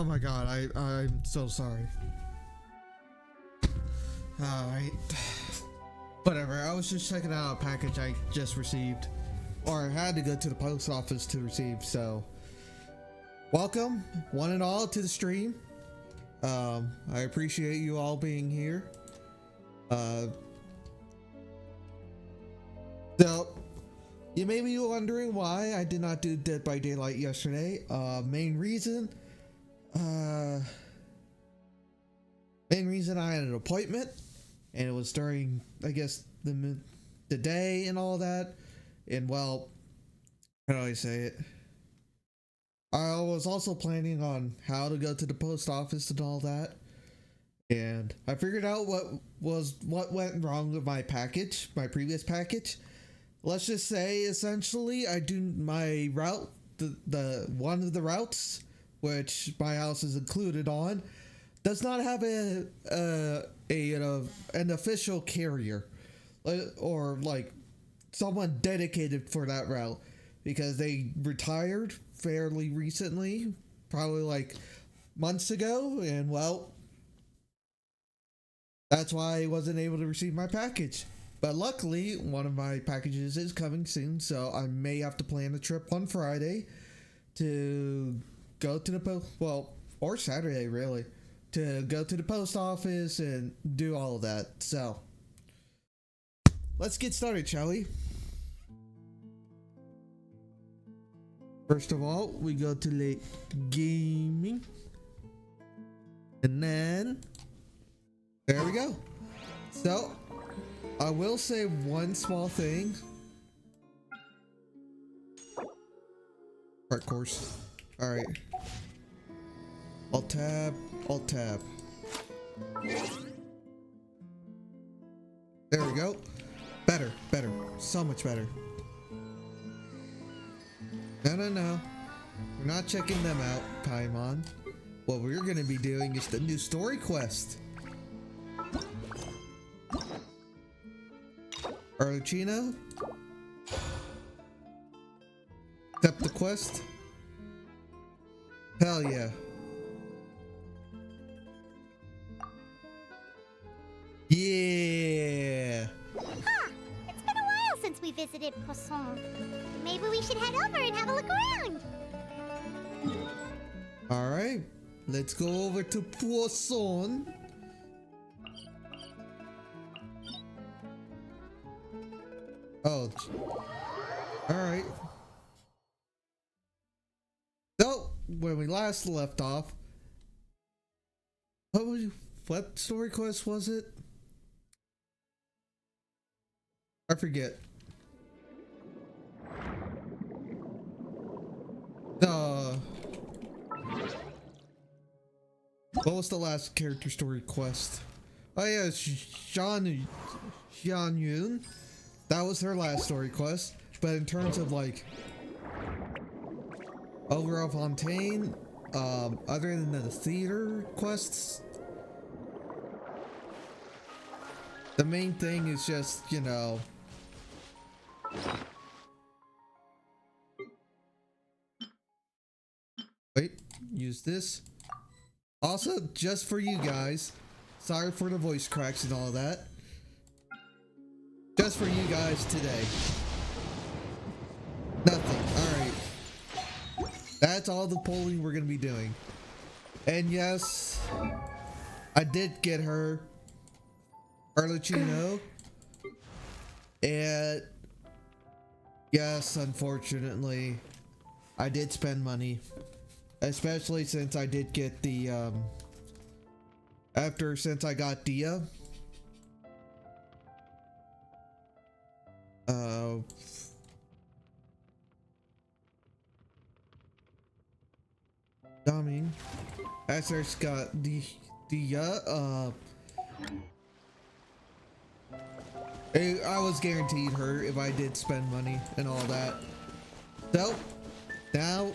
Oh my god, I'm so sorry. Alright. Whatever, I was just checking out a package I just received. Or had to go to the post office to receive, so. Welcome, one and all, to the stream. I appreciate you all being here. So, you may be wondering why I did not do Dead by Daylight yesterday. Main reason I had an appointment, and it was during, I guess, the day and all that. And well, how do I say it? I was also planning on how to go to the post office and all that. And I figured out what went wrong with my package, my previous package. Let's just say, essentially, I do my route, the one of the routes, which my house is included on, does not have an official carrier, or like someone dedicated for that route, because they retired fairly recently, probably like months ago, and well, that's why I wasn't able to receive my package. But luckily, one of my packages is coming soon, so I may have to plan a trip on Friday to go to the or Saturday really, to go to the post office and do all of that. So let's get started, shall we? First of all, we go to the gaming, and then there we go. So I will say one small thing. Art course. Alright. Alt tab. Alt tab. There we go. Better. Better. So much better. No. We're not checking them out, Paimon. What we're going to be doing is the new story quest. Arlecchino? Accept the quest? Hell yeah. Yeah! Huh! It's been a while since we visited Poisson. Maybe we should head over and have a look around. Alright, let's go over to Poisson. Oh, alright. So, when we last left off, what story quest was it? I forget. What was the last character story quest? Oh yeah, Xian Yun. That was her last story quest. But in terms of like overall Fontaine, other than the theater quests, the main thing is just, you know, wait, use this. Also, just for you guys, sorry for the voice cracks and all that. Just for you guys today. Nothing. Alright. That's all the polling we're going to be doing. And yes, I did get her Arlecchino. And yes, unfortunately, I did spend money. Especially since I did get the, since I got Dia. Daming. Asher's got Dia, I was guaranteed her if I did spend money and all that. So, now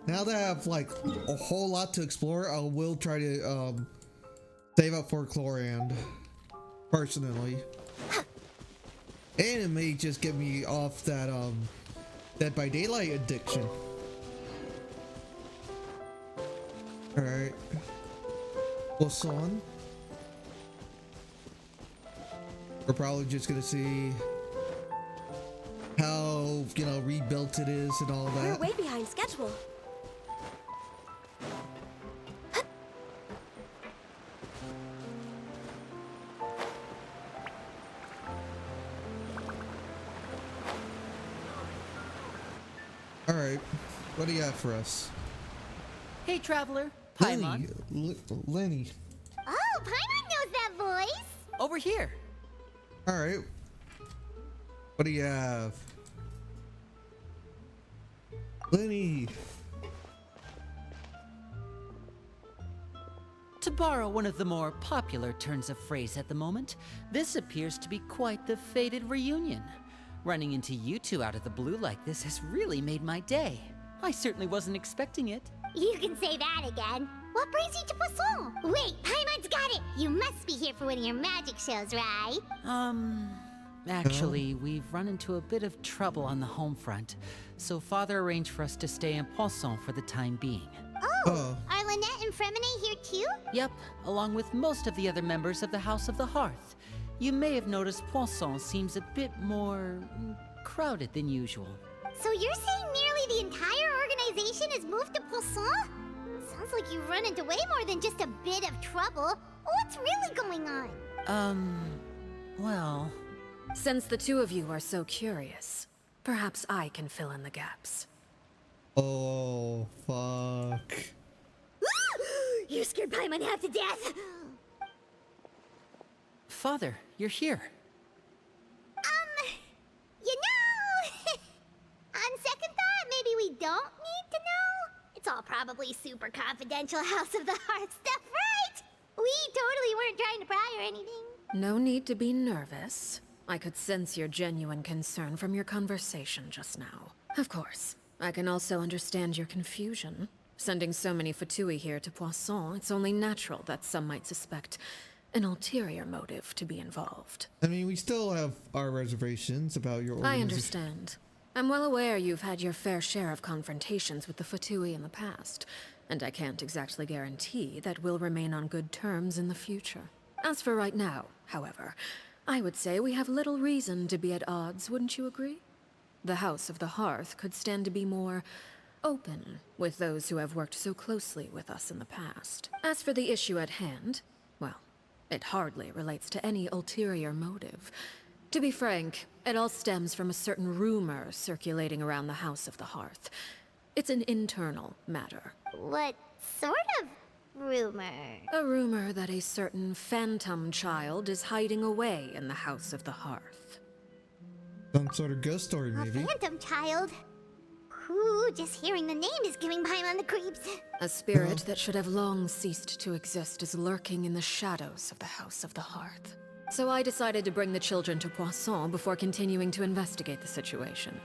that I have like a whole lot to explore, I will try to save up for Chlorand, personally. And it may just get me off that Dead by Daylight addiction. Alright. What's on? We're probably just gonna see how, you know, rebuilt it is and all We're that. way behind schedule. Alright. What do you have for us? Hey, traveler. Lenny. Paimon. Lenny. Oh, Paimon knows that voice. Over here. Alright. What do you have? Lenny. To borrow one of the more popular turns of phrase at the moment, this appears to be quite the fated reunion. Running into you two out of the blue like this has really made my day. I certainly wasn't expecting it. You can say that again. What brings you to Poisson? Wait, Paimon's got it. You must be here for one of your magic shows, right? Actually, we've run into a bit of trouble on the home front, so Father arranged for us to stay in Poisson for the time being. Oh, are Lynette and Fremine here too? Yep, along with most of the other members of the House of the Hearth. You may have noticed Poisson seems a bit more crowded than usual. So you're saying nearly the entire organization has moved to Poisson? Sounds like you've run into way more than just a bit of trouble. What's really going on? Well... Since the two of you are so curious, perhaps I can fill in the gaps. Oh, fuck. You scared Paimon half to death. Father, you're here. You know, on second thought, maybe we don't need to know. It's all probably super confidential House of the Heart stuff, right? We totally weren't trying to pry or anything. No need to be nervous. I could sense your genuine concern from your conversation just now. Of course, I can also understand your confusion. Sending so many Fatui here to Poisson, it's only natural that some might suspect an ulterior motive to be involved. I mean, we still have our reservations about your organization. I understand. I'm well aware you've had your fair share of confrontations with the Fatui in the past, and I can't exactly guarantee that we'll remain on good terms in the future. As for right now, however, I would say we have little reason to be at odds, wouldn't you agree? The House of the Hearth could stand to be more open with those who have worked so closely with us in the past. As for the issue at hand, well, it hardly relates to any ulterior motive. To be frank, it all stems from a certain rumor circulating around the House of the Hearth. It's an internal matter. What sort of rumor? A rumor that a certain phantom child is hiding away in the House of the Hearth. Some sort of ghost story, A maybe. phantom child? Ooh, just hearing the name is giving Paimon the creeps. A spirit that should have long ceased to exist is lurking in the shadows of the House of the Hearth. So I decided to bring the children to Poisson before continuing to investigate the situation.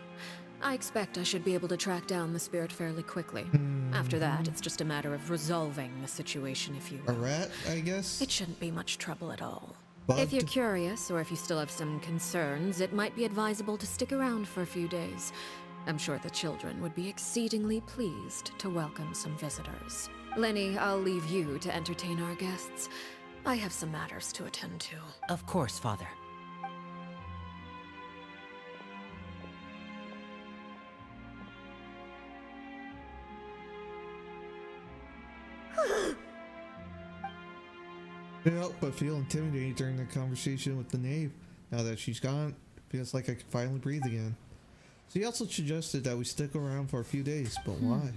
I expect I should be able to track down the spirit fairly quickly. After that, it's just a matter of resolving the situation, if you A will. rat, I guess? It shouldn't be much trouble at all. Bugged? If you're curious, or if you still have some concerns, it might be advisable to stick around for a few days. I'm sure the children would be exceedingly pleased to welcome some visitors. Lenny, I'll leave you to entertain our guests. I have some matters to attend to. Of course, Father. Can't help but feel intimidated during the conversation with the knave. Now that she's gone, it feels like I can finally breathe again. So he also suggested that we stick around for a few days, but why?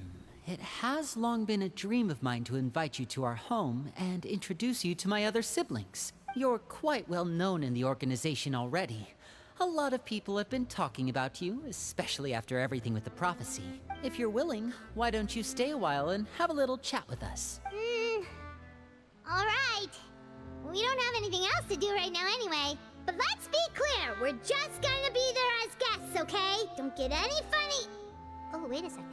It has long been a dream of mine to invite you to our home and introduce you to my other siblings. You're quite well known in the organization already. A lot of people have been talking about you, especially after everything with the prophecy. If you're willing, why don't you stay a while and have a little chat with us? All right. We don't have anything else to do right now anyway. But let's be clear, we're just gonna be there as guests, okay? Don't get any funny. Oh, wait a second.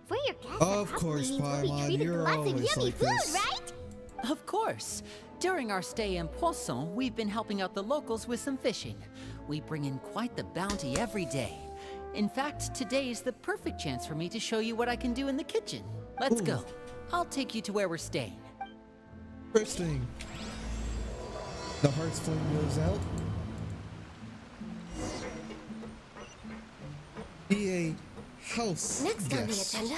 If we're your guests, that Of probably course, means we'll be Paimon, treated to you're lots of always yummy like food, this. right? Of course. During our stay in Poisson, we've been helping out the locals with some fishing. We bring in quite the bounty every day. In fact, today is the perfect chance for me to show you what I can do in the kitchen. Let's Ooh. go. I'll take you to where we're staying. First thing, the heart's flame goes out. Be a house Next on the guest. agenda.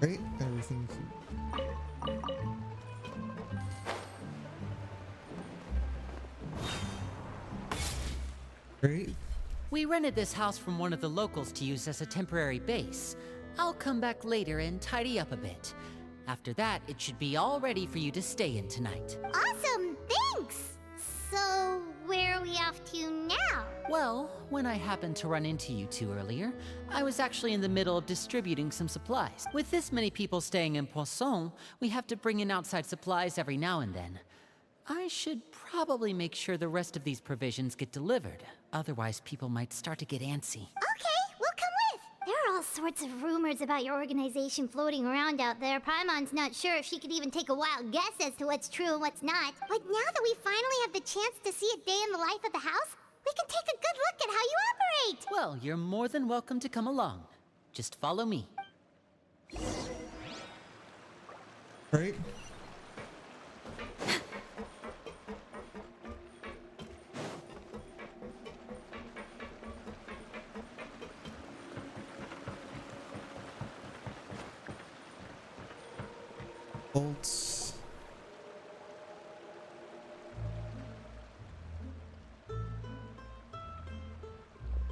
Right? Everything's. Great. We rented this house from one of the locals to use as a temporary base. I'll come back later and tidy up a bit. After that, it should be all ready for you to stay in tonight. Awesome, thanks! So, where are we off to now? Well, when I happened to run into you two earlier, I was actually in the middle of distributing some supplies. With this many people staying in Poisson, we have to bring in outside supplies every now and then. I should probably make sure the rest of these provisions get delivered. Otherwise, people might start to get antsy. Okay, we'll come with. There are all sorts of rumors about your organization floating around out there. Paimon's not sure if she could even take a wild guess as to what's true and what's not. But now that we finally have the chance to see a day in the life of the house, we can take a good look at how you operate. Well, you're more than welcome to come along. Just follow me. Right? Bolts.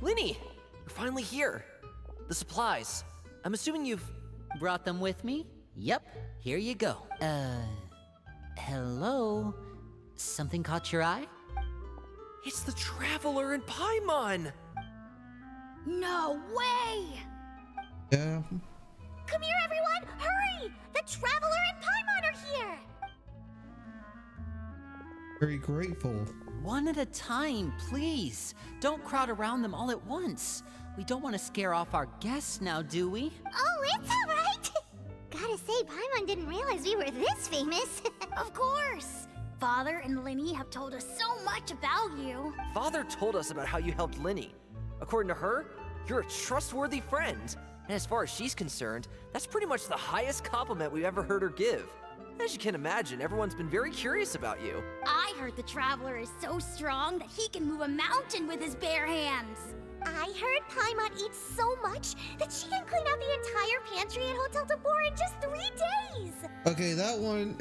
Linny, you're finally here. The supplies. I'm assuming you've... Brought them with me? Yep, here you go. Hello? Something caught your eye? It's the Traveler and Paimon! No way! Yeah. Come here, everyone! Hurry! The Traveler and Paimon are here! Very grateful. One at a time, please. Don't crowd around them all at once. We don't want to scare off our guests now, do we? Oh, it's all right. Gotta say, Paimon didn't realize we were this famous. Of course! Father and Linny have told us so much about you. Father told us about how you helped Linny. According to her, you're a trustworthy friend. And as far as she's concerned, that's pretty much the highest compliment we've ever heard her give. As you can imagine, everyone's been very curious about you. I heard the Traveler is so strong that he can move a mountain with his bare hands. I heard Paimon eats so much that she can clean out the entire pantry at Hotel de Boer in just 3 days. Okay, that one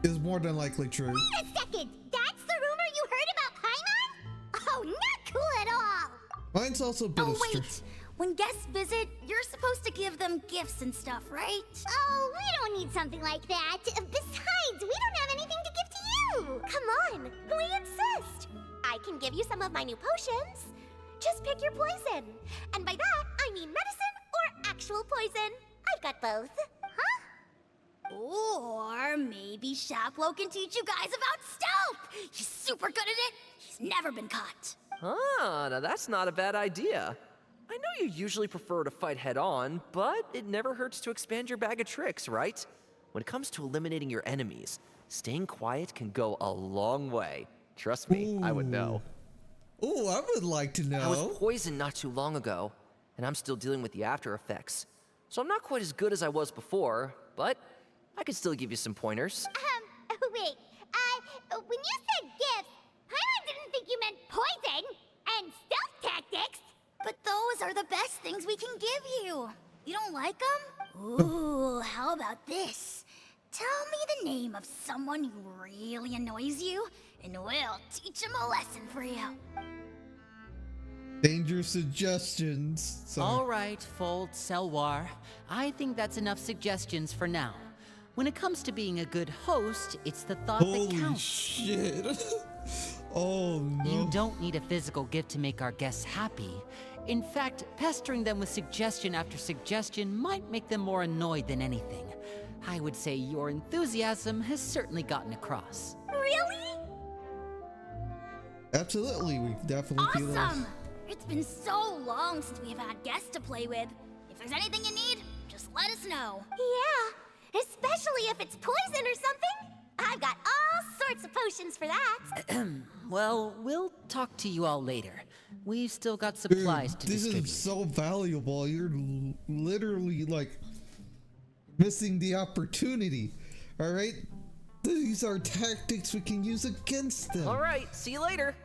is more than likely true. Wait a second! That's the rumor you heard about Paimon? Oh, not cool at all! Mine's also a bit Oh of wait! When guests visit, you're supposed to give them gifts and stuff, right? Oh, we don't need something like that. Besides, we don't have anything to give to you. Come on, we insist. I can give you some of my new potions. Just pick your poison. And by that, I mean medicine or actual poison. I've got both. Huh? Or maybe Shaplo can teach you guys about stealth. He's super good at it. He's never been caught. Ah, now that's not a bad idea. I know you usually prefer to fight head-on, but it never hurts to expand your bag of tricks, right? When it comes to eliminating your enemies, staying quiet can go a long way. Trust me, I would know. Oh, I would like to I was know. poisoned not too long ago, and I'm still dealing with the after effects. So I'm not quite as good as I was before, but I can still give you some pointers. Wait. When you said gifts, Paimon didn't think you meant poison and stealth tactics. But those are the best things we can give you. You don't like them? Ooh, how about this? Tell me the name of someone who really annoys you, and we'll teach him a lesson for you. Dangerous suggestions. Sorry. All right, Fold Selwar. I think that's enough suggestions for now. When it comes to being a good host, it's the thought that Holy counts. shit. Oh no. You don't need a physical gift to make our guests happy. In fact, pestering them with suggestion after suggestion might make them more annoyed than anything. I would say your enthusiasm has certainly gotten across. Really? Absolutely, we definitely feel Awesome! It's been so long since we've had guests to play with. there's anything you need, just let us know. Yeah, especially if it's poison or something. I've got all sorts of potions for that. Well, we'll talk to you all later. We've still got Dude, supplies to this distribute. is so valuable. You're literally like missing the opportunity. All right, these are tactics we can use against them. All right, see you later.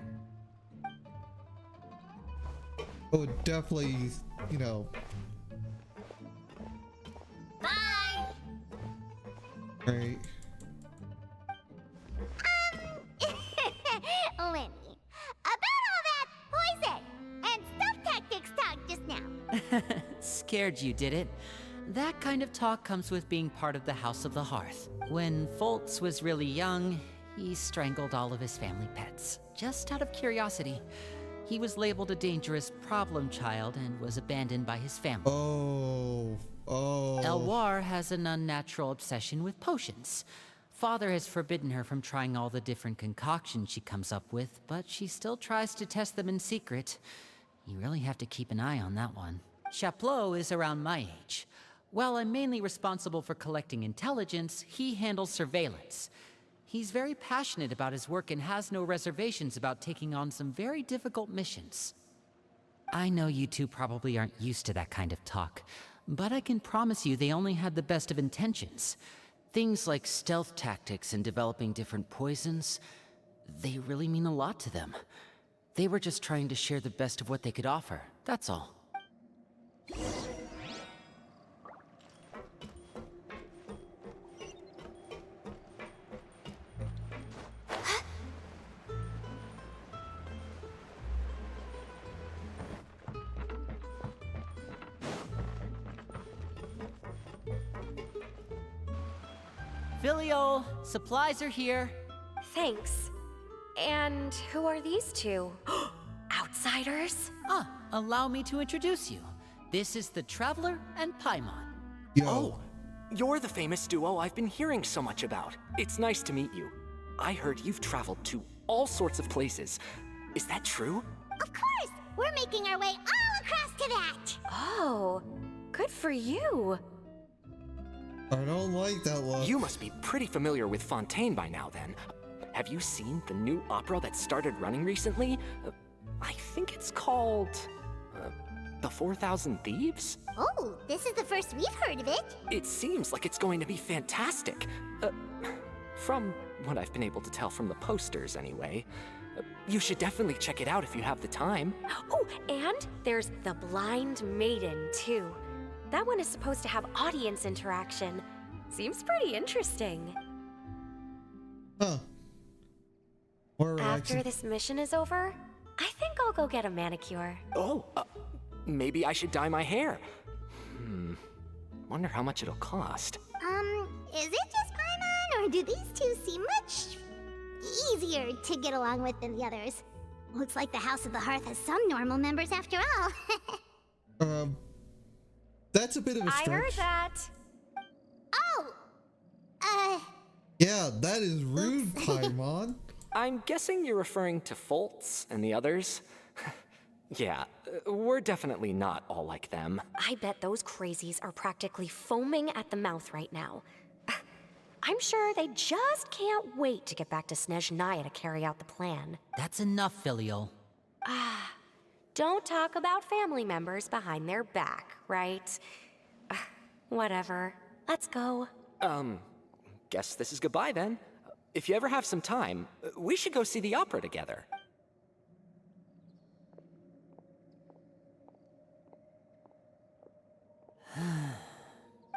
Oh, definitely, you know. Bye! Right. Lenny, about all that poison and stuff tactics talk just now. Scared you, did it? That kind of talk comes with being part of the House of the Hearth. When Foltz was really young, he strangled all of his family pets, just out of curiosity. He was labeled a dangerous problem child and was abandoned by his family. Oh. Elwar has an unnatural obsession with potions. Father has forbidden her from trying all the different concoctions she comes up with, but she still tries to test them in secret. You really have to keep an eye on that one. Chaplot is around my age. While I'm mainly responsible for collecting intelligence, he handles surveillance. He's very passionate about his work and has no reservations about taking on some very difficult missions. I know you two probably aren't used to that kind of talk, but I can promise you they only had the best of intentions. Things like stealth tactics and developing different poisons, they really mean a lot to them. They were just trying to share the best of what they could offer, that's all. Filial, supplies are here. Thanks. And who are these two? Outsiders? Allow me to introduce you. This is the Traveler and Paimon. Yo. Oh, you're the famous duo I've been hearing so much about. It's nice to meet you. I heard you've traveled to all sorts of places. Is that true? Of course, we're making our way all across to that. Oh, good for you. I don't like that look. You must be pretty familiar with Fontaine by now then. Have you seen the new opera that started running recently? I think it's called... The 4,000 Thieves? Oh, this is the first we've heard of it. It seems like it's going to be fantastic. From what I've been able to tell from the posters, anyway. You should definitely check it out if you have the time. Oh, and there's The Blind Maiden, too. That one is supposed to have audience interaction. Seems pretty interesting. Huh. Or After this mission is over, I think I'll go get a manicure. Oh, maybe I should dye my hair. Wonder how much it'll cost. Is it just Paimon, or do these two seem much easier to get along with than the others? Looks like the House of the Hearth has some normal members after all. That's a bit of a stretch. I heard that. Oh! Yeah, that is rude, Paimon. I'm guessing you're referring to Foltz and the others? Yeah, we're definitely not all like them. I bet those crazies are practically foaming at the mouth right now. I'm sure they just can't wait to get back to Snezhnaya to carry out the plan. That's enough, Filial. Don't talk about family members behind their back, right? Whatever. Let's go. Guess this is goodbye then. If you ever have some time, we should go see the opera together.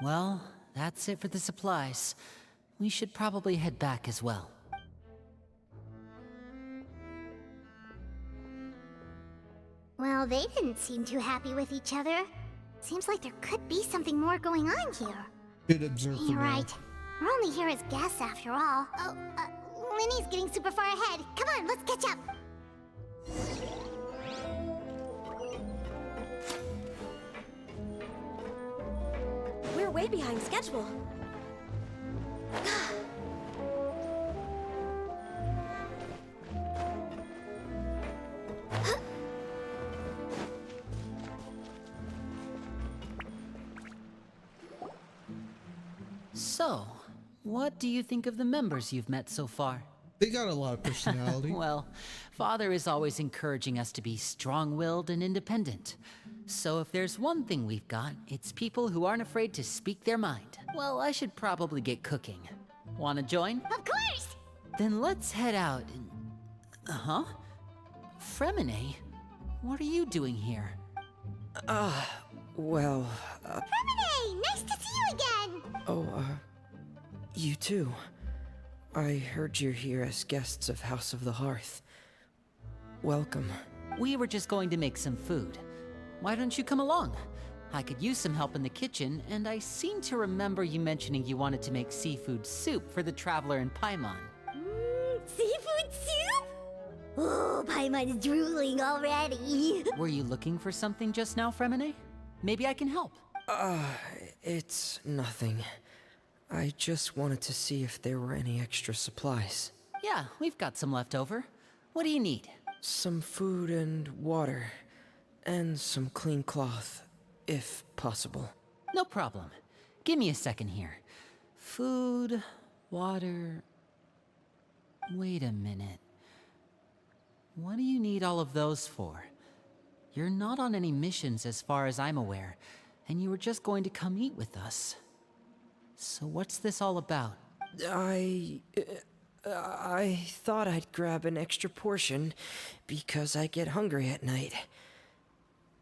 Well, that's it for the supplies. We should probably head back as well. Well, they didn't seem too happy with each other. Seems like there could be something more going on here. Good observe for You're now. right. We're only here as guests after all. Oh, Linny's getting super far ahead. Come on, let's catch up. We're way behind schedule. So, what do you think of the members you've met so far? They got a lot of personality. Well, Father is always encouraging us to be strong-willed and independent. So if there's one thing we've got, it's people who aren't afraid to speak their mind. Well, I should probably get cooking. Wanna join? Of course! Then let's head out and... Huh? Fremine? What are you doing here? Well, Fremine, nice to see you again! you too. I heard you're here as guests of House of the Hearth. Welcome. We were just going to make some food. Why don't you come along? I could use some help in the kitchen, and I seem to remember you mentioning you wanted to make seafood soup for the traveler in Paimon. Seafood soup? Oh, Paimon's drooling already. Were you looking for something just now, Fremine? Maybe I can help. It's nothing. I just wanted to see if there were any extra supplies. Yeah, we've got some left over. What do you need? Some food and water. And some clean cloth, if possible. No problem. Give me a second here. Food, water... Wait a minute. What do you need all of those for? You're not on any missions as far as I'm aware, and you were just going to come eat with us. So what's this all about? I thought I'd grab an extra portion because I get hungry at night.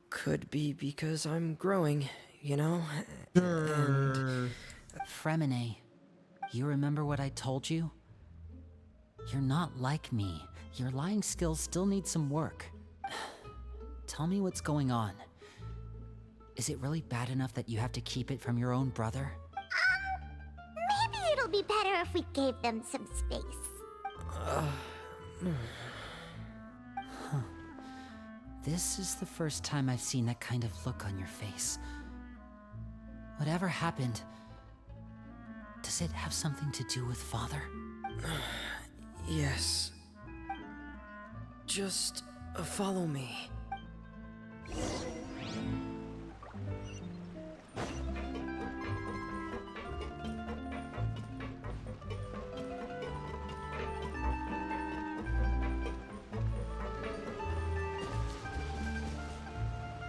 Could be because I'm growing, you know? And Fremine, you remember what I told you? You're not like me. Your lying skills still need some work. Tell me what's going on. Is it really bad enough that you have to keep it from your own brother? Maybe it'll be better if we gave them some space. This is the first time I've seen that kind of look on your face. Whatever happened, does it have something to do with Father? yes. Just follow me.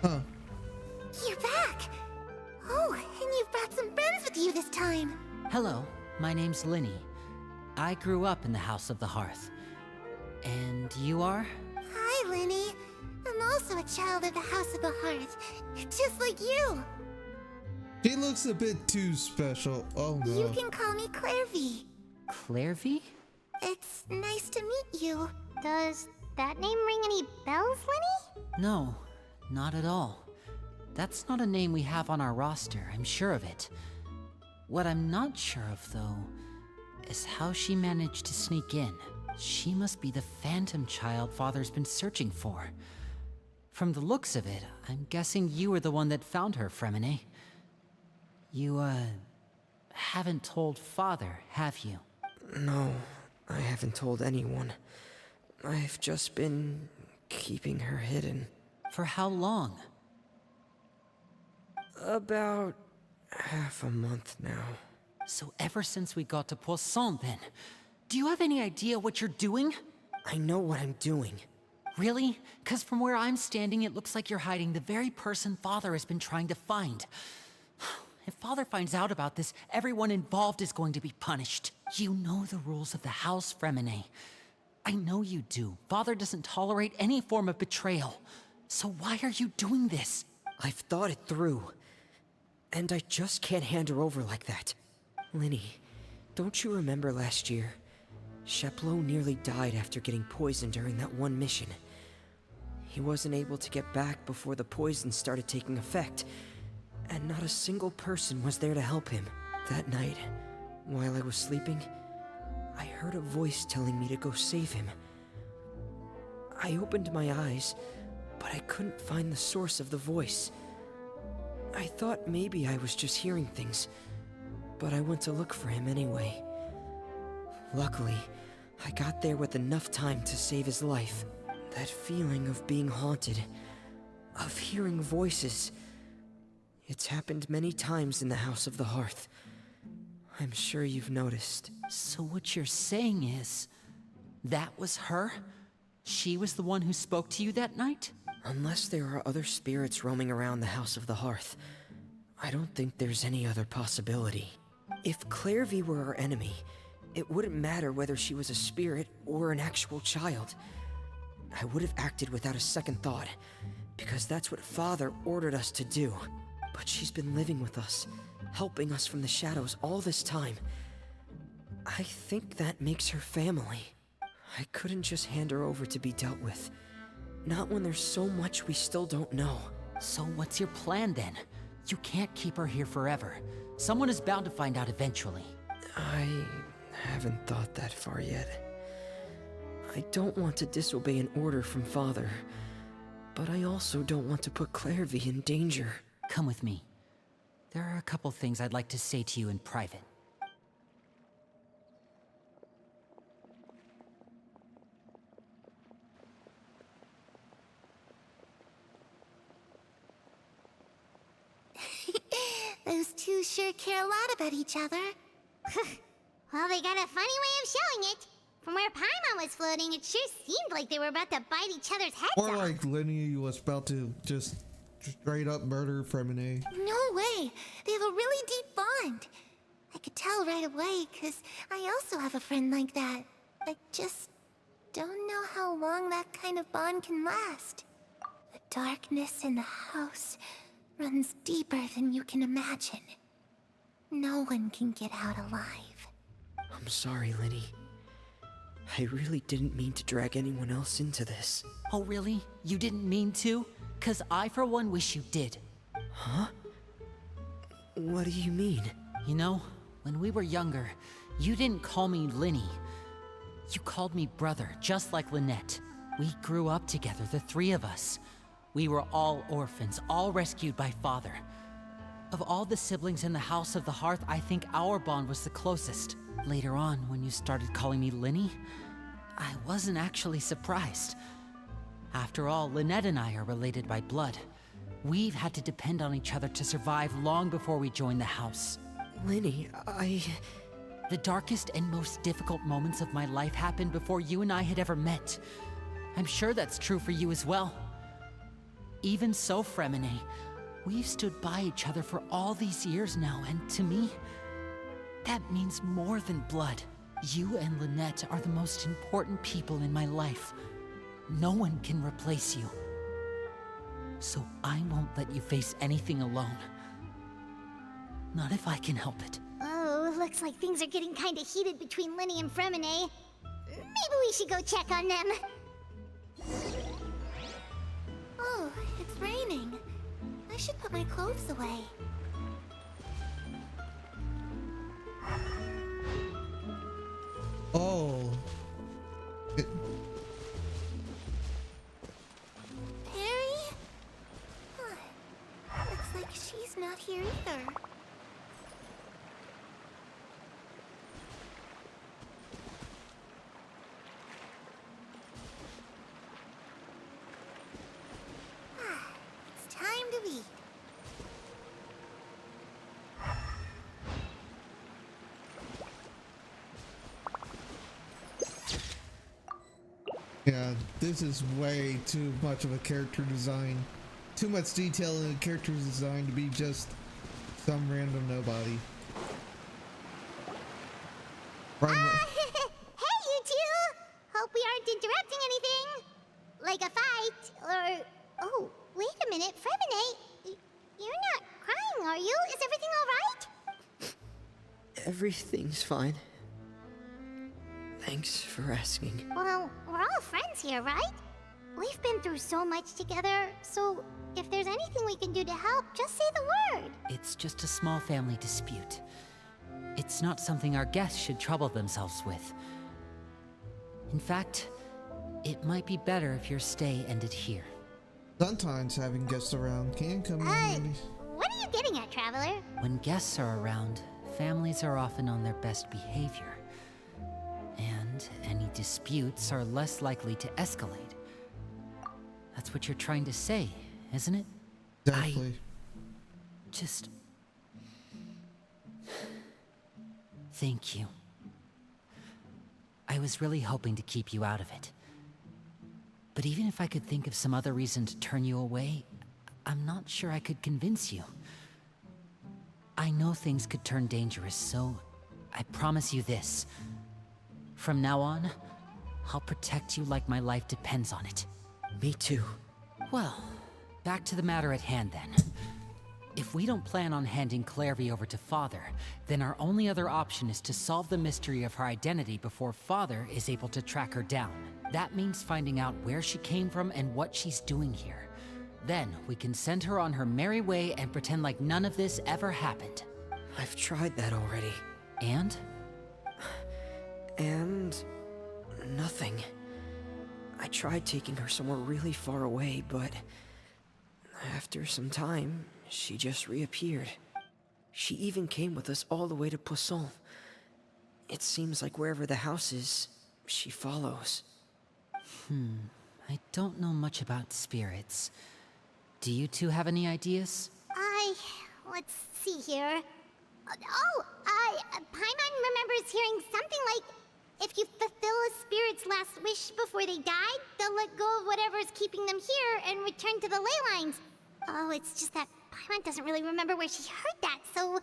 Huh. You're back! Oh, and you've brought some friends with you this time. Hello, my name's Linny. I grew up in the House of the Hearth. And you are? Hi, Linny. I'm also a child of the House of the Hearth, just like you. She looks a bit too special. Oh no. You can call me Clairvy. Clairvy? It's nice to meet you. Does that name ring any bells, Linny? No, not at all. That's not a name we have on our roster, I'm sure of it. What I'm not sure of, though, is how she managed to sneak in. She must be the phantom child Father's been searching for. From the looks of it, I'm guessing you were the one that found her, Fremine. You, haven't told Father, have you? No, I haven't told anyone. I've just been keeping her hidden. For how long? About half a month now. So ever since we got to Poisson, then. Do you have any idea what you're doing? I know what I'm doing. Really? 'Cause from where I'm standing, it looks like you're hiding the very person Father has been trying to find. If Father finds out about this, everyone involved is going to be punished. You know the rules of the house, Fremine. I know you do. Father doesn't tolerate any form of betrayal. So why are you doing this? I've thought it through. And I just can't hand her over like that. Linny, don't you remember last year? Sheplo nearly died after getting poisoned during that one mission. He wasn't able to get back before the poison started taking effect, and not a single person was there to help him. That night, while I was sleeping, I heard a voice telling me to go save him. I opened my eyes, but I couldn't find the source of the voice. I thought maybe I was just hearing things, but I went to look for him anyway. Luckily, I got there with enough time to save his life. That feeling of being haunted, of hearing voices, it's happened many times in the House of the Hearth. I'm sure you've noticed. So what you're saying is, that was her? She was the one who spoke to you that night? Unless there are other spirits roaming around the House of the Hearth, I don't think there's any other possibility. If Clairvy were our enemy, it wouldn't matter whether she was a spirit or an actual child. I would have acted without a second thought, because that's what Father ordered us to do. But she's been living with us, helping us from the shadows all this time. I think that makes her family. I couldn't just hand her over to be dealt with. Not when there's so much we still don't know. So what's your plan then? You can't keep her here forever. Someone is bound to find out eventually. I haven't thought that far yet. I don't want to disobey an order from Father, but I also don't want to put Clairvy in danger. Come with me. There are a couple things I'd like to say to you in private. Those two sure care a lot about each other. Well, they got a funny way of showing it. From where Paimon was floating, it sure seemed like they were about to bite each other's heads Or off. like Lenny was about to just straight up murder Fremine. No way. They have a really deep bond. I could tell right away, because I also have a friend like that. I just don't know how long that kind of bond can last. The darkness in the house runs deeper than you can imagine. No one can get out alive. I'm sorry, Lenny. I really didn't mean to drag anyone else into this. Oh really? You didn't mean to? 'Cause I for one wish you did. Huh? What do you mean? You know, when we were younger, you didn't call me Linny. You called me brother, just like Lynette. We grew up together, the three of us. We were all orphans, all rescued by Father. Of all the siblings in the House of the Hearth, I think our bond was the closest. Later on, when you started calling me Linny, I wasn't actually surprised. After all, Lynette and I are related by blood. We've had to depend on each other to survive long before we joined the house. Lenny, The darkest and most difficult moments of my life happened before you and I had ever met. I'm sure that's true for you as well. Even so, Fremine, we've stood by each other for all these years now, and to me, that means more than blood. You and Lynette are the most important people in my life. No one can replace you. So I won't let you face anything alone. Not if I can help it. Oh, looks like things are getting kinda heated between Linny and Fremine. Maybe we should go check on them. Oh, it's raining. I should put my clothes away. Oh. Perry? Huh. Looks like she's not here either. It's time to eat. Yeah, this is way too much of a character design. Too much detail in the character design to be just some random nobody. Hey, you two! Hope we aren't interrupting anything. Like a fight, or... Oh, wait a minute, Fremine. You're not crying, are you? Is everything alright? everything's fine. Thanks for asking. Well, we're all friends here, right? We've been through so much together, so if there's anything we can do to help, just say the word. It's just a small family dispute. It's not something our guests should trouble themselves with. In fact, it might be better if your stay ended here. Sometimes having guests around can come in handy. What are you getting at, Traveler? When guests are around, families are often on their best behavior. And any disputes are less likely to escalate. That's what you're trying to say, isn't it? Exactly. Just... Thank you. I was really hoping to keep you out of it. But even if I could think of some other reason to turn you away, I'm not sure I could convince you. I know things could turn dangerous, so I promise you this. From now on, I'll protect you like my life depends on it. Me too. Well, back to the matter at hand then. If we don't plan on handing Clairvy over to Father, then our only other option is to solve the mystery of her identity before Father is able to track her down. That means finding out where she came from and what she's doing here. Then we can send her on her merry way and pretend like none of this ever happened. I've tried that already. And? And... nothing. I tried taking her somewhere really far away, but... after some time, she just reappeared. She even came with us all the way to Poisson. It seems like wherever the house is, she follows. I don't know much about spirits. Do you two have any ideas? Let's see here. Paimon remembers hearing something like, if you fulfill a spirit's last wish before they died, they'll let go of whatever's keeping them here and return to the ley lines. Oh, it's just that Paimon doesn't really remember where she heard that, so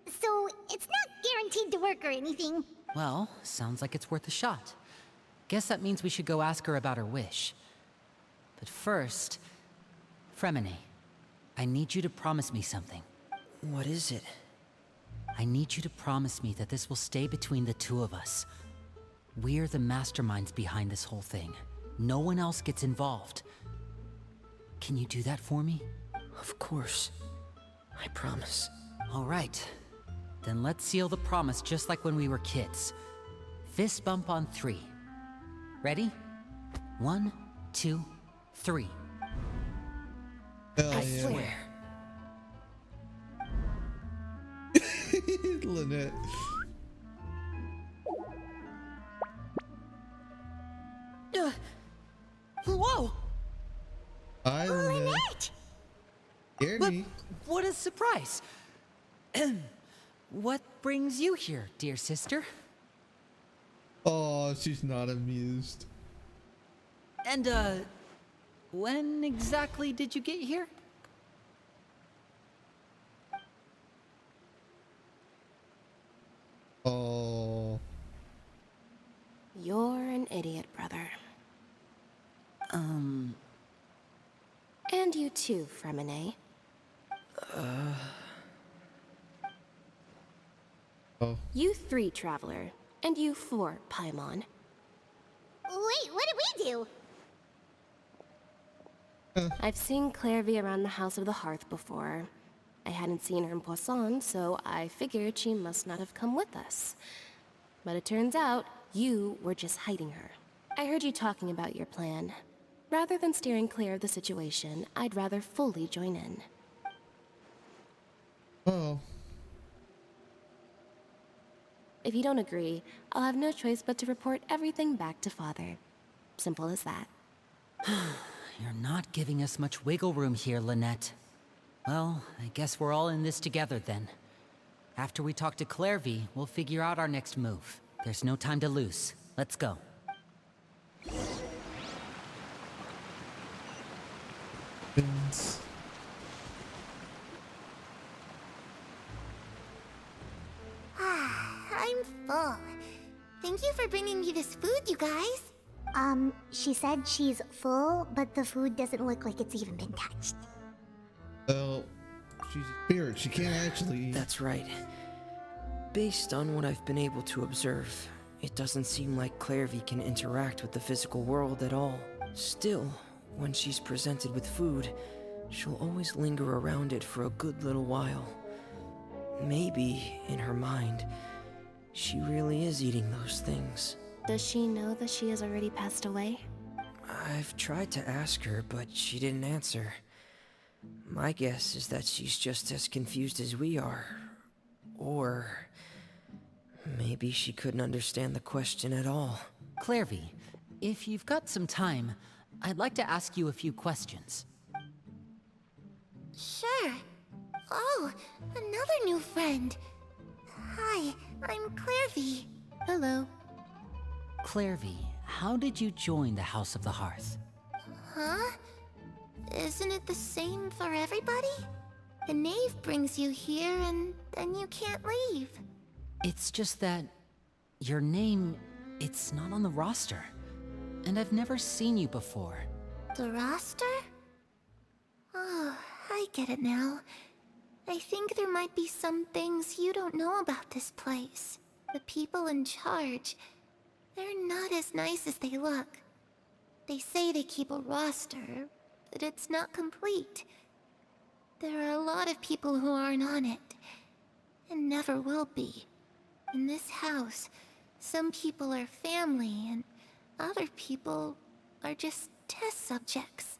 it's not guaranteed to work or anything. Well, sounds like it's worth a shot. Guess that means we should go ask her about her wish. But first, Fremine, I need you to promise me something. What is it? I need you to promise me that this will stay between the two of us. We're the masterminds behind this whole thing. No one else gets involved. Can you do that for me? Of course. I promise. All right. Then let's seal the promise just like when we were kids. Fist bump on 3. Ready? 1, 2, 3. Hell I yeah. swear. Lynette. Whoa! Hi, Lynette. Lynette! Scared But me. what a surprise! What brings you here, dear sister? Oh, she's not amused. And, when exactly did you get here? Oh. You're an idiot, brother. And you too, Fremine. Oh. You 3, Traveler. And you 4, Paimon. Wait, what did we do? I've seen Clairvy around the House of the Hearth before. I hadn't seen her in Poisson, so I figured she must not have come with us. But it turns out, you were just hiding her. I heard you talking about your plan. Rather than steering clear of the situation, I'd rather fully join in. Oh. If you don't agree, I'll have no choice but to report everything back to Father. Simple as that. You're not giving us much wiggle room here, Lynette. Well, I guess we're all in this together then. After we talk to Clairvy, we'll figure out our next move. There's no time to lose. Let's go. Bins. I'm full. Thank you for bringing me this food, you guys. She said she's full, but the food doesn't look like it's even been touched. Well, she's a spirit. She can't actually eat. That's right. Based on what I've been able to observe, it doesn't seem like Clairvy can interact with the physical world at all. Still, when she's presented with food, she'll always linger around it for a good little while. Maybe, in her mind, she really is eating those things. Does she know that she has already passed away? I've tried to ask her, but she didn't answer. My guess is that she's just as confused as we are. Or maybe she couldn't understand the question at all. Clairvy, if you've got some time, I'd like to ask you a few questions. Sure. Oh, another new friend. Hi, I'm Clairvy. Hello. Clairvy, how did you join the House of the Hearth? Huh? Isn't it the same for everybody? The knave brings you here and then you can't leave. It's just that your name, it's not on the roster. And I've never seen you before. The roster? Oh, I get it now. I think there might be some things you don't know about this place. The people in charge, they're not as nice as they look. They say they keep a roster, but it's not complete. There are a lot of people who aren't on it, and never will be. In this house, some people are family, and other people are just test subjects.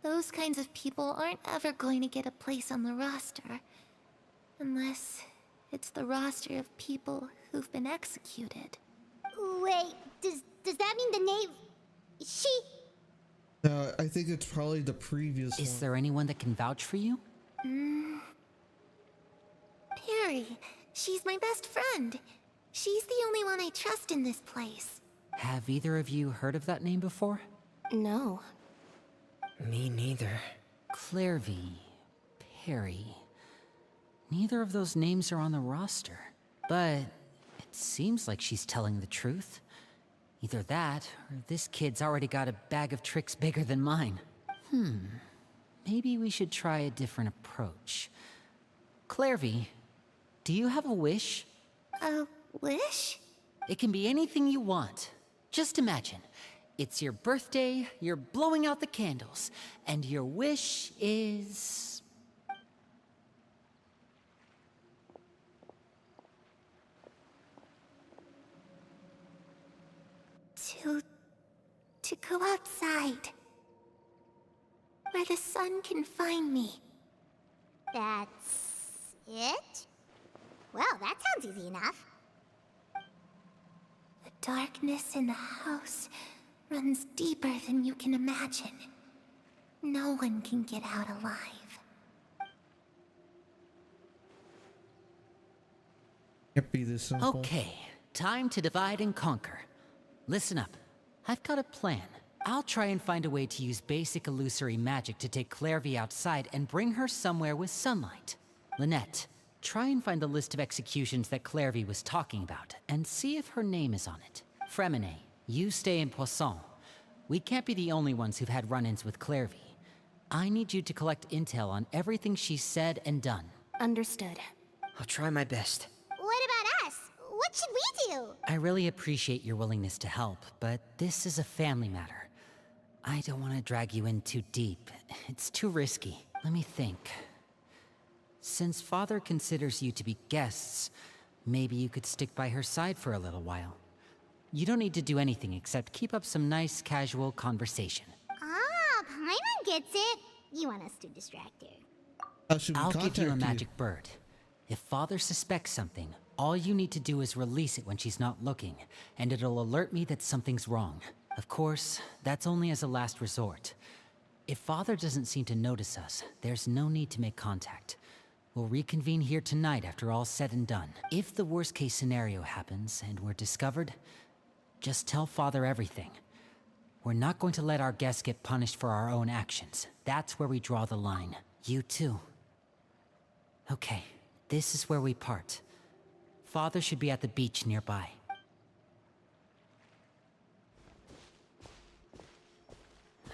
Those kinds of people aren't ever going to get a place on the roster, unless it's the roster of people who've been executed. Wait, does that mean the knave... She... I think it's probably the previous one. Is there anyone that can vouch for you? Perry, she's my best friend. She's the only one I trust in this place. Have either of you heard of that name before? No. Me neither. Clairvy, Perry. Neither of those names are on the roster. But it seems like she's telling the truth. Either that, or this kid's already got a bag of tricks bigger than mine. Maybe we should try a different approach. Clairvy, do you have a wish? A wish? It can be anything you want. Just imagine. It's your birthday, you're blowing out the candles, and your wish is... To go outside. Where the sun can find me. That's... it? Well, that sounds easy enough. The darkness in the house runs deeper than you can imagine. No one can get out alive. Can't be this simple. Okay, time to divide and conquer. Listen up. I've got a plan. I'll try and find a way to use basic illusory magic to take Clairvy outside and bring her somewhere with sunlight. Lynette, try and find the list of executions that Clairvy was talking about, and see if her name is on it. Fremine, you stay in Poisson. We can't be the only ones who've had run-ins with Clairvy. I need you to collect intel on everything she's said and done. Understood. I'll try my best. What about us? What should we do? I really appreciate your willingness to help, but this is a family matter. I don't want to drag you in too deep. It's too risky. Let me think. Since Father considers you to be guests, maybe you could stick by her side for a little while. You don't need to do anything except keep up some nice, casual conversation. Ah, Paimon gets it. You want us to distract her. How should we I'll give you a contact magic bird. If Father suspects something, all you need to do is release it when she's not looking, and it'll alert me that something's wrong. Of course, that's only as a last resort. If Father doesn't seem to notice us, there's no need to make contact. We'll reconvene here tonight after all's said and done. If the worst-case scenario happens and we're discovered, just tell Father everything. We're not going to let our guests get punished for our own actions. That's where we draw the line. You too. Okay, this is where we part. Father should be at the beach nearby.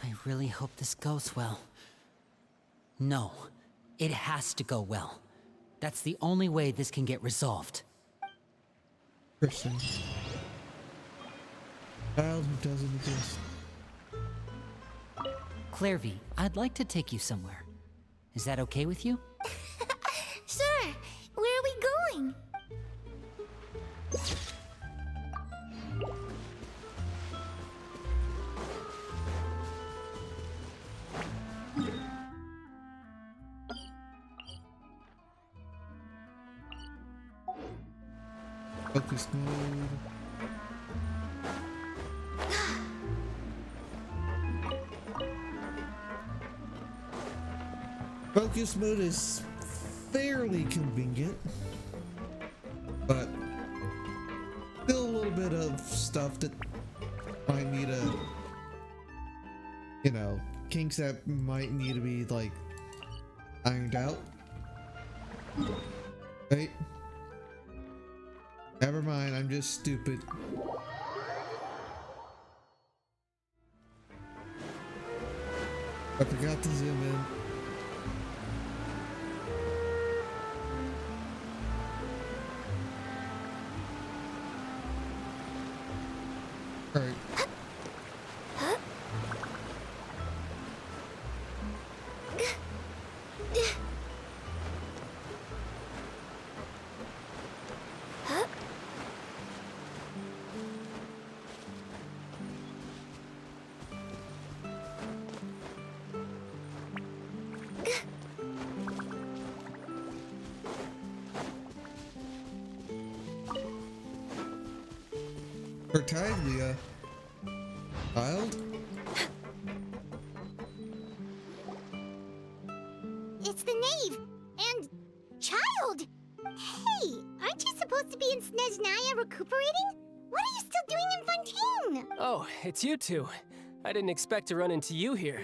I really hope this goes well. No, it has to go well. That's the only way this can get resolved. Person. Child who doesn't exist. Clairvy, I'd like to take you somewhere. Is that okay with you? Sure. Where are we going? Focus mode. Focus mode is fairly convenient, but little bit of stuff that might need a, you know, kinks that might need to be like ironed out. Wait. Never mind, I'm just stupid. I forgot to zoom in. Alright. Tartaglia. Child? It's the knave and child. Hey, aren't you supposed to be in Snezhnaya recuperating? What are you still doing in Fontaine? Oh, it's you two. I didn't expect to run into you here.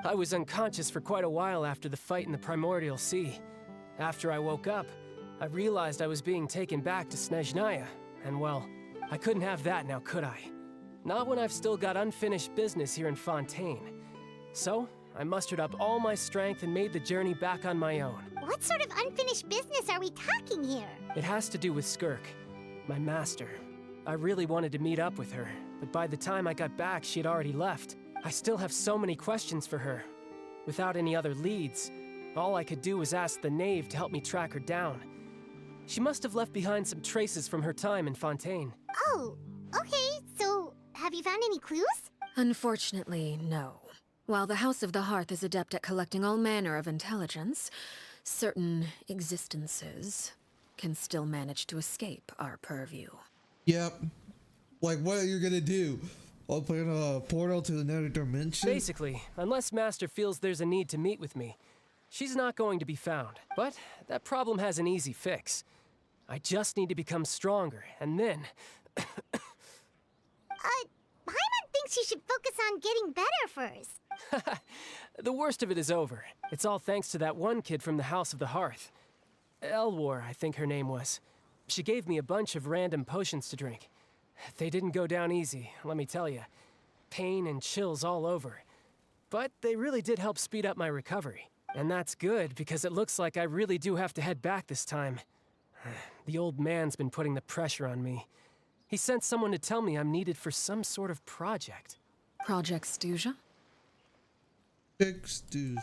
I was unconscious for quite a while after the fight in the Primordial Sea. After I woke up, I realized I was being taken back to Snezhnaya, and well, I couldn't have that now, could I? Not when I've still got unfinished business here in Fontaine. So, I mustered up all my strength and made the journey back on my own. What sort of unfinished business are we talking here? It has to do with Skirk, my master. I really wanted to meet up with her, but by the time I got back, she'd already left. I still have so many questions for her. Without any other leads, all I could do was ask the knave to help me track her down. She must have left behind some traces from her time in Fontaine. Oh, okay, so have you found any clues? Unfortunately, no. While the House of the Hearth is adept at collecting all manner of intelligence, certain existences can still manage to escape our purview. Yep. Like, what are you gonna do? Open a portal to another dimension? Basically, unless Master feels there's a need to meet with me, she's not going to be found. But that problem has an easy fix. I just need to become stronger, and then... Paimon thinks you should focus on getting better first. The worst of it is over. It's all thanks to that one kid from the House of the Hearth. Elwar, I think her name was. She gave me a bunch of random potions to drink. They didn't go down easy, let me tell you. Pain and chills all over. But they really did help speed up my recovery. And that's good, because it looks like I really do have to head back this time. The old man's been putting the pressure on me. He sent someone to tell me I'm needed for some sort of project. Project Stuja?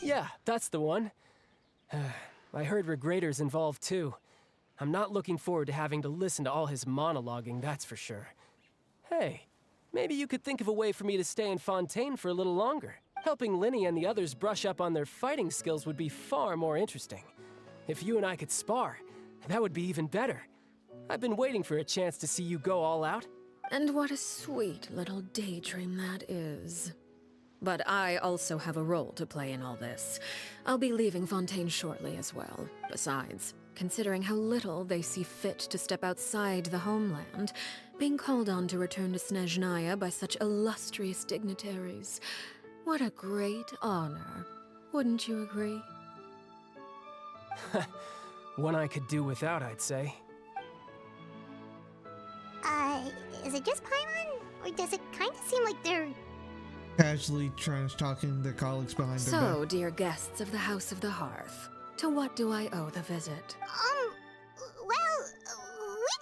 Yeah, that's the one. I heard Regrator's involved too. I'm not looking forward to having to listen to all his monologuing, that's for sure. Hey, maybe you could think of a way for me to stay in Fontaine for a little longer. Helping Linny and the others brush up on their fighting skills would be far more interesting. If you and I could spar, that would be even better. I've been waiting for a chance to see you go all out. And what a sweet little daydream that is. But I also have a role to play in all this. I'll be leaving Fontaine shortly as well. Besides, considering how little they see fit to step outside the homeland, being called on to return to Snezhnaya by such illustrious dignitaries, what a great honor. Wouldn't you agree? One I could do without, I'd say. Is it just Paimon? Or does it kind of seem like they're... Casually talking to their colleagues behind their back. So, dear guests of the House of the Hearth, to what do I owe the visit? Well, we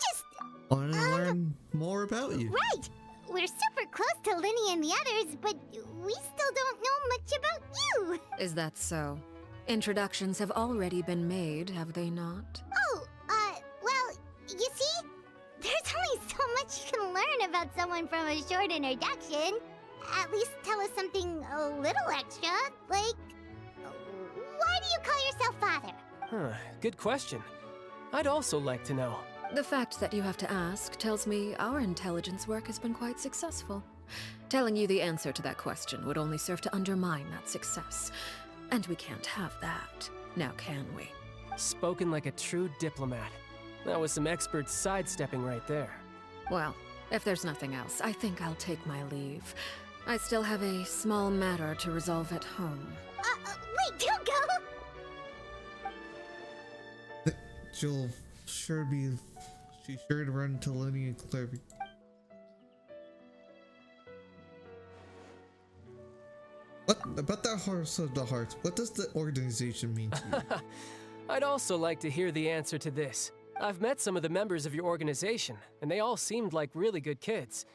just... Want to learn more about you. Right! We're super close to Linny and the others, but we still don't know much about you! Is that so? Introductions have already been made, have they not? Oh, well, you see? There's only so much you can learn about someone from a short introduction. At least tell us something a little extra, like... Why do you call yourself father? Good question. I'd also like to know. The fact that you have to ask tells me our intelligence work has been quite successful. Telling you the answer to that question would only serve to undermine that success. And we can't have that, now can we? Spoken like a true diplomat. That was some expert sidestepping right there. Well, if there's nothing else, I think I'll take my leave. I still have a small matter to resolve at home. Wait, don't go! She's sure to run into Lenny and Claire. What about that House of the Hearth? What does the organization mean to you? I'd also like to hear the answer to this. I've met some of the members of your organization, and they all seemed like really good kids.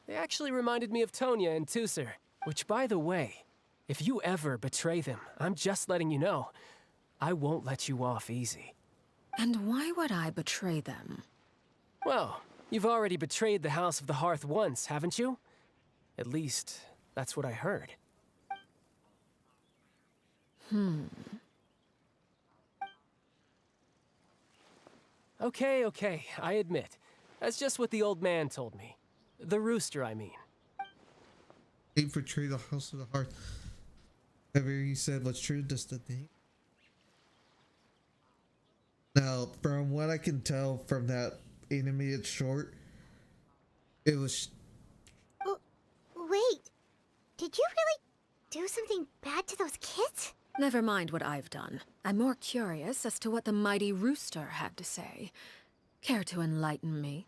They actually reminded me of Tonya and Tusser, which, by the way, if you ever betray them, I'm just letting you know, I won't let you off easy. And why would I betray them? Well, you've already betrayed the House of the Hearth once, haven't you? At least, that's what I heard. Okay, I admit. That's just what the old man told me. The rooster, I mean. They portray the House of the Hearth. Whatever he said was true, just the thing. Now, from what I can tell from that animated short, it was... Oh, wait. Did you really do something bad to those kids? Never mind what I've done. I'm more curious as to what the mighty rooster had to say. Care to enlighten me?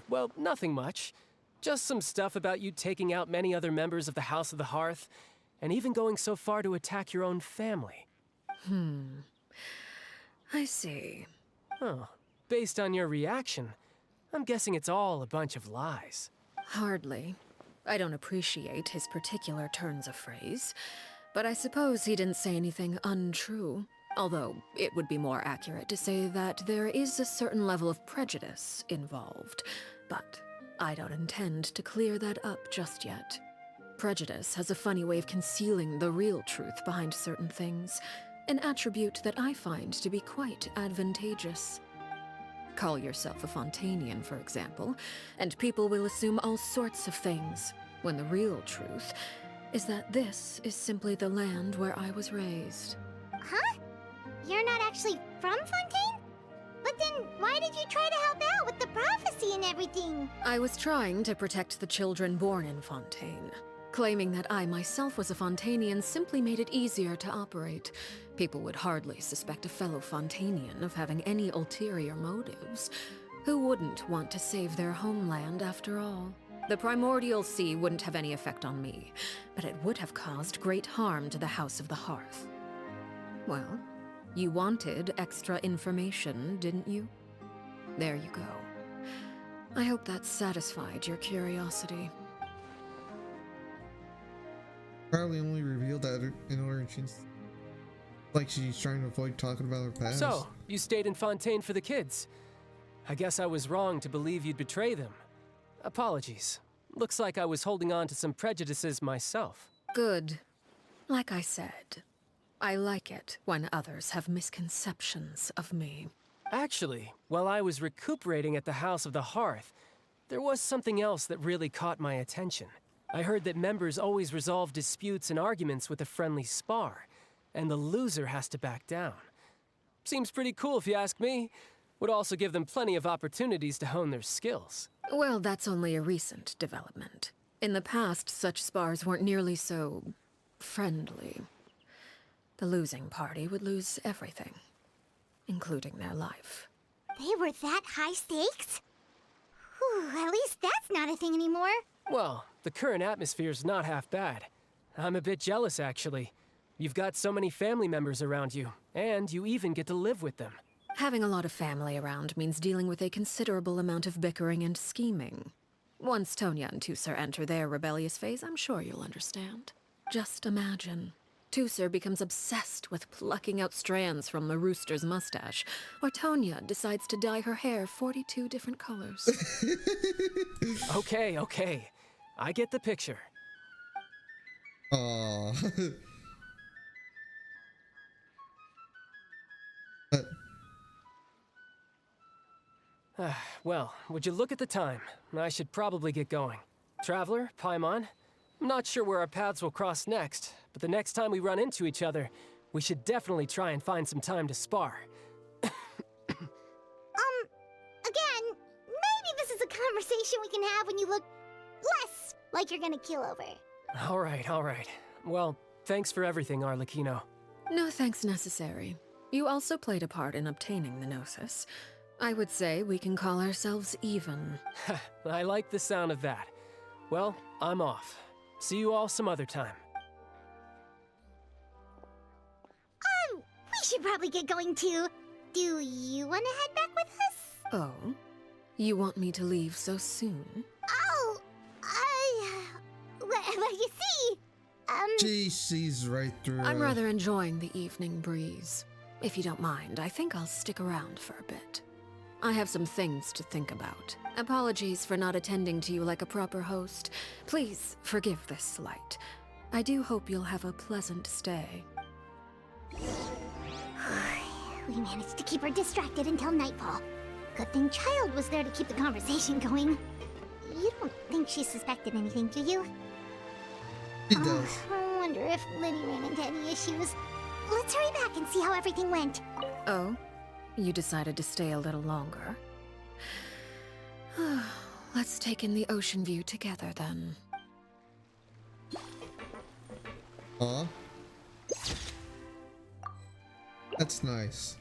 Well, nothing much. Just some stuff about you taking out many other members of the House of the Hearth, and even going so far to attack your own family. I see. Oh, based on your reaction, I'm guessing it's all a bunch of lies. Hardly. I don't appreciate his particular turns of phrase, but I suppose he didn't say anything untrue. Although, it would be more accurate to say that there is a certain level of prejudice involved, but I don't intend to clear that up just yet. Prejudice has a funny way of concealing the real truth behind certain things, an attribute that I find to be quite advantageous. Call yourself a Fontainian, for example, and people will assume all sorts of things, when the real truth is that this is simply the land where I was raised. Huh? You're not actually from Fontaine? But then why did you try to help out with the prophecy and everything? I was trying to protect the children born in Fontaine. Claiming that I myself was a Fontainian simply made it easier to operate. People would hardly suspect a fellow Fontainian of having any ulterior motives. Who wouldn't want to save their homeland after all? The primordial sea wouldn't have any effect on me, but it would have caused great harm to the House of the Hearth. Well, you wanted extra information, didn't you? There you go. I hope that satisfied your curiosity. Probably only revealed that in order she's trying to avoid talking about her past. So, you stayed in Fontaine for the kids. I guess I was wrong to believe you'd betray them. Apologies. Looks like I was holding on to some prejudices myself. Good. Like I said, I like it when others have misconceptions of me. Actually, while I was recuperating at the House of the Hearth, there was something else that really caught my attention. I heard that members always resolve disputes and arguments with a friendly spar, and the loser has to back down. Seems pretty cool if you ask me. Would also give them plenty of opportunities to hone their skills. Well, that's only a recent development. In the past, such spars weren't nearly so friendly. The losing party would lose everything, including their life. They were that high stakes? Whew, at least that's not a thing anymore. Well, the current atmosphere's not half bad. I'm a bit jealous, actually. You've got so many family members around you, and you even get to live with them. Having a lot of family around means dealing with a considerable amount of bickering and scheming. Once Tonya and Tusser enter their rebellious phase, I'm sure you'll understand. Just imagine. Tusser becomes obsessed with plucking out strands from the rooster's mustache, or Tonya decides to dye her hair 42 different colors. Okay. I get the picture. Aww. Well, would you look at the time? I should probably get going. Traveler, Paimon, I'm not sure where our paths will cross next, but the next time we run into each other, we should definitely try and find some time to spar. conversation we can have when you look less like you're gonna keel over. All right, all right. Well, thanks for everything, Arlecchino. No thanks necessary. You also played a part in obtaining the Gnosis. I would say we can call ourselves even. I like the sound of that. Well, I'm off. See you all some other time. We should probably get going too. Do you want to head back with us? Oh? You want me to leave so soon? Oh, well, you see, She sees right through. I'm rather enjoying the evening breeze. If you don't mind, I think I'll stick around for a bit. I have some things to think about. Apologies for not attending to you like a proper host. Please forgive this slight. I do hope you'll have a pleasant stay. we managed to keep her distracted until nightfall. Good thing Child was there to keep the conversation going. You don't think she suspected anything, do you? She does. I wonder if Liddy ran into any issues. Let's hurry back and see how everything went. Oh? You decided to stay a little longer? Let's take in the ocean view together, then. Aw. That's nice.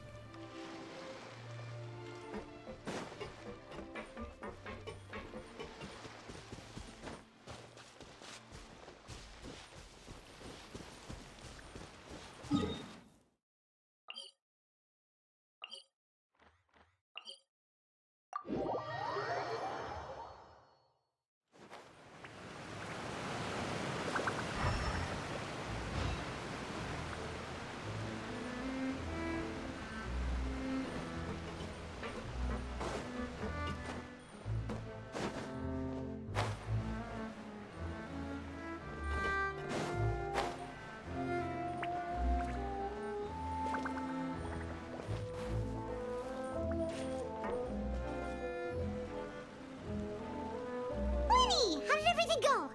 Liddy, how did everything go?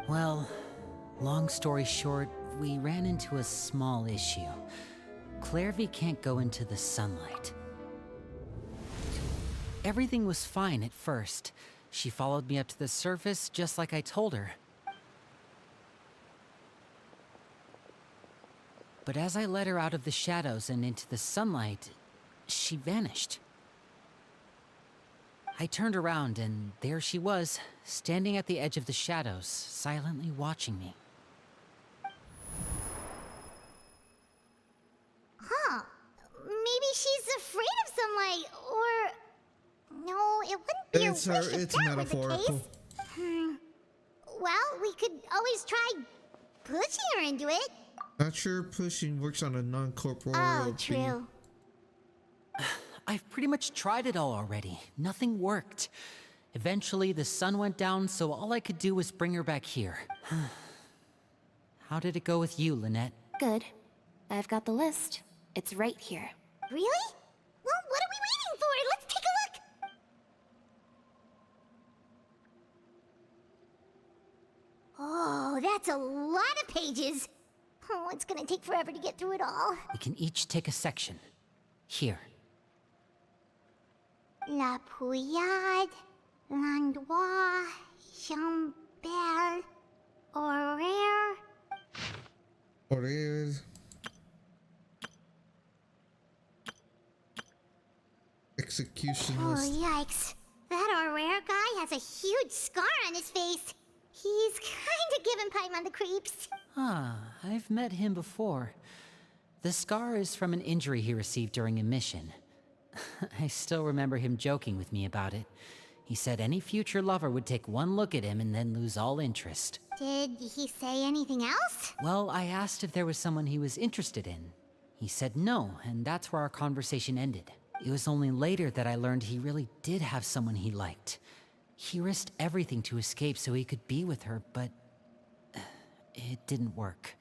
Well, long story short, we ran into a small issue. Clairvy can't go into the sunlight. Everything was fine at first. She followed me up to the surface just like I told her. But as I led her out of the shadows and into the sunlight, she vanished. I turned around and there she was, standing at the edge of the shadows, silently watching me. Huh. Maybe she's afraid of sunlight, or... No, it wouldn't be It's a wish if it's that were the metaphorical. case. Well, we could always try pushing her into it. Not sure pushing works on a non-corporeal Oh, being. true. I've pretty much tried it all already. Nothing worked. Eventually, the sun went down, so all I could do was bring her back here. How did it go with you, Lynette? Good. I've got the list. It's right here. Really? Well, what are we waiting for? Let's take a look! Oh, that's a lot of pages. Oh, it's gonna take forever to get through it all. We can each take a section. Here. La Pouillade, Landois, Chambert, Horaire. Horaire. Execution Oh, list. yikes. That Horaire guy has a huge scar on his face. He's kinda giving Paimon the creeps. Ah, I've met him before. The scar is from an injury he received during a mission. I still remember him joking with me about it. He said any future lover would take one look at him and then lose all interest. Did he say anything else? Well, I asked if there was someone he was interested in. He said no, and that's where our conversation ended. It was only later that I learned he really did have someone he liked. He risked everything to escape so he could be with her, but it didn't work.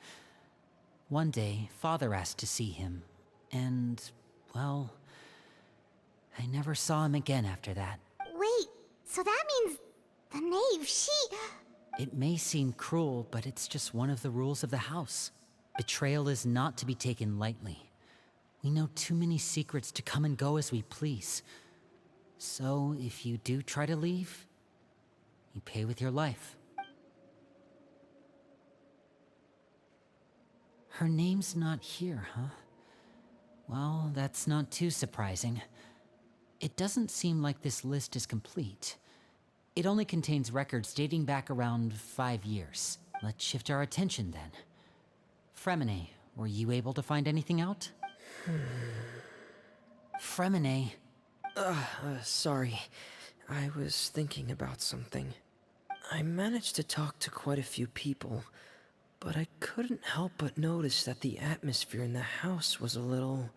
One day, Father asked to see him, and, well, I never saw him again after that. Wait, so that means the knave, she... It may seem cruel, but it's just one of the rules of the house. Betrayal is not to be taken lightly. We know too many secrets to come and go as we please. So if you do try to leave, you pay with your life. Her name's not here, huh? Well, that's not too surprising. It doesn't seem like this list is complete. It only contains records dating back around 5 years. Let's shift our attention then. Fremine, were you able to find anything out? Fremine. Sorry. I was thinking about something. I managed to talk to quite a few people, but I couldn't help but notice that the atmosphere in the house was a little...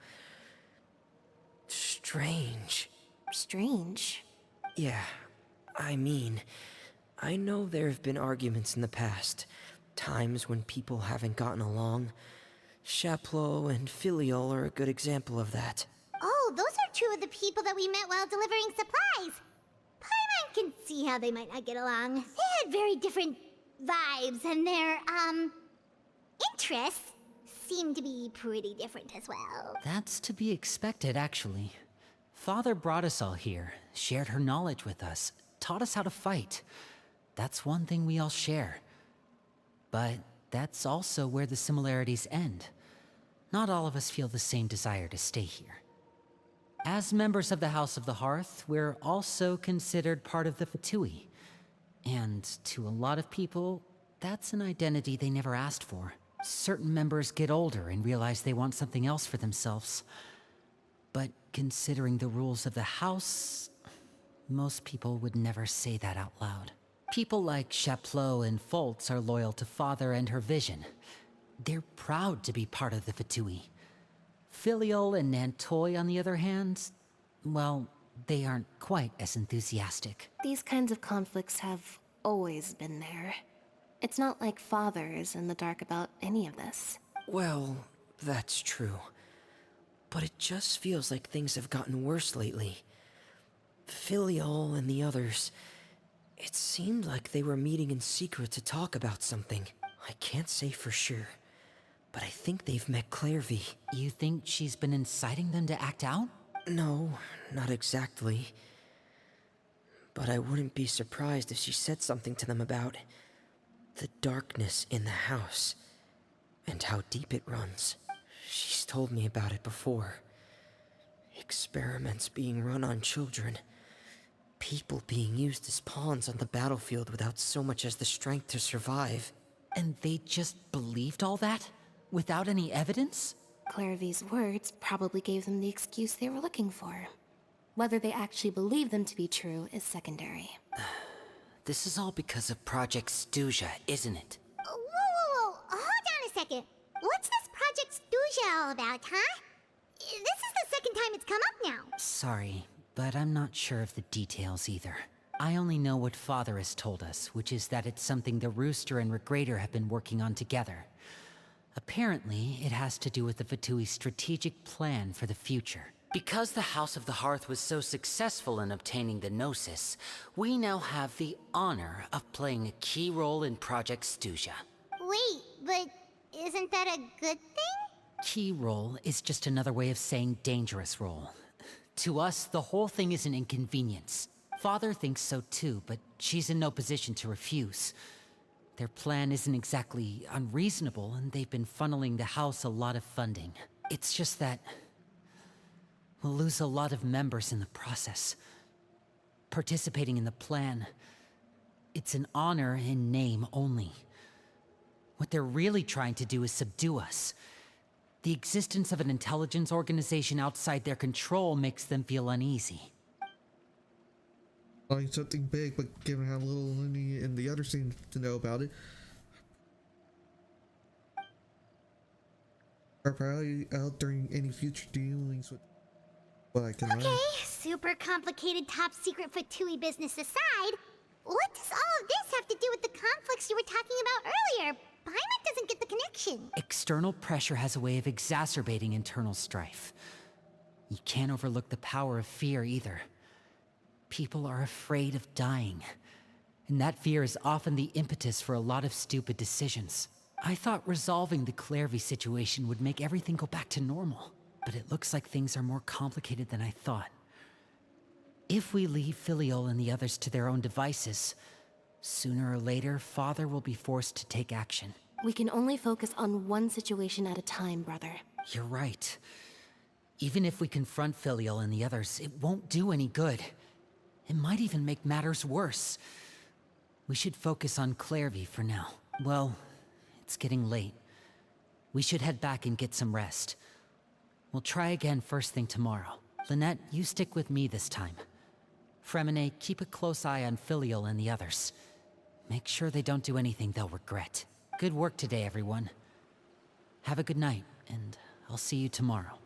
strange. Strange. Yeah, I mean, I know there have been arguments in the past, times when people haven't gotten along. Chaplot and Filiol are a good example of that. Oh, those are two of the people that we met while delivering supplies. Paimon can see how they might not get along. They had very different vibes, and their, interests seem to be pretty different as well. That's to be expected, actually. Father brought us all here, shared her knowledge with us, taught us how to fight. That's one thing we all share. But that's also where the similarities end. Not all of us feel the same desire to stay here. As members of the House of the Hearth, we're also considered part of the Fatui. And to a lot of people, that's an identity they never asked for. Certain members get older and realize they want something else for themselves. But considering the rules of the House, most people would never say that out loud. People like Chaplot and Foltz are loyal to Father and her vision. They're proud to be part of the Fatui. Filiol and Nantoy, on the other hand, well, they aren't quite as enthusiastic. These kinds of conflicts have always been there. It's not like Father is in the dark about any of this. Well, that's true. But it just feels like things have gotten worse lately. Filiol and the others, it seemed like they were meeting in secret to talk about something. I can't say for sure, but I think they've met Clairvy. You think she's been inciting them to act out? No, not exactly. But I wouldn't be surprised if she said something to them about the darkness in the house and how deep it runs. She's told me about it before. Experiments being run on children. People being used as pawns on the battlefield without so much as the strength to survive. And they just believed all that? Without any evidence? Clairvy's words probably gave them the excuse they were looking for. Whether they actually believe them to be true is secondary. This is all because of Project Stuja, isn't it? Whoa. Hold on a second. What's this Project Stuja all about, huh? This is the second time it's come up now. Sorry, but I'm not sure of the details either. I only know what Father has told us, which is that it's something the Rooster and Regrader have been working on together. Apparently, it has to do with the Fatui's strategic plan for the future. Because the House of the Hearth was so successful in obtaining the Gnosis, we now have the honor of playing a key role in Project Stuja. Wait, but isn't that a good thing? Key role is just another way of saying dangerous role. To us, the whole thing is an inconvenience. Father thinks so too, but she's in no position to refuse. Their plan isn't exactly unreasonable, and they've been funneling the house a lot of funding. It's just that we'll lose a lot of members in the process. Participating in the plan, it's an honor in name only. What they're really trying to do is subdue us. The existence of an intelligence organization outside their control makes them feel uneasy. Like something big, but given how little Lenny and the others seem to know about it, are probably out during any future dealings with what I can learn. Okay, super complicated top secret Fatui business aside, what does all of this have to do with the conflicts you were talking about earlier? Paimon doesn't get the connection. External pressure has a way of exacerbating internal strife. You can't overlook the power of fear either. People are afraid of dying, and that fear is often the impetus for a lot of stupid decisions. I thought resolving the Clairvy situation would make everything go back to normal, but it looks like things are more complicated than I thought. If we leave Filial and the others to their own devices, sooner or later, Father will be forced to take action. We can only focus on one situation at a time, brother. You're right. Even if we confront Filial and the others, it won't do any good. It might even make matters worse. We should focus on Clairvy for now. Well, it's getting late. We should head back and get some rest. We'll try again first thing tomorrow. Lynette, you stick with me this time. Fremine, keep a close eye on Filial and the others. Make sure they don't do anything they'll regret. Good work today, everyone. Have a good night, and I'll see you tomorrow.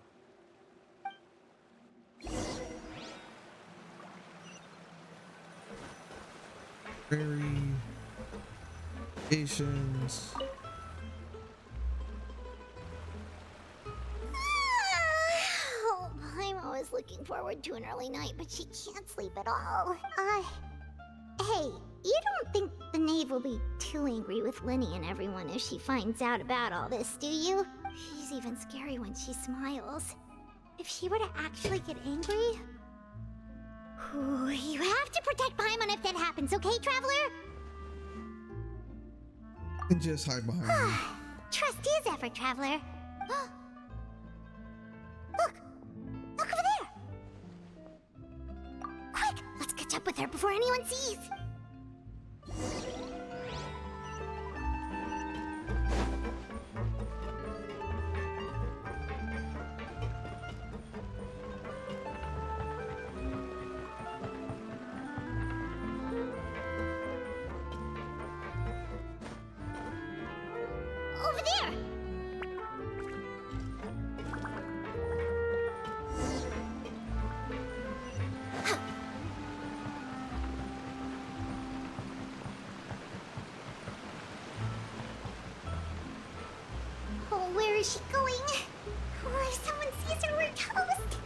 Variations. Oh, I'm always looking forward to an early night, but she can't sleep at all. Hey, you don't think the knave will be too angry with Linny and everyone if she finds out about all this, do you? She's even scary when she smiles. If she were to actually get angry... Ooh, you have to protect Paimon if that happens, okay, Traveler? And just hide behind me. Trust is effort, Traveler. Look! Look over there! Quick! Let's catch up with her before anyone sees! Over there! Oh, where is she going? Oh, if someone sees her, we're toast!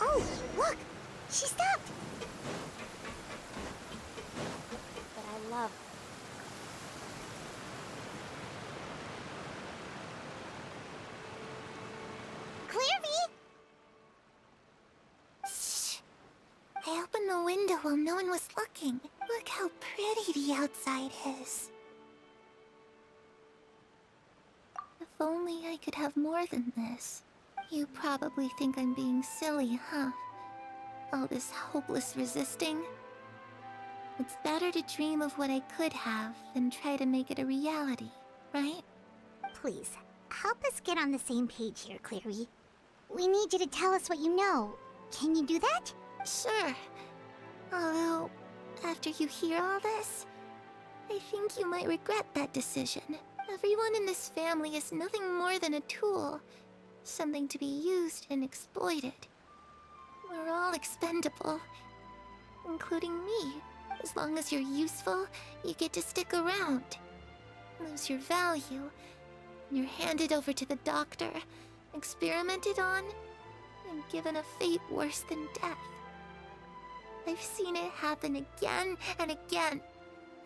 Oh, look! She stopped! But I love... Clairvy! Shh! I opened the window while no one was looking. Look how pretty the outside is. If only I could have more than this. You probably think I'm being silly, huh? All this hopeless resisting? It's better to dream of what I could have than try to make it a reality, right? Please, help us get on the same page here, Clary. We need you to tell us what you know. Can you do that? Sure. Although, after you hear all this, I think you might regret that decision. Everyone in this family is nothing more than a tool. Something to be used and exploited. We're all expendable. Including me. As long as you're useful, you get to stick around. Lose your value, and you're handed over to the doctor, experimented on, and given a fate worse than death. I've seen it happen again and again,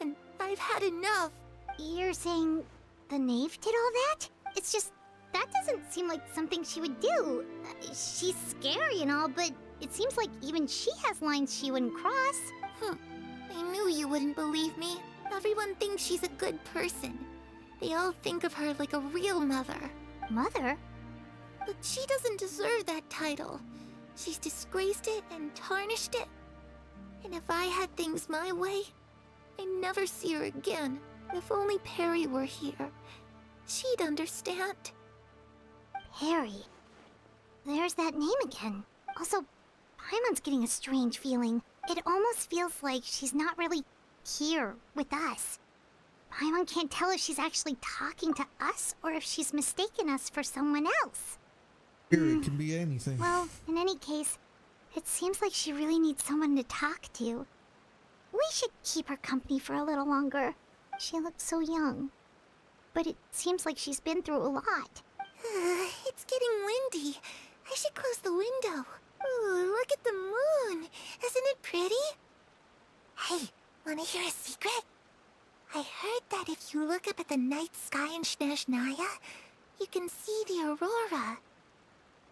and I've had enough. You're saying the knave did all that? It's just, that doesn't seem like something she would do. She's scary and all, but it seems like even she has lines she wouldn't cross. I knew you wouldn't believe me. Everyone thinks she's a good person. They all think of her like a real mother. Mother? But she doesn't deserve that title. She's disgraced it and tarnished it. And if I had things my way, I'd never see her again. If only Perry were here, she'd understand. Perry. There's that name again. Also, Paimon's getting a strange feeling. It almost feels like she's not really here with us. Paimon can't tell if she's actually talking to us or if she's mistaken us for someone else. Here, it can be anything. Well, in any case, it seems like she really needs someone to talk to. We should keep her company for a little longer. She looks so young. But it seems like she's been through a lot. It's getting windy. I should close the window. Ooh, look at the moon. Isn't it pretty? Hey, wanna hear a secret? I heard that if you look up at the night sky in Snezhnaya, you can see the aurora.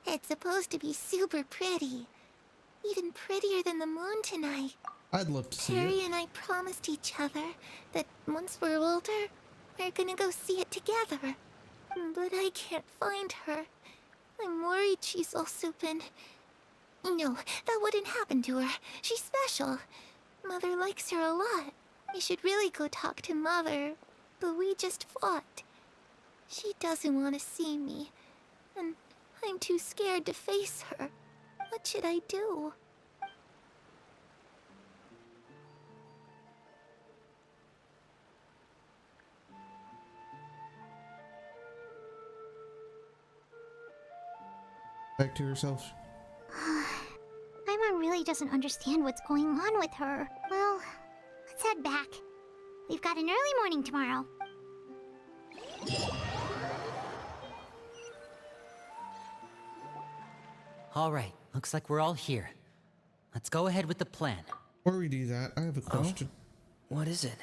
It's supposed to be super pretty. Even prettier than the moon tonight. I'd love to see Terry it. and I promised each other that once we're older, we're gonna go see it together. But I can't find her. I'm worried she's also been... No, that wouldn't happen to her. She's special. Mother likes her a lot. We should really go talk to Mother. But we just fought. She doesn't want to see me. And I'm too scared to face her. What should I do? Back to herself. Paimon really doesn't understand what's going on with her. Well, let's head back. We've got an early morning tomorrow. All right, looks like we're all here. Let's go ahead with the plan. Before we do that, I have a question. What is it?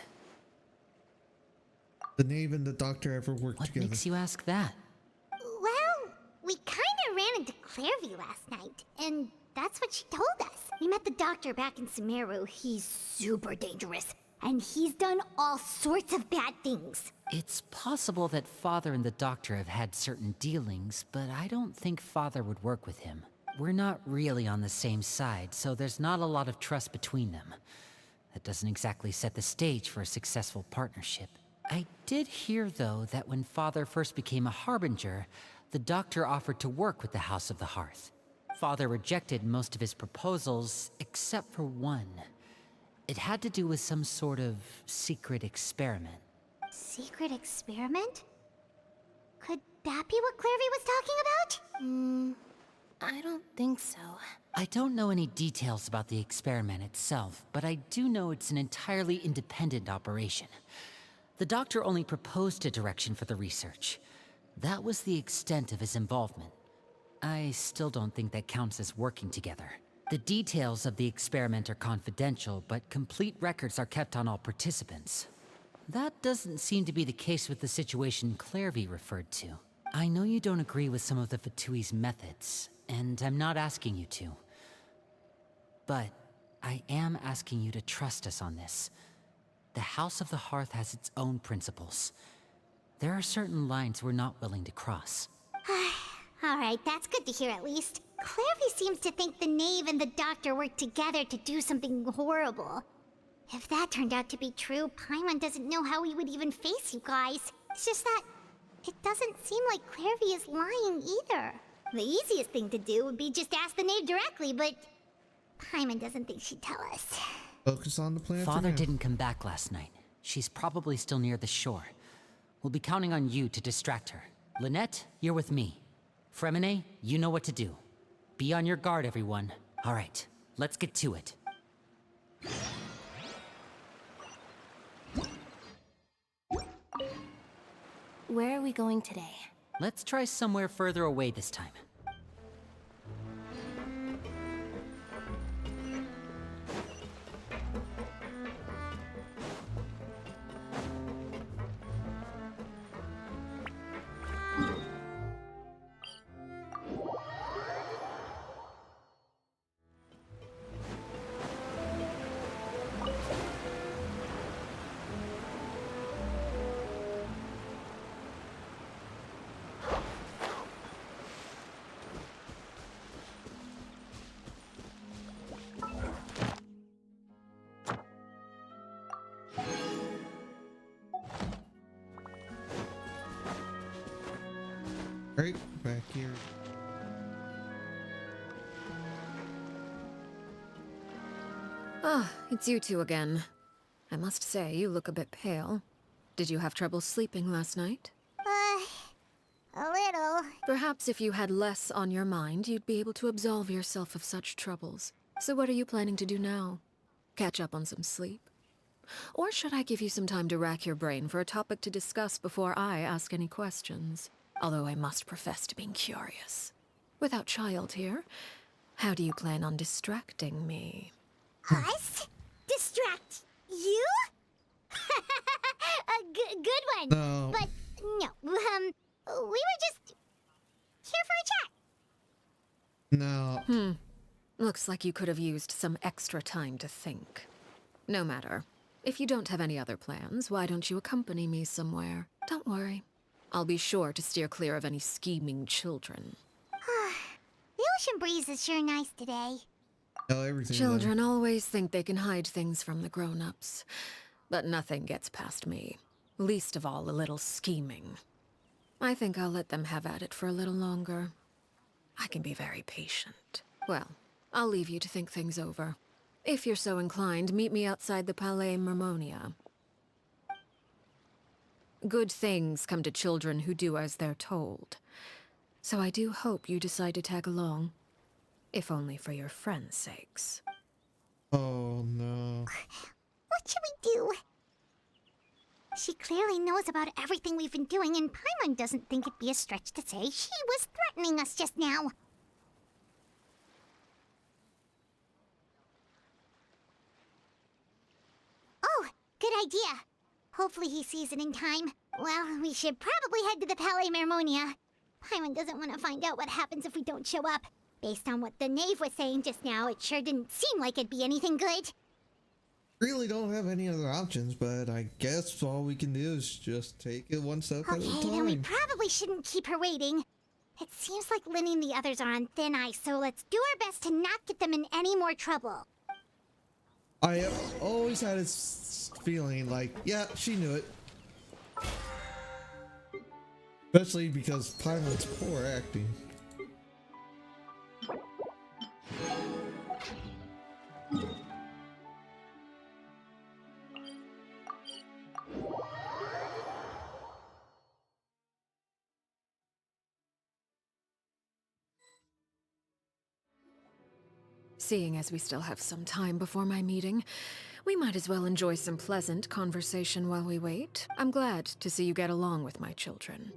The Knave and the Doctor ever worked What together? makes you ask that? Well, we kinda ran into Clairvy last night, and that's what she told us. We met the doctor back in Sumeru. He's super dangerous, and he's done all sorts of bad things. It's possible that Father and the Doctor have had certain dealings, but I don't think Father would work with him. We're not really on the same side, so there's not a lot of trust between them. That doesn't exactly set the stage for a successful partnership. I did hear, though, that when Father first became a Harbinger, the Doctor offered to work with the House of the Hearth. Father rejected most of his proposals, except for one. It had to do with some sort of secret experiment. Secret experiment? Could that be what Clairvy was talking about? I don't think so. I don't know any details about the experiment itself, but I do know it's an entirely independent operation. The Doctor only proposed a direction for the research. That was the extent of his involvement. I still don't think that counts as working together. The details of the experiment are confidential, but complete records are kept on all participants. That doesn't seem to be the case with the situation Clairvy referred to. I know you don't agree with some of the Fatui's methods, and I'm not asking you to. But I am asking you to trust us on this. The House of the Hearth has its own principles. There are certain lines we're not willing to cross. Alright, that's good to hear at least. Clairvy seems to think the Knave and the Doctor worked together to do something horrible. If that turned out to be true, Paimon doesn't know how he would even face you guys. It's just that it doesn't seem like Clairvy is lying either. The easiest thing to do would be just ask the Knave directly, but Paimon doesn't think she'd tell us. Focus on the plan. Father didn't come back last night. She's probably still near the shore. We'll be counting on you to distract her. Lynette, you're with me. Fremine, you know what to do. Be on your guard, everyone. All right, let's get to it. Where are we going today? Let's try somewhere further away this time. Right back here. Ah, it's you two again. I must say, you look a bit pale. Did you have trouble sleeping last night? A little. Perhaps if you had less on your mind, you'd be able to absolve yourself of such troubles. So what are you planning to do now? Catch up on some sleep? Or should I give you some time to rack your brain for a topic to discuss before I ask any questions? although I must profess to being curious. Without child here, how do you plan on distracting me? Us? Distract you? A good one. No. But no, we were just here for a chat. No. Looks like you could have used some extra time to think. No matter. If you don't have any other plans, why don't you accompany me somewhere? Don't worry. I'll be sure to steer clear of any scheming children. The ocean breeze is sure nice today. No, everything. Children always think they can hide things from the grown-ups. But nothing gets past me. Least of all a little scheming. I think I'll let them have at it for a little longer. I can be very patient. Well, I'll leave you to think things over. If you're so inclined, meet me outside the Palais Mermonia. Good things come to children who do as they're told. So I do hope you decide to tag along. If only for your friends' sakes. Oh, no. What should we do? She clearly knows about everything we've been doing, and Paimon doesn't think it'd be a stretch to say she was threatening us just now. Oh, good idea. Hopefully he sees it in time. Well, we should probably head to the Palais Mermonia. Paimon doesn't want to find out what happens if we don't show up. Based on what the knave was saying just now, it sure didn't seem like it'd be anything good. Really don't have any other options, but I guess all we can do is just take it one step at a Okay, then we time. probably shouldn't keep her waiting. It seems like Linny and the others are on thin ice, so let's do our best to not get them in any more trouble. I have always had this feeling like, yeah, she knew it. Especially because Paimon's poor acting. Seeing as we still have some time before my meeting, we might as well enjoy some pleasant conversation while we wait. I'm glad to see you get along with my children.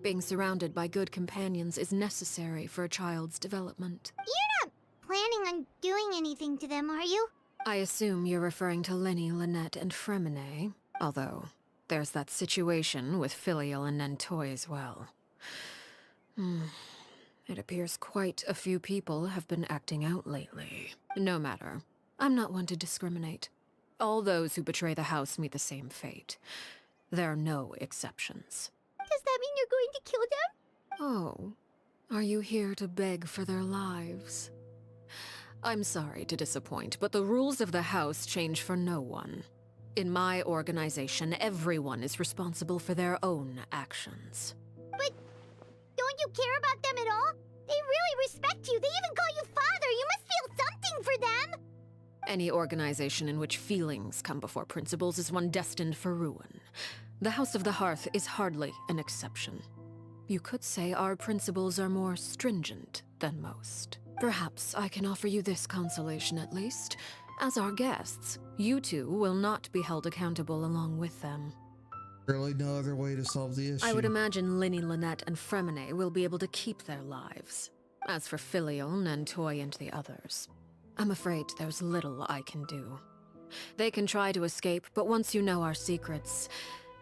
Being surrounded by good companions is necessary for a child's development. You're not planning on doing anything to them, are you? I assume you're referring to Lenny, Lynette, and Fremine, although there's that situation with Filial and Nentoy as well. It appears quite a few people have been acting out lately. No matter. I'm not one to discriminate. All those who betray the house meet the same fate. There are no exceptions. Does that mean you're going to kill them? Oh, are you here to beg for their lives? I'm sorry to disappoint, but the rules of the house change for no one. In my organization, everyone is responsible for their own actions. But don't you care about them at all? They really respect you. They even call you father. You must feel something for them. Any organization in which feelings come before principles is one destined for ruin. The House of the Hearth is hardly an exception. You could say our principles are more stringent than most. Perhaps I can offer you this consolation at least. As our guests, you two will not be held accountable along with them. Really no other way to solve the issue. I would imagine Linny, Lynette, and Fremine will be able to keep their lives. As for Filial, Nentoy, and the others, I'm afraid there's little I can do. They can try to escape, but once you know our secrets,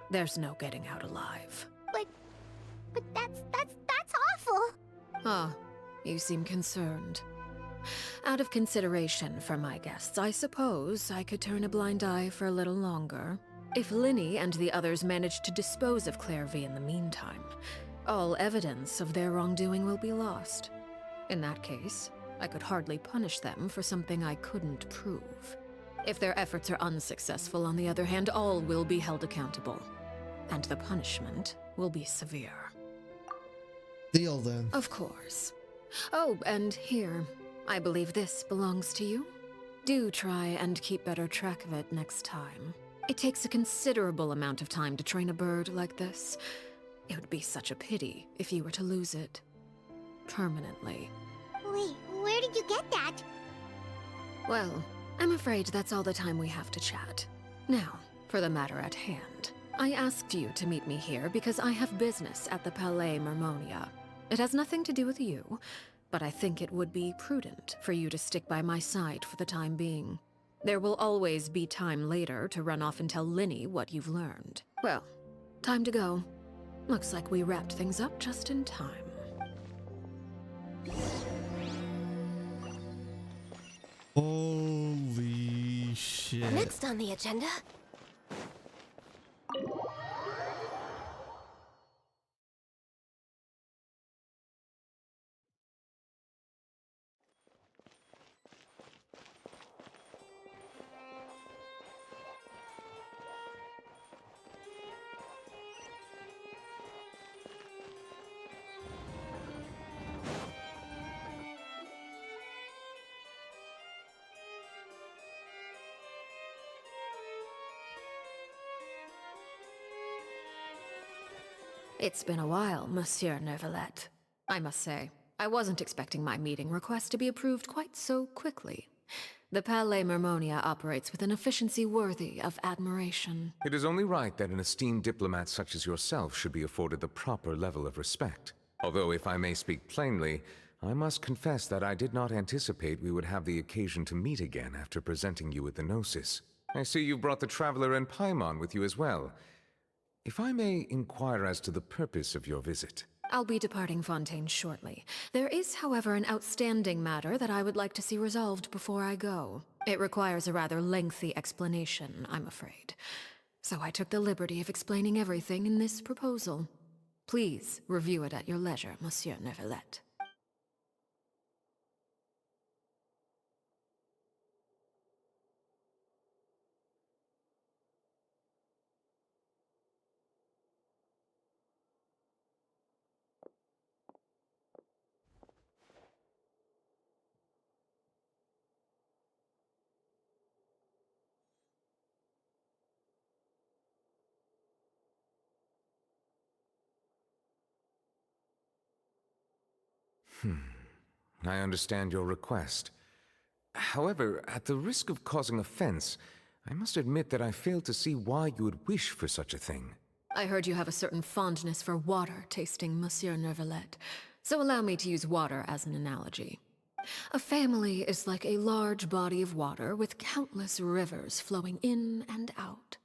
there's no getting out alive. But that's awful. Ah, you seem concerned. Out of consideration for my guests, I suppose I could turn a blind eye for a little longer. If Linny and the others manage to dispose of Clairvy in the meantime, all evidence of their wrongdoing will be lost. In that case, I could hardly punish them for something I couldn't prove. If their efforts are unsuccessful, on the other hand, all will be held accountable. And the punishment will be severe. Deal then. Of course. Oh, and here, I believe this belongs to you. Do try and keep better track of it next time. It takes a considerable amount of time to train a bird like this. It would be such a pity if you were to lose it. Permanently. Wait, where did you get that? Well, I'm afraid that's all the time we have to chat. Now, for the matter at hand. I asked you to meet me here because I have business at the Palais Mermonia. It has nothing to do with you, but I think it would be prudent for you to stick by my side for the time being. There will always be time later to run off and tell Linny what you've learned. Well, time to go. Looks like we wrapped things up just in time. Holy shit. Next on the agenda. It's been a while, Monsieur Neuvillette. I must say, I wasn't expecting my meeting request to be approved quite so quickly. The Palais Mermonia operates with an efficiency worthy of admiration. It is only right that an esteemed diplomat such as yourself should be afforded the proper level of respect. Although, if I may speak plainly, I must confess that I did not anticipate we would have the occasion to meet again after presenting you with the Gnosis. I see you've brought the Traveler and Paimon with you as well. If I may inquire as to the purpose of your visit. I'll be departing Fontaine shortly. There is, however, an outstanding matter that I would like to see resolved before I go. It requires a rather lengthy explanation, I'm afraid. So I took the liberty of explaining everything in this proposal. Please review it at your leisure, Monsieur Neuvillette. I understand your request. However, at the risk of causing offense, I must admit that I fail to see why you would wish for such a thing. I heard you have a certain fondness for water tasting, Monsieur Neuvillette, so allow me to use water as an analogy. A family is like a large body of water with countless rivers flowing in and out.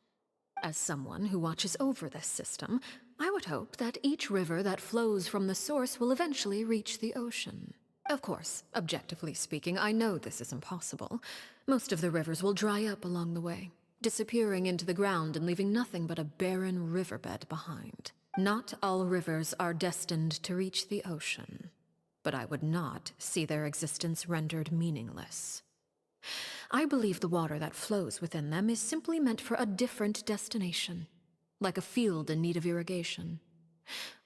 As someone who watches over this system, I would hope that each river that flows from the source will eventually reach the ocean. Of course, objectively speaking, I know this is impossible. Most of the rivers will dry up along the way, disappearing into the ground and leaving nothing but a barren riverbed behind. Not all rivers are destined to reach the ocean, but I would not see their existence rendered meaningless. I believe the water that flows within them is simply meant for a different destination, like a field in need of irrigation.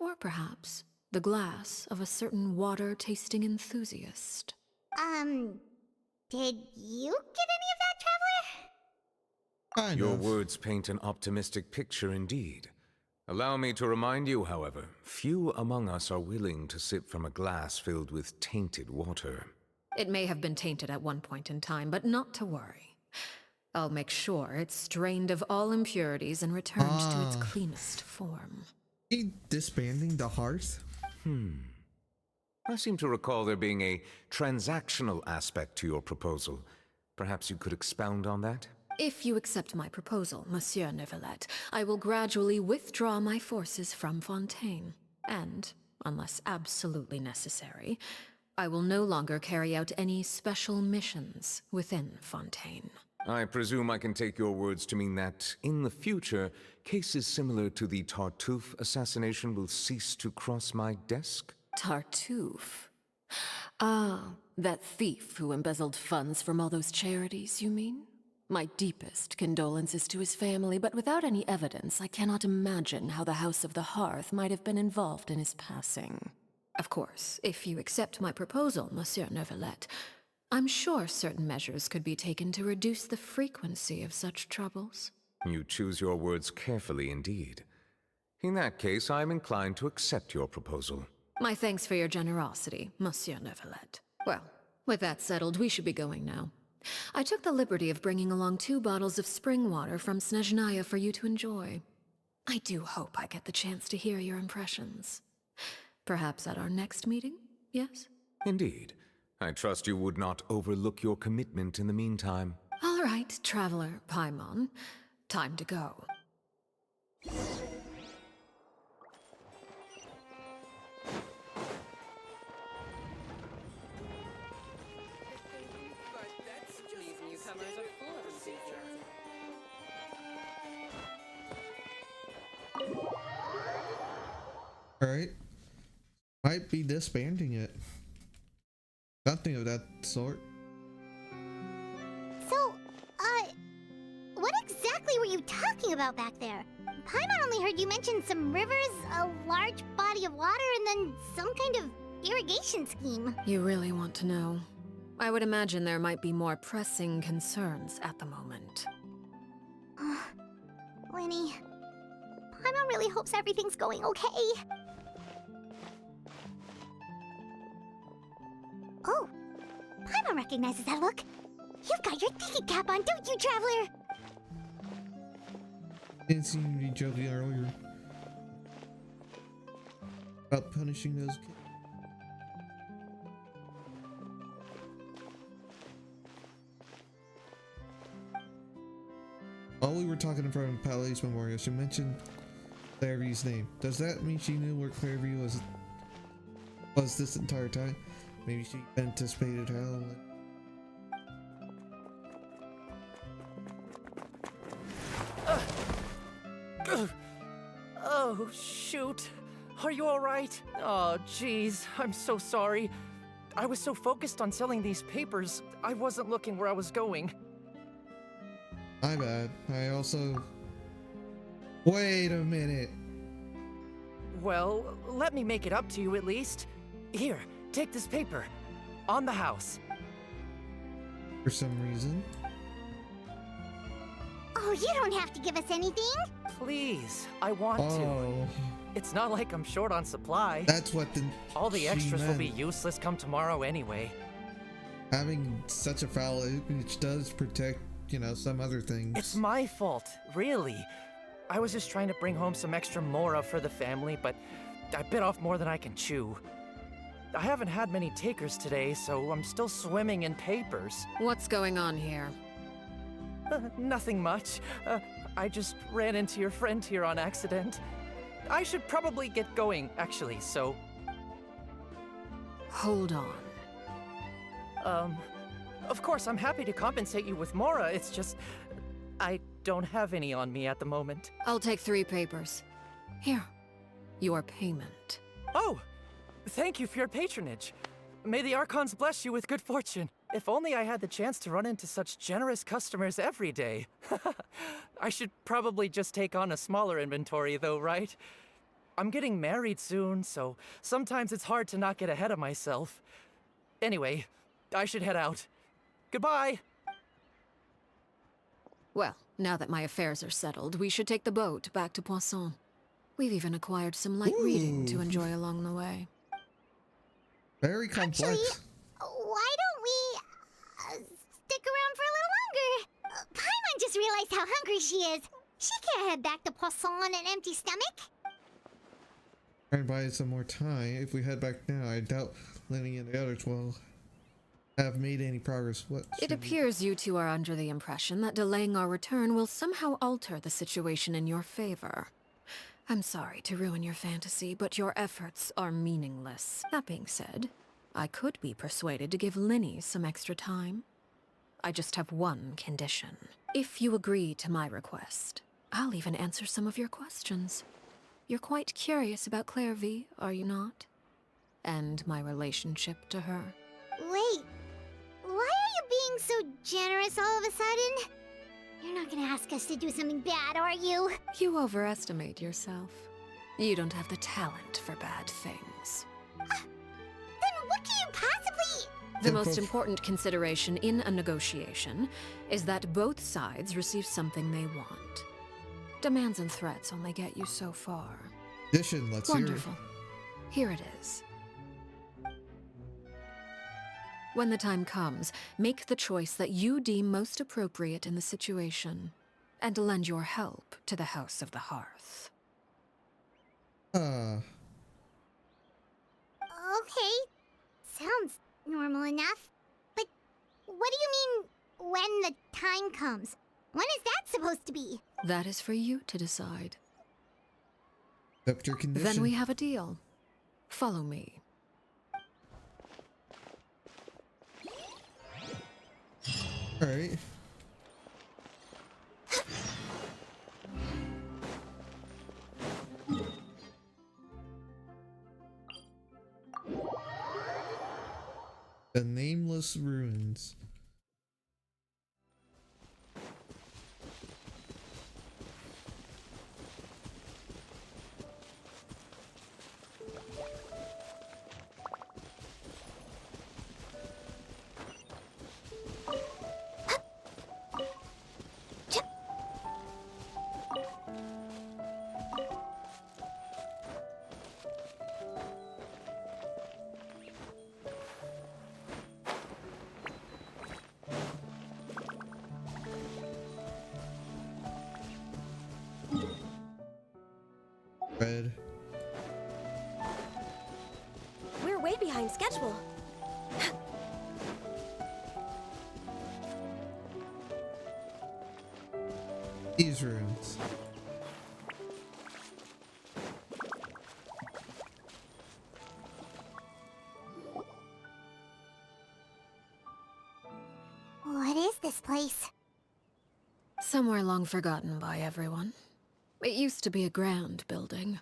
Or perhaps the glass of a certain water-tasting enthusiast. Did you get any of that, Traveler? Kind Your of. words paint an optimistic picture indeed. Allow me to remind you, however, few among us are willing to sip from a glass filled with tainted water. It may have been tainted at one point in time, but not to worry. I'll make sure it's strained of all impurities and returned to its cleanest form. He disbanding the hearth? I seem to recall there being a transactional aspect to your proposal. Perhaps you could expound on that? If you accept my proposal, Monsieur Neuvillette, I will gradually withdraw my forces from Fontaine. And, unless absolutely necessary, I will no longer carry out any special missions within Fontaine. I presume I can take your words to mean that, in the future, cases similar to the Tartuffe assassination will cease to cross my desk? Tartuffe? Ah, that thief who embezzled funds from all those charities, you mean? My deepest condolences to his family, but without any evidence, I cannot imagine how the House of the Hearth might have been involved in his passing. Of course, if you accept my proposal, Monsieur Neuvillette, I'm sure certain measures could be taken to reduce the frequency of such troubles. You choose your words carefully indeed. In that case, I am inclined to accept your proposal. My thanks for your generosity, Monsieur Neuvillette. Well, with that settled, we should be going now. I took the liberty of bringing along 2 bottles of spring water from Snezhnaya for you to enjoy. I do hope I get the chance to hear your impressions. Perhaps at our next meeting, yes? Indeed. I trust you would not overlook your commitment in the meantime. All right, Traveler Paimon. Time to go. Alright. Might be disbanding it. Something of that sort. So, what exactly were you talking about back there? Paimon only heard you mention some rivers, a large body of water, and then some kind of irrigation scheme. You really want to know? I would imagine there might be more pressing concerns at the moment. Lenny, Paimon really hopes everything's going okay. Oh, Paimon recognizes that look. You've got your thinking cap on, don't you, Traveler? Didn't seem to be joking earlier about punishing those kids. While we were talking in front of Palais Memorial, she mentioned Clairvy's name. Does that mean she knew where Clairvy was this entire time? Maybe she anticipated how. Oh, shoot. Are you alright? Oh, jeez. I'm so sorry. I was so focused on selling these papers, I wasn't looking where I was going. My bad. I also. Wait a minute. Well, let me make it up to you at least. Here, take this paper. On the house. For some reason. Oh, you don't have to give us anything. Please, I want Oh, to. It's not like I'm short on supply. that's what All the she extras will be meant. useless come tomorrow anyway. Having such a foul image does protect, some other things. It's my fault, really. I was just trying to bring home some extra mora for the family, but I bit off more than I can chew. I haven't had many takers today, so I'm still swimming in papers. What's going on here? Nothing much. I just ran into your friend here on accident. I should probably get going, actually, so... Hold on. Of course, I'm happy to compensate you with mora, it's just... I don't have any on me at the moment. I'll take 3 papers. Here. Your payment. Oh! Thank you for your patronage. May the Archons bless you with good fortune. If only I had the chance to run into such generous customers every day. I should probably just take on a smaller inventory though, right? I'm getting married soon, so sometimes it's hard to not get ahead of myself. Anyway, I should head out. Goodbye! Well, now that my affairs are settled, we should take the boat back to Poisson. We've even acquired some light reading to enjoy along the way. Very complex. Actually, why don't we stick around for a little longer? Paimon just realized how hungry she is. She can't head back to Poisson on an empty stomach. Try and buy some more time. If we head back now, I doubt Lenny and the others will have made any progress. It appears you two are under the impression that delaying our return will somehow alter the situation in your favor. I'm sorry to ruin your fantasy, but your efforts are meaningless. That being said, I could be persuaded to give Lenny some extra time. I just have one condition. If you agree to my request, I'll even answer some of your questions. You're quite curious about Clairvy, are you not? And my relationship to her. Wait, why are you being so generous all of a sudden? You're not gonna ask us to do something bad, are you? You overestimate yourself. You don't have the talent for bad things. Then what can you possibly... The most important consideration in a negotiation is that both sides receive something they want. Demands and threats only get you so far. Let's hear it. Wonderful. Here it is. When the time comes, make the choice that you deem most appropriate in the situation, and lend your help to the House of the Hearth. Okay, sounds normal enough. But what do you mean, when the time comes? When is that supposed to be? That is for you to decide. Accept your condition. Then we have a deal. Follow me. Alright. The Nameless Ruins. Red. We're way behind schedule. These ruins. What is this place? Somewhere long forgotten by everyone. It used to be a grand building.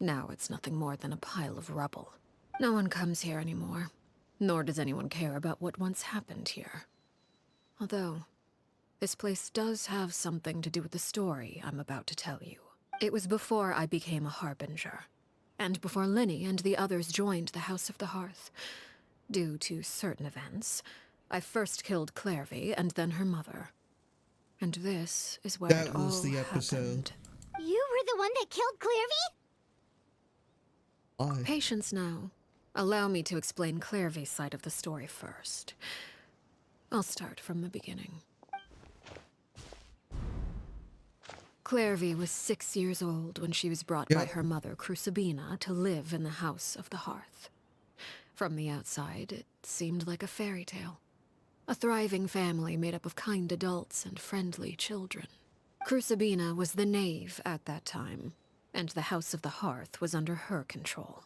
Now it's nothing more than a pile of rubble. No one comes here anymore, nor does anyone care about what once happened here. Although, this place does have something to do with the story I'm about to tell you. It was before I became a Harbinger, and before Linny and the others joined the House of the Hearth. Due to certain events, I first killed Clairvy and then her mother. And this is where That it all was the episode. happened. You were the one that killed Clairvy? Why? Patience now. Allow me to explain Clairvy's side of the story first. I'll start from the beginning. Clairvy was 6 years old when she was brought by her mother, Crucibina, to live in the House of the Hearth. From the outside, it seemed like a fairy tale. A thriving family made up of kind adults and friendly children. Crucibina was the knave at that time, and the House of the Hearth was under her control.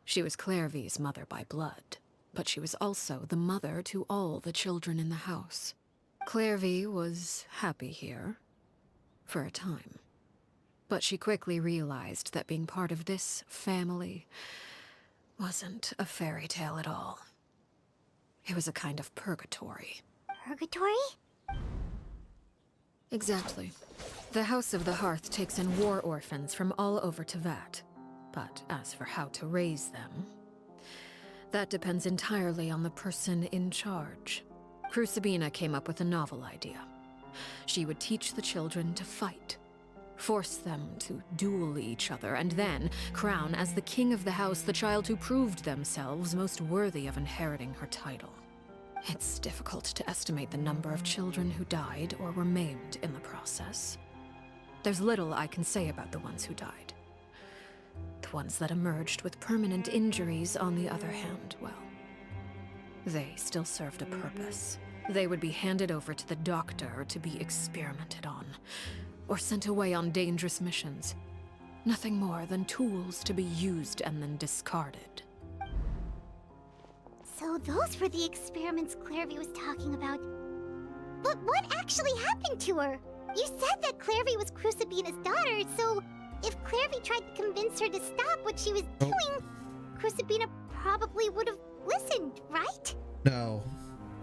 She was Clairvy's mother by blood, but she was also the mother to all the children in the house. Clairvy was happy here, for a time. But she quickly realized that being part of this family wasn't a fairy tale at all. It was a kind of purgatory. Purgatory? Exactly. The House of the Hearth takes in war orphans from all over Tevat. But as for how to raise them, that depends entirely on the person in charge. Crucibina came up with a novel idea. She would teach the children to fight, force them to duel each other, and then crown as the king of the house the child who proved themselves most worthy of inheriting her title. It's difficult to estimate the number of children who died or were maimed in the process. There's little I can say about the ones who died. The ones that emerged with permanent injuries, on the other hand, well, they still served a purpose. They would be handed over to the doctor to be experimented on, or sent away on dangerous missions. Nothing more than tools to be used and then discarded. So those were the experiments Clairvy was talking about. But what actually happened to her? You said that Clairvy was Crucibina's daughter, so if Clairvy tried to convince her to stop what she was doing, Crucibina probably would have listened, right? No,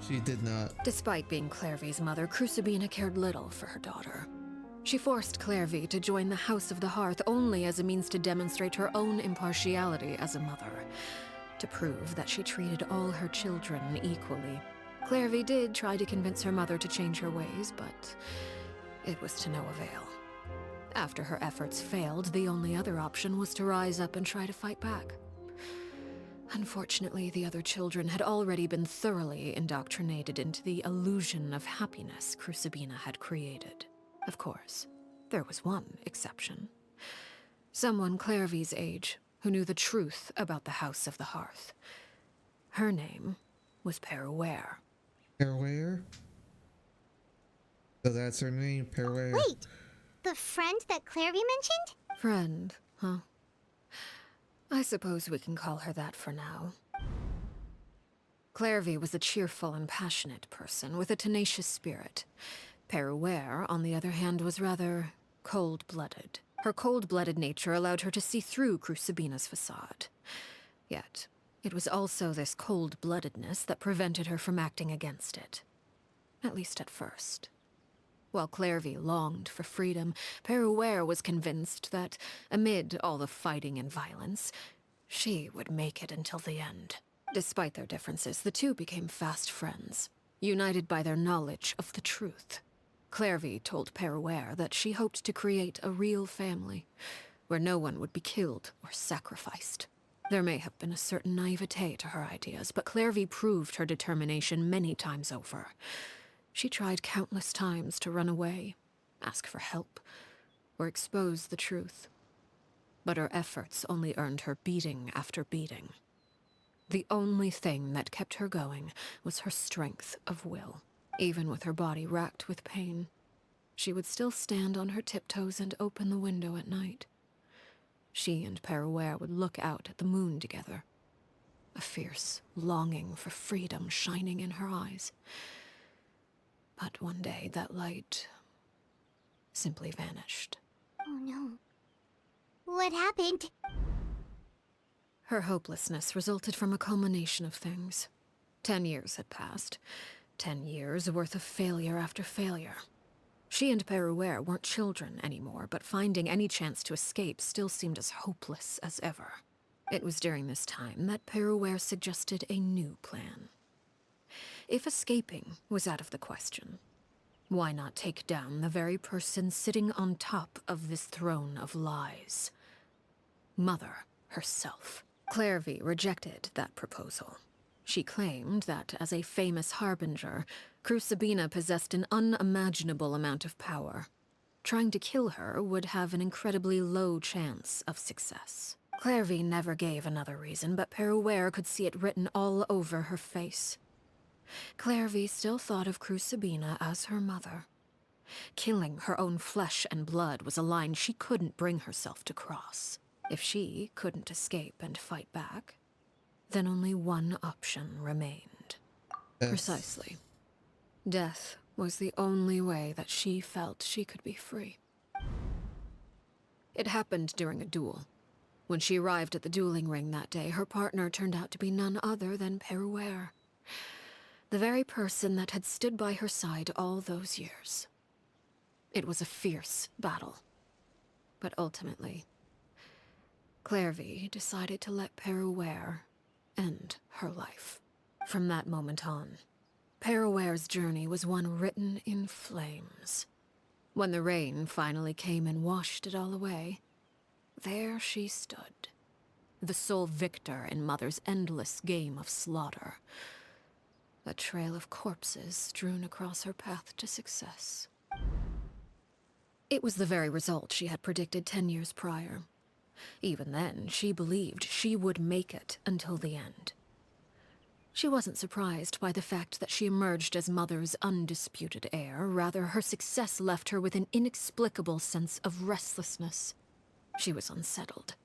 she did not. Despite being Clairvy's mother, Crucibina cared little for her daughter. She forced Clairvy to join the House of the Hearth only as a means to demonstrate her own impartiality as a mother, to prove that she treated all her children equally. Clairvy did try to convince her mother to change her ways, but it was to no avail. After her efforts failed, the only other option was to rise up and try to fight back. Unfortunately, the other children had already been thoroughly indoctrinated into the illusion of happiness Crucibina had created. Of course, there was one exception. Someone Clairvy's age who knew the truth about the House of the Hearth. Her name was Peruware. Peruware? So that's her name, Peruware. Wait, the friend that Clairvy mentioned? Friend, huh? I suppose we can call her that for now. Clairvy was a cheerful and passionate person with a tenacious spirit. Peruware, on the other hand, was rather cold-blooded. Her cold-blooded nature allowed her to see through Crucibina's facade. Yet, it was also this cold-bloodedness that prevented her from acting against it. At least at first. While Clairvy longed for freedom, Peruware was convinced that, amid all the fighting and violence, she would make it until the end. Despite their differences, the two became fast friends, united by their knowledge of the truth. Clairvy told Peruware that she hoped to create a real family, where no one would be killed or sacrificed. There may have been a certain naivete to her ideas, but Clairvy proved her determination many times over. She tried countless times to run away, ask for help, or expose the truth. But her efforts only earned her beating after beating. The only thing that kept her going was her strength of will. Even with her body racked with pain, she would still stand on her tiptoes and open the window at night. She and Peruware would look out at the moon together, a fierce longing for freedom shining in her eyes. But one day that light simply vanished. Oh no. What happened? Her hopelessness resulted from a culmination of things. 10 years had passed. 10 years worth of failure after failure. She and Peruware weren't children anymore, but finding any chance to escape still seemed as hopeless as ever. It was during this time that Peruware suggested a new plan. If escaping was out of the question, why not take down the very person sitting on top of this throne of lies? Mother herself. Clairvy rejected that proposal. She claimed that, as a famous harbinger, Crucibina possessed an unimaginable amount of power. Trying to kill her would have an incredibly low chance of success. Clairvy never gave another reason, but Peruware could see it written all over her face. Clairvy still thought of Crucibina as her mother. Killing her own flesh and blood was a line she couldn't bring herself to cross. If she couldn't escape and fight back, then only one option remained. Yes. Precisely. Death was the only way that she felt she could be free. It happened during a duel. When she arrived at the dueling ring that day, her partner turned out to be none other than Peruware. The very person that had stood by her side all those years. It was a fierce battle. But ultimately, Clairvy decided to let Peruware end her life. From that moment on, Peruware's journey was one written in flames. When the rain finally came and washed it all away, there she stood, the sole victor in Mother's endless game of slaughter. A trail of corpses strewn across her path to success. It was the very result she had predicted 10 years prior. Even then, she believed she would make it until the end. She wasn't surprised by the fact that she emerged as Mother's undisputed heir. Rather, her success left her with an inexplicable sense of restlessness. She was unsettled.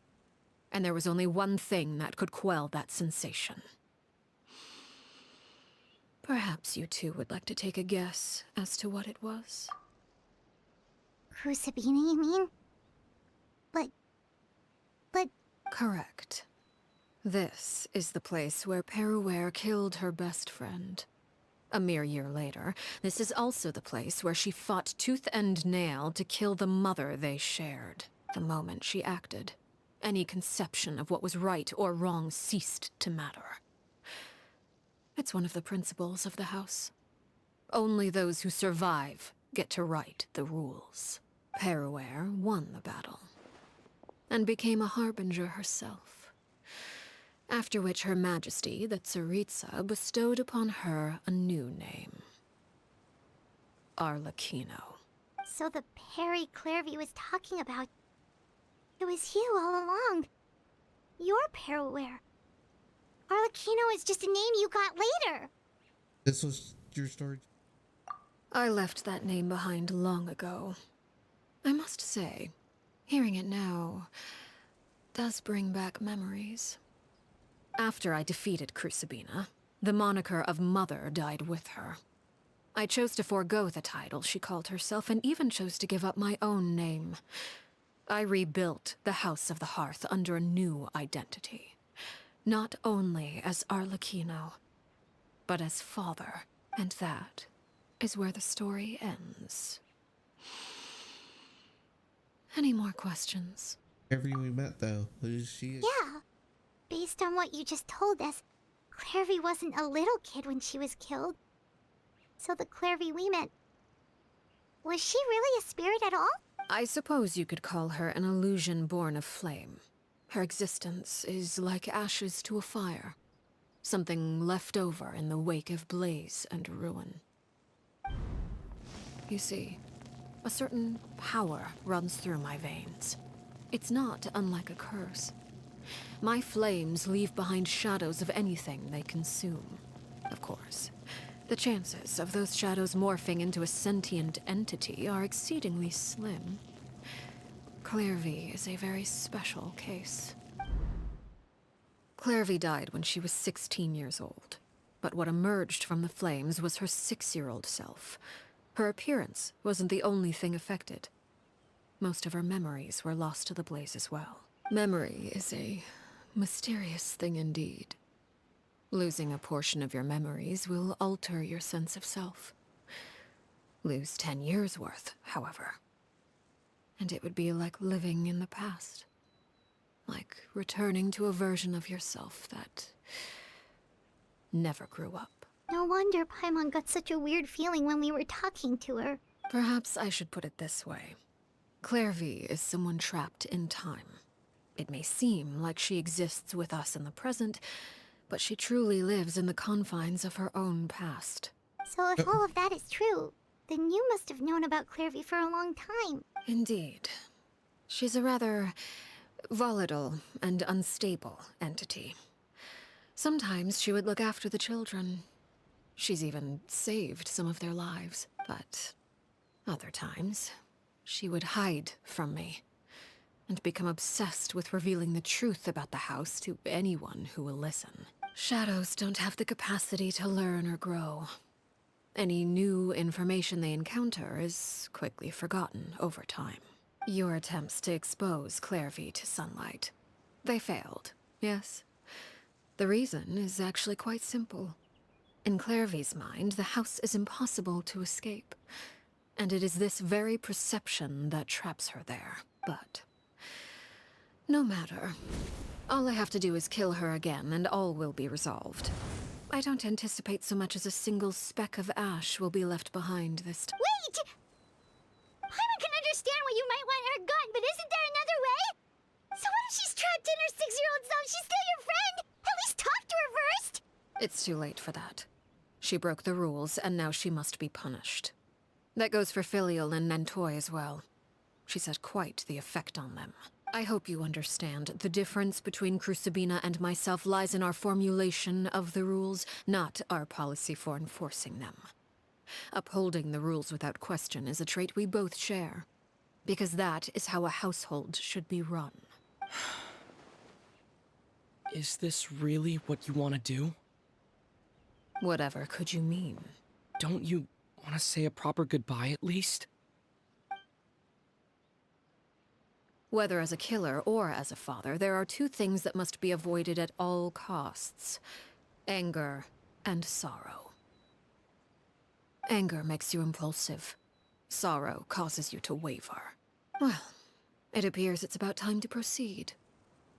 And there was only one thing that could quell that sensation. Perhaps you two would like to take a guess as to what it was? Crucibina, you mean? But... Correct. This is the place where Peruware killed her best friend. A mere year later, this is also the place where she fought tooth and nail to kill the mother they shared. The moment she acted, any conception of what was right or wrong ceased to matter. It's one of the principles of the house. Only those who survive get to write the rules. Peruware won the battle, and became a harbinger herself. After which Her Majesty, the Tsaritsa, bestowed upon her a new name. Arlecchino. So the Perry Clairvy was talking about... It was you all along. Your Parroware. Arlecchino is just a name you got later. This was your story? I left that name behind long ago. I must say, hearing it now does bring back memories. After I defeated Crucibina, the moniker of Mother died with her. I chose to forego the title she called herself and even chose to give up my own name. I rebuilt the House of the Hearth under a new identity. Not only as Arlecchino, but as father. And that is where the story ends. Any more questions? Every we met, though, who is she? Yeah. Based on what you just told us, Clairvy wasn't a little kid when she was killed. So the Clairvy we met... was she really a spirit at all? I suppose you could call her an illusion born of flame. Her existence is like ashes to a fire. Something left over in the wake of blaze and ruin. You see, a certain power runs through my veins. It's not unlike a curse. My flames leave behind shadows of anything they consume. Of course, the chances of those shadows morphing into a sentient entity are exceedingly slim. Clairvy is a very special case. Clairvy died when she was 16 years old, but what emerged from the flames was her 6-year-old self. Her appearance wasn't the only thing affected. Most of her memories were lost to the blaze as well. Memory is a mysterious thing indeed. Losing a portion of your memories will alter your sense of self. Lose 10 years' worth, however, and it would be like living in the past. Like returning to a version of yourself that never grew up. No wonder Paimon got such a weird feeling when we were talking to her. Perhaps I should put it this way. Clairvy is someone trapped in time. It may seem like she exists with us in the present, but she truly lives in the confines of her own past. So if all of that is true, then you must have known about Clairvy for a long time. Indeed. She's a rather volatile and unstable entity. Sometimes she would look after the children. She's even saved some of their lives. But other times, she would hide from me and become obsessed with revealing the truth about the house to anyone who will listen. Shadows don't have the capacity to learn or grow. Any new information they encounter is quickly forgotten over time. Your attempts to expose Clairvy to sunlight. They failed, yes? The reason is actually quite simple. In Clairvy's mind, the house is impossible to escape. And it is this very perception that traps her there. But no matter. All I have to do is kill her again, and all will be resolved. I don't anticipate so much as a single speck of ash will be left behind this time. Wait! Paimon can understand why you might want her gone, but isn't there another way? So what if she's trapped in her 6-year-old self? She's still your friend! At least talk to her first! It's too late for that. She broke the rules, and now she must be punished. That goes for Filial and Nantoy as well. She's had quite the effect on them. I hope you understand. The difference between Crucibina and myself lies in our formulation of the rules, not our policy for enforcing them. Upholding the rules without question is a trait we both share, because that is how a household should be run. Is this really what you want to do? Whatever could you mean? Don't you want to say a proper goodbye at least? Whether as a killer or as a father, there are two things that must be avoided at all costs: anger and sorrow. Anger makes you impulsive. Sorrow causes you to waver. Well, it appears it's about time to proceed.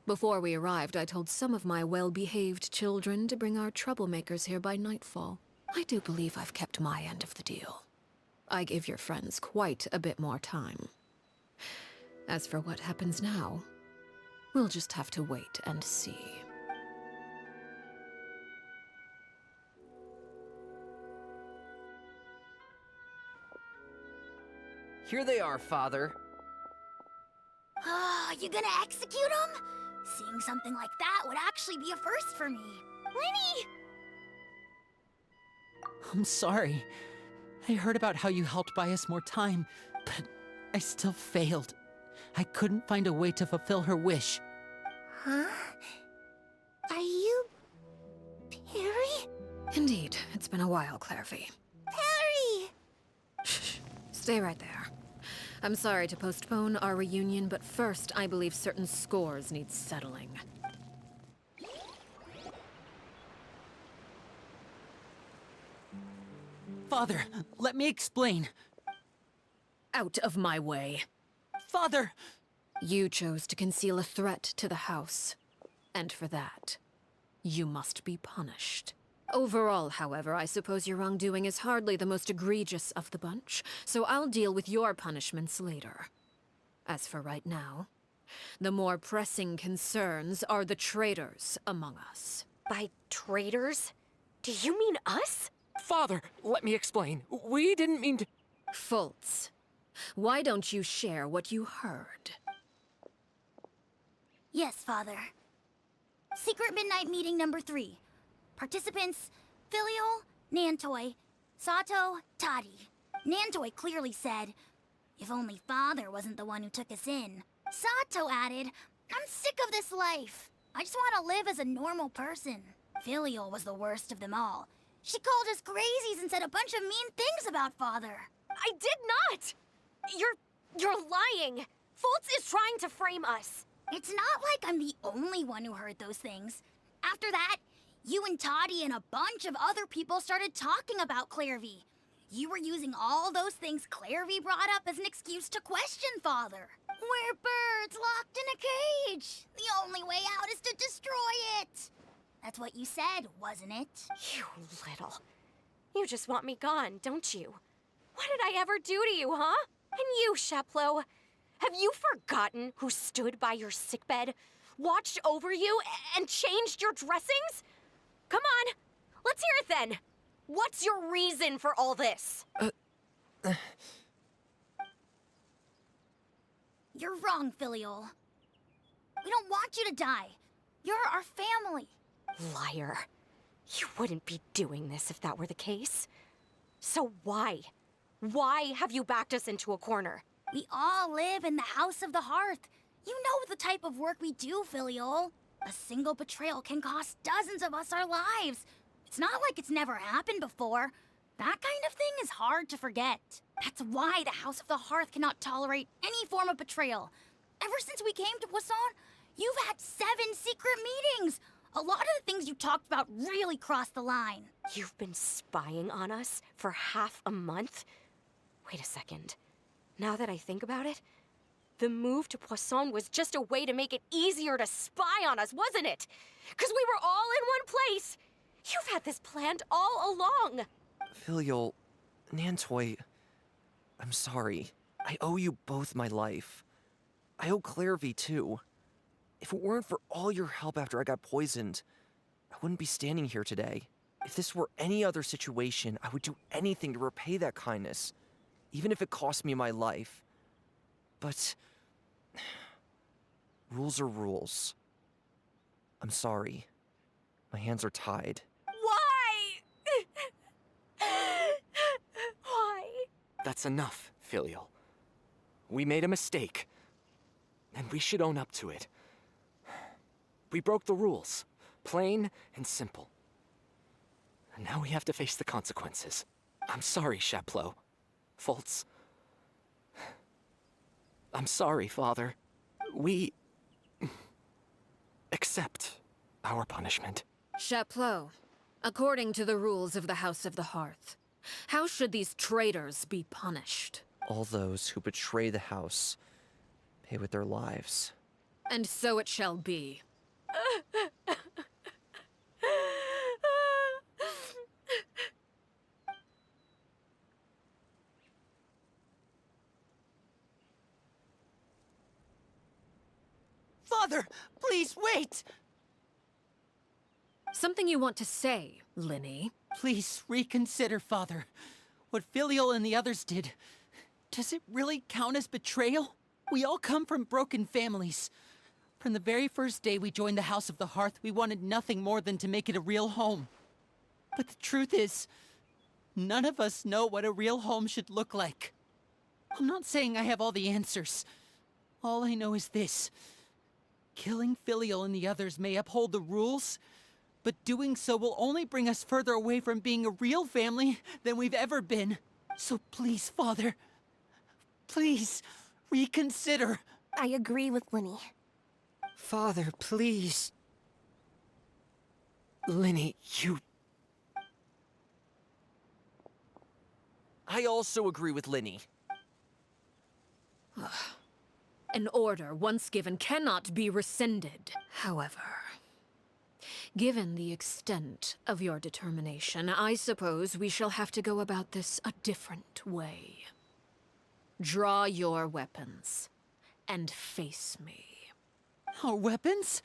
Before we arrived, I told some of my well-behaved children to bring our troublemakers here by nightfall. I do believe I've kept my end of the deal. I gave your friends quite a bit more time. As for what happens now, we'll just have to wait and see. Here they are, Father. Ah, you gonna execute him? Seeing something like that would actually be a first for me. Lenny! I'm sorry. I heard about how you helped buy us more time, but I still failed. I couldn't find a way to fulfill her wish. Huh? Are you... Perry? Indeed, it's been a while, Clairvy. Perry! Shh. Stay right there. I'm sorry to postpone our reunion, but first, I believe certain scores need settling. Father, let me explain. Out of my way. Father! You chose to conceal a threat to the house. And for that, you must be punished. Overall, however, I suppose your wrongdoing is hardly the most egregious of the bunch, so I'll deal with your punishments later. As for right now, the more pressing concerns are the traitors among us. By traitors? Do you mean us? Father, let me explain. We didn't mean to... Fultz, why don't you share what you heard? Yes, Father. Secret Midnight Meeting number 3. Participants, Filial, Nantoy, Sato, Toddy. Nantoy clearly said, if only Father wasn't the one who took us in. Sato added, I'm sick of this life. I just want to live as a normal person. Filial was the worst of them all. She called us crazies and said a bunch of mean things about Father. I did not! You're lying! Fultz is trying to frame us. It's not like I'm the only one who heard those things. After that, you and Toddy and a bunch of other people started talking about Clairvy. You were using all those things Clairvy brought up as an excuse to question Father. We're birds locked in a cage. The only way out is to destroy it. That's what you said, wasn't it? You little. You just want me gone, don't you? What did I ever do to you, huh? And you, Sheplo, have you forgotten who stood by your sickbed, watched over you, and changed your dressings? Come on, let's hear it then. What's your reason for all this? You're wrong, Filial. We don't want you to die. You're our family. Liar. You wouldn't be doing this if that were the case. So why? Why have you backed us into a corner? We all live in the House of the Hearth. You know the type of work we do, Filial. A single betrayal can cost dozens of us our lives. It's not like it's never happened before. That kind of thing is hard to forget. That's why the House of the Hearth cannot tolerate any form of betrayal. Ever since we came to Poisson, you've had 7 secret meetings. A lot of the things you talked about really crossed the line. You've been spying on us for half a month? Wait a second. Now that I think about it, the move to Poisson was just a way to make it easier to spy on us, wasn't it? Because we were all in one place. You've had this planned all along. Filial, Nantoy, I'm sorry. I owe you both my life. I owe Clairvy too. If it weren't for all your help after I got poisoned, I wouldn't be standing here today. If this were any other situation, I would do anything to repay that kindness, even if it cost me my life. But rules are rules. I'm sorry. My hands are tied. Why? Why? That's enough, Filial. We made a mistake, and we should own up to it. We broke the rules, plain and simple. And now we have to face the consequences. I'm sorry, Chapleau. Fultz. I'm sorry, Father. We... accept our punishment. Chapleau, according to the rules of the House of the Hearth, how should these traitors be punished? All those who betray the house pay with their lives. And so it shall be. Father, please wait! Something you want to say, Linny? Please reconsider, Father. What Filial and the others did, does it really count as betrayal? We all come from broken families. From the very first day we joined the House of the Hearth, we wanted nothing more than to make it a real home. But the truth is, none of us know what a real home should look like. I'm not saying I have all the answers. All I know is this. Killing Filial and the others may uphold the rules, but doing so will only bring us further away from being a real family than we've ever been. So please, Father, please, reconsider. I agree with Linny. Father, please. Linny, you... I also agree with Linny. An order once given cannot be rescinded. However, given the extent of your determination, I suppose we shall have to go about this a different way. Draw your weapons and face me. Our weapons?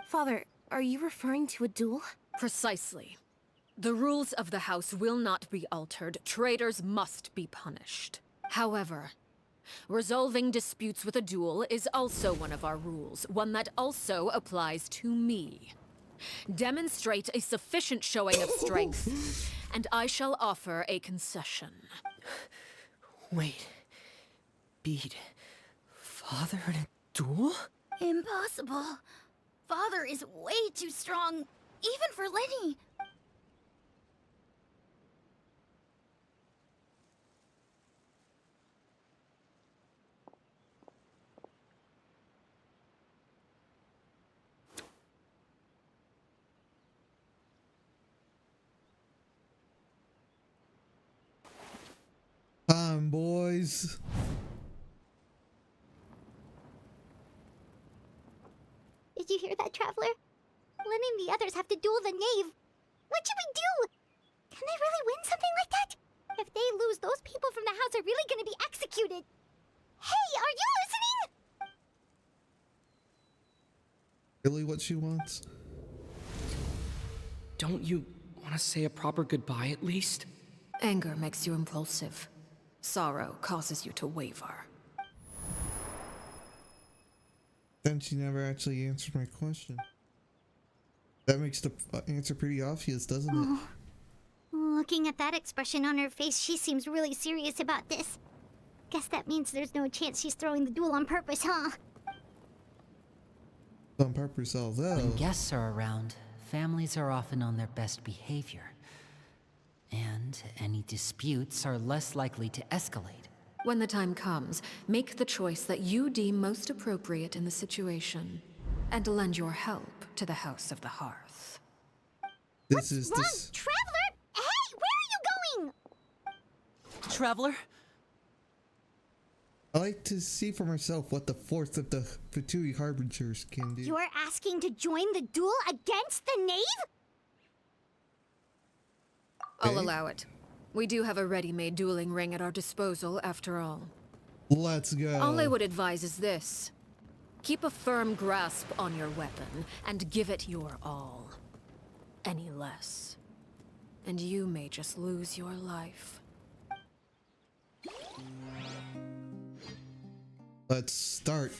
Father, are you referring to a duel? Precisely. The rules of the house will not be altered. Traitors must be punished. However, resolving disputes with a duel is also one of our rules, one that also applies to me. Demonstrate a sufficient showing of strength, and I shall offer a concession. Wait. Beat Father in a duel? Impossible. Father is way too strong, even for Lenny. Time, boys. Did you hear that, Traveler? Lenny and the others have to duel the knave. What should we do? Can they really win something like that? If they lose, those people from the house are really gonna be executed. Hey, are you listening? Really what she wants? Don't you want to say a proper goodbye at least? Anger makes you impulsive. Sorrow causes you to waver. Then she never actually answered my question. That makes the answer pretty obvious, doesn't it? Looking at that expression on her face, she seems really serious about this. Guess that means there's no chance she's throwing the duel on purpose, huh? On purpose, although... When guests are around, families are often on their best behavior. And any disputes are less likely to escalate. When the time comes, make the choice that you deem most appropriate in the situation, and lend your help to the House of the Hearth. This is Wrong, this. Traveler! Hey, where are you going? Traveler? I like to see for myself what the fourth of the Fatui Harbingers can do. You're asking to join the duel against the knave? I'll allow it. We do have a ready-made dueling ring at our disposal, after all. Let's go. All I would advise is this. Keep a firm grasp on your weapon, and give it your all. Any less, and you may just lose your life. Let's start.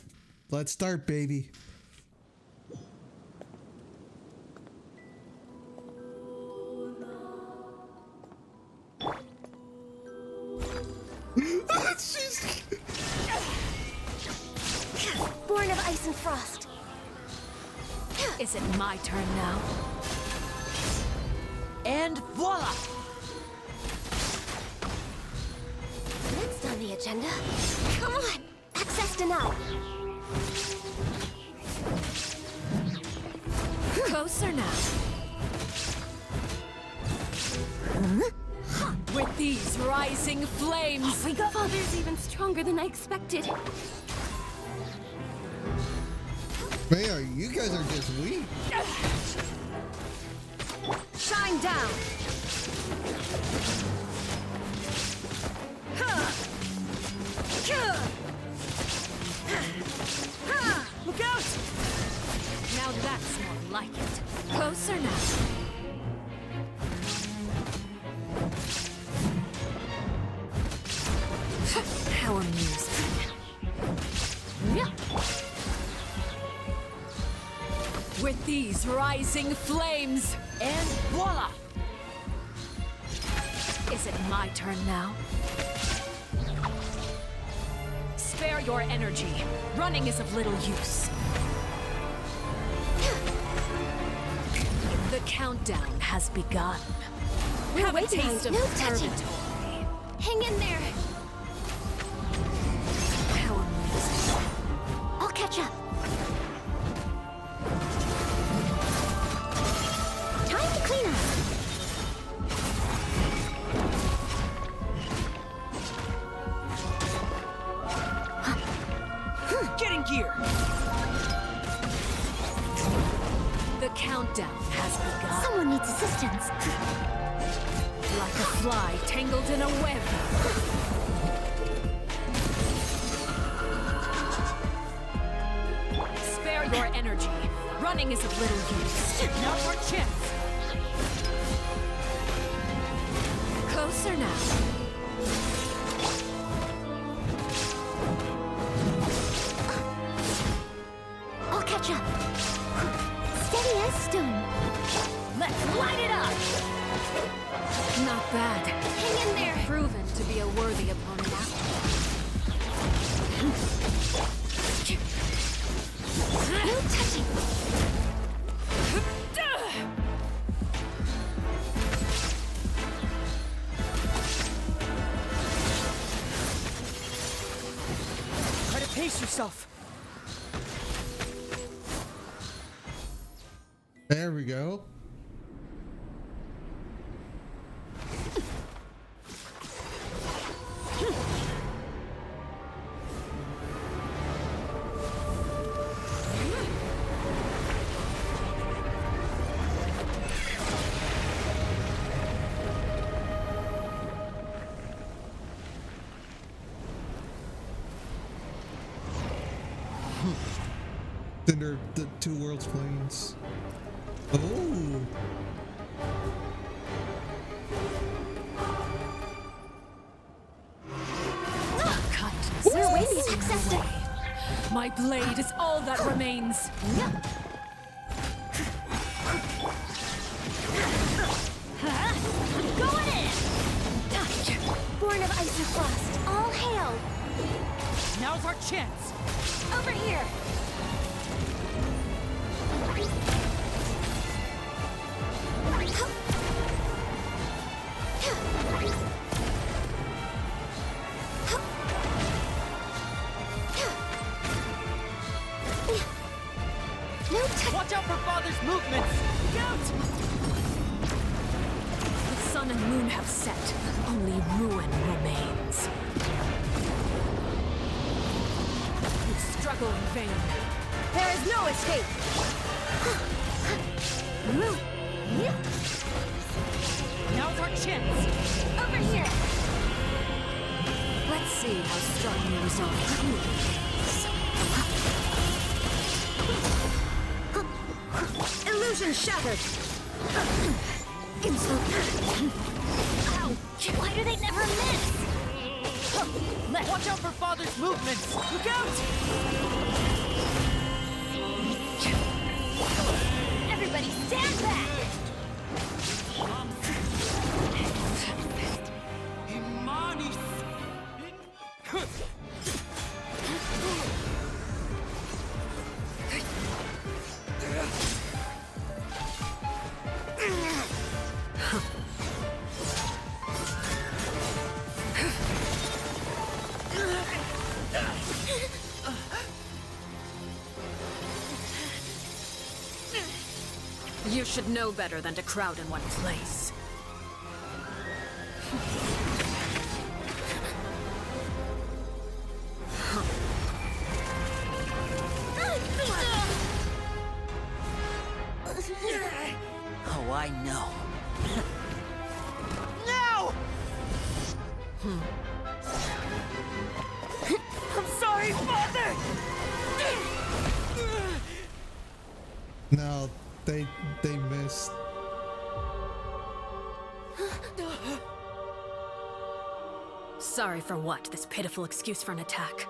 Let's start, baby. She's... Born of ice and frost. Is it my turn now? And voila! Next on the agenda. Come on! Access denied. Closer now. With these rising flames! We got Father's even stronger than I expected. Man, you guys are just weak. Shine down! Look out! Now that's more like it. Closer now. How amusing. these rising flames! And voila! Is it my turn now? Spare your energy. Running is of little use. The countdown has begun. We're Have a way behind. taste of No touching. purgatory. Hang in there. How amusing. I'll catch up. Time to clean up. Get in gear! The countdown has begun. Someone needs assistance. Like a fly tangled in a web. Spare your energy. Running is of little use. Now's our chance! Closer now. I'll catch up. Steady as stone. Let's light it up! Not bad. Hang in there. Proven to be a worthy opponent No touching. Try to pace yourself. There we go. Then there are the two worlds planes. Oh. Kindness We're waiting. is Accept it. my blade is all that remains. I'm going in. Born of ice and frost. All hail. Now's our chance! Over here. No touch. Watch out for Father's movements! Scout! The sun and moon have set. Only ruin remains. You struggle in vain. There is no escape. Now's our chance! Over here. Let's see how strong your resolve truly is. Illusion shattered. Ow! Why do they never miss? Watch out for Father's movements! Look out! Everybody stand back! You should know better than to crowd in one place. Oh, I know. No! I'm sorry, Father! No, they missed. Sorry for what? This pitiful excuse for an attack.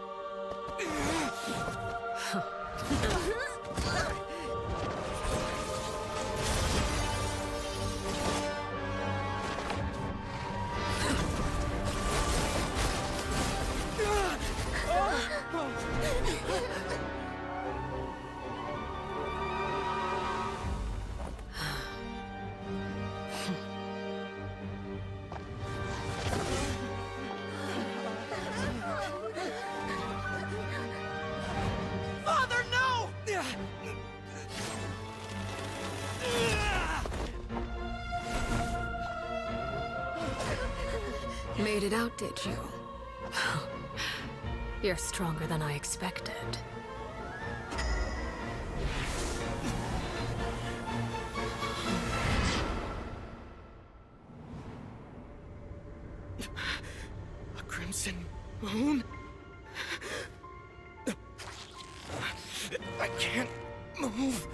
Made it out, did you? You're stronger than I expected. A crimson moon? I can't move.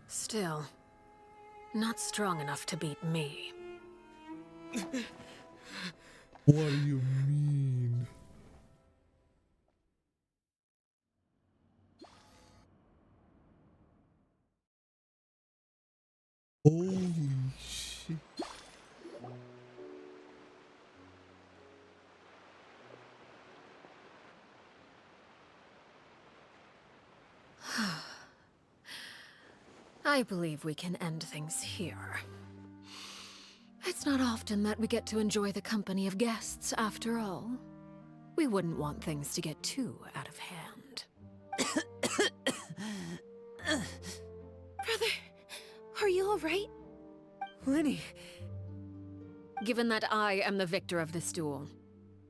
Still, not strong enough to beat me. What do you mean? Holy shit. I believe we can end things here. It's not often that we get to enjoy the company of guests, after all. We wouldn't want things to get too out of hand. Brother, are you alright? Lenny! Given that I am the victor of this duel,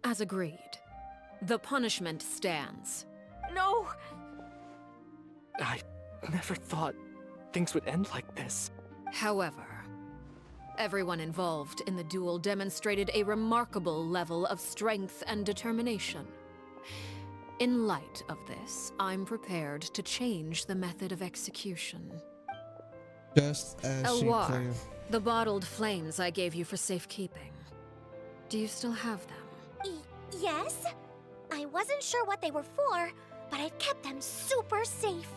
as agreed, the punishment stands. No! I never thought things would end like this. However, everyone involved in the duel demonstrated a remarkable level of strength and determination. In light of this, I'm prepared to change the method of execution. Just as she Elwar, claimed. the bottled flames I gave you for safekeeping. Do you still have them? Yes? I wasn't sure what they were for, but I've kept them super safe.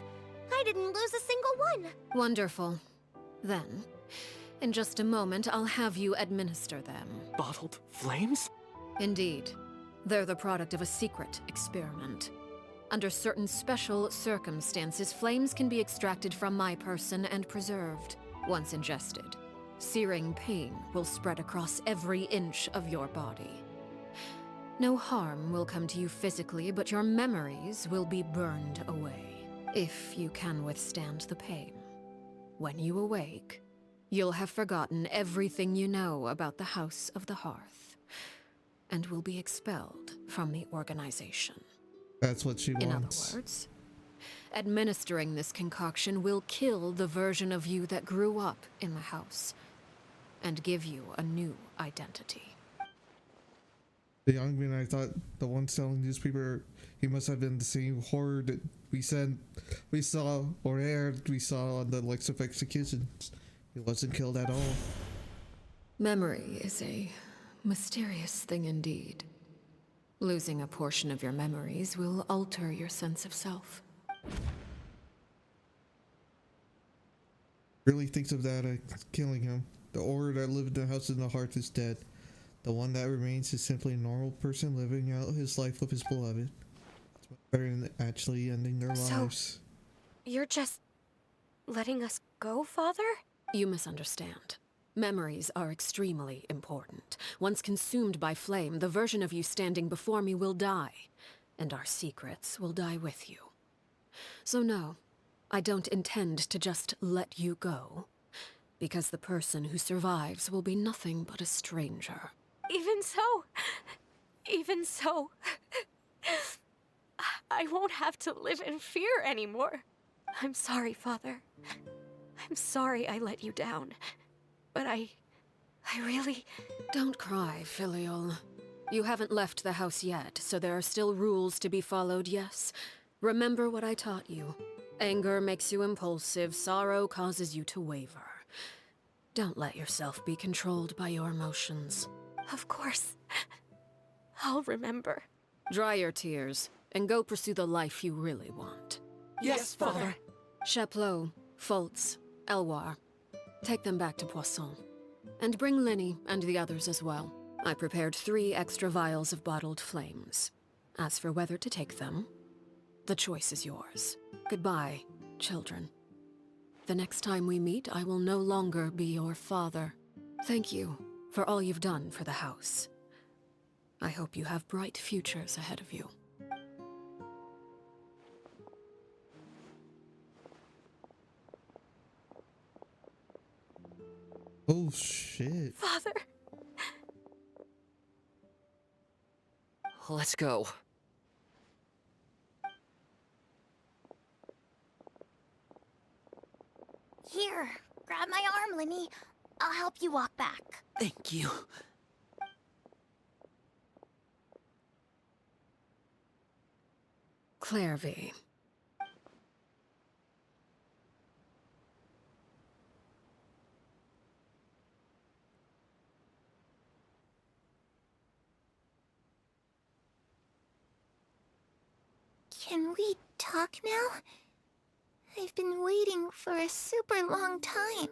I didn't lose a single one. Wonderful. Then, in just a moment, I'll have you administer them. Bottled flames? Indeed. They're the product of a secret experiment. Under certain special circumstances, flames can be extracted from my person and preserved. Once ingested, searing pain will spread across every inch of your body. No harm will come to you physically, but your memories will be burned away. If you can withstand the pain. When you awake, you'll have forgotten everything you know about the House of the Hearth, and will be expelled from the organization. That's what she In other wants. words, administering this concoction will kill the version of you that grew up in the house, and give you a new identity. The young man, I thought the one selling newspaper, he must have been the same horror that we saw on the likes of executions. He wasn't killed at all. Memory is a mysterious thing indeed. Losing a portion of your memories will alter your sense of self. Really thinks of that killing him. The aura that lived in the house in the hearth is dead. The one that remains is simply a normal person living out his life with his beloved. It's much better than actually ending their lives. You're just letting us go, Father? You misunderstand. Memories are extremely important. Once consumed by flame, the version of you standing before me will die, and our secrets will die with you. So no, I don't intend to just let you go, because the person who survives will be nothing but a stranger. Even so, I won't have to live in fear anymore. I'm sorry, Father. I'm sorry I let you down. But I really... Don't cry, Filial. You haven't left the house yet, so there are still rules to be followed, yes? Remember what I taught you. Anger makes you impulsive, sorrow causes you to waver. Don't let yourself be controlled by your emotions. Of course. I'll remember. Dry your tears, and go pursue the life you really want. Yes, Father. Chaplot, Foltz, Elwar. Take them back to Poisson. And bring Linny and the others as well. I prepared 3 extra vials of bottled flames. As for whether to take them, the choice is yours. Goodbye, children. The next time we meet, I will no longer be your father. Thank you for all you've done for the house. I hope you have bright futures ahead of you. Oh shit. Father! Let's go. Here, grab my arm, Linny. I'll help you walk back. Thank you. Claire V. Can we talk now? I've been waiting for a super long time.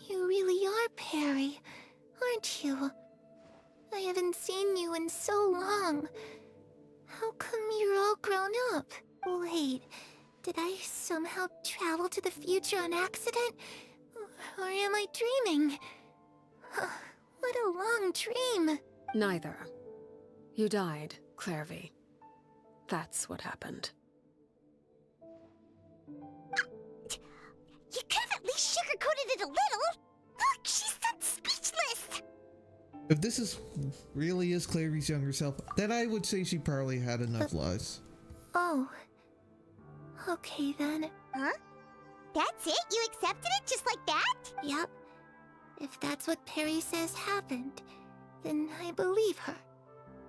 You really are Perry, aren't you? I haven't seen you in so long. How come you're all grown up? Wait, did I somehow travel to the future on accident? Or am I dreaming? What a long dream. Neither. You died, Claire V. That's what happened. You could have at least sugarcoated it a little. Look, she's so speechless. If this really is Clary's younger self, then I would say she probably had enough lies. Oh. Okay then. Huh? That's it? You accepted it just like that? Yep. If that's what Perry says happened, then I believe her.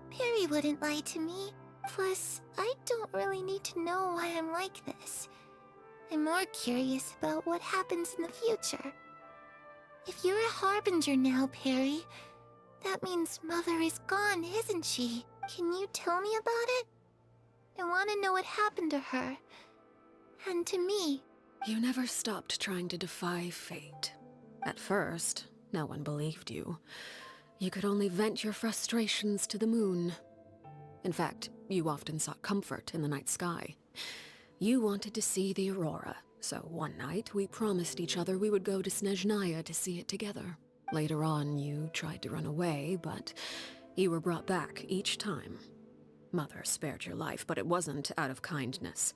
Perry wouldn't lie to me. Plus, I don't really need to know why I'm like this. I'm more curious about what happens in the future. If you're a harbinger now, Perry, that means Mother is gone, isn't she? Can you tell me about it? I want to know what happened to her. And to me. You never stopped trying to defy fate. At first, no one believed you. You could only vent your frustrations to the moon. In fact, you often sought comfort in the night sky. You wanted to see the aurora, so one night we promised each other we would go to Snezhnaya to see it together. Later on, you tried to run away, but you were brought back each time. Mother spared your life, but it wasn't out of kindness.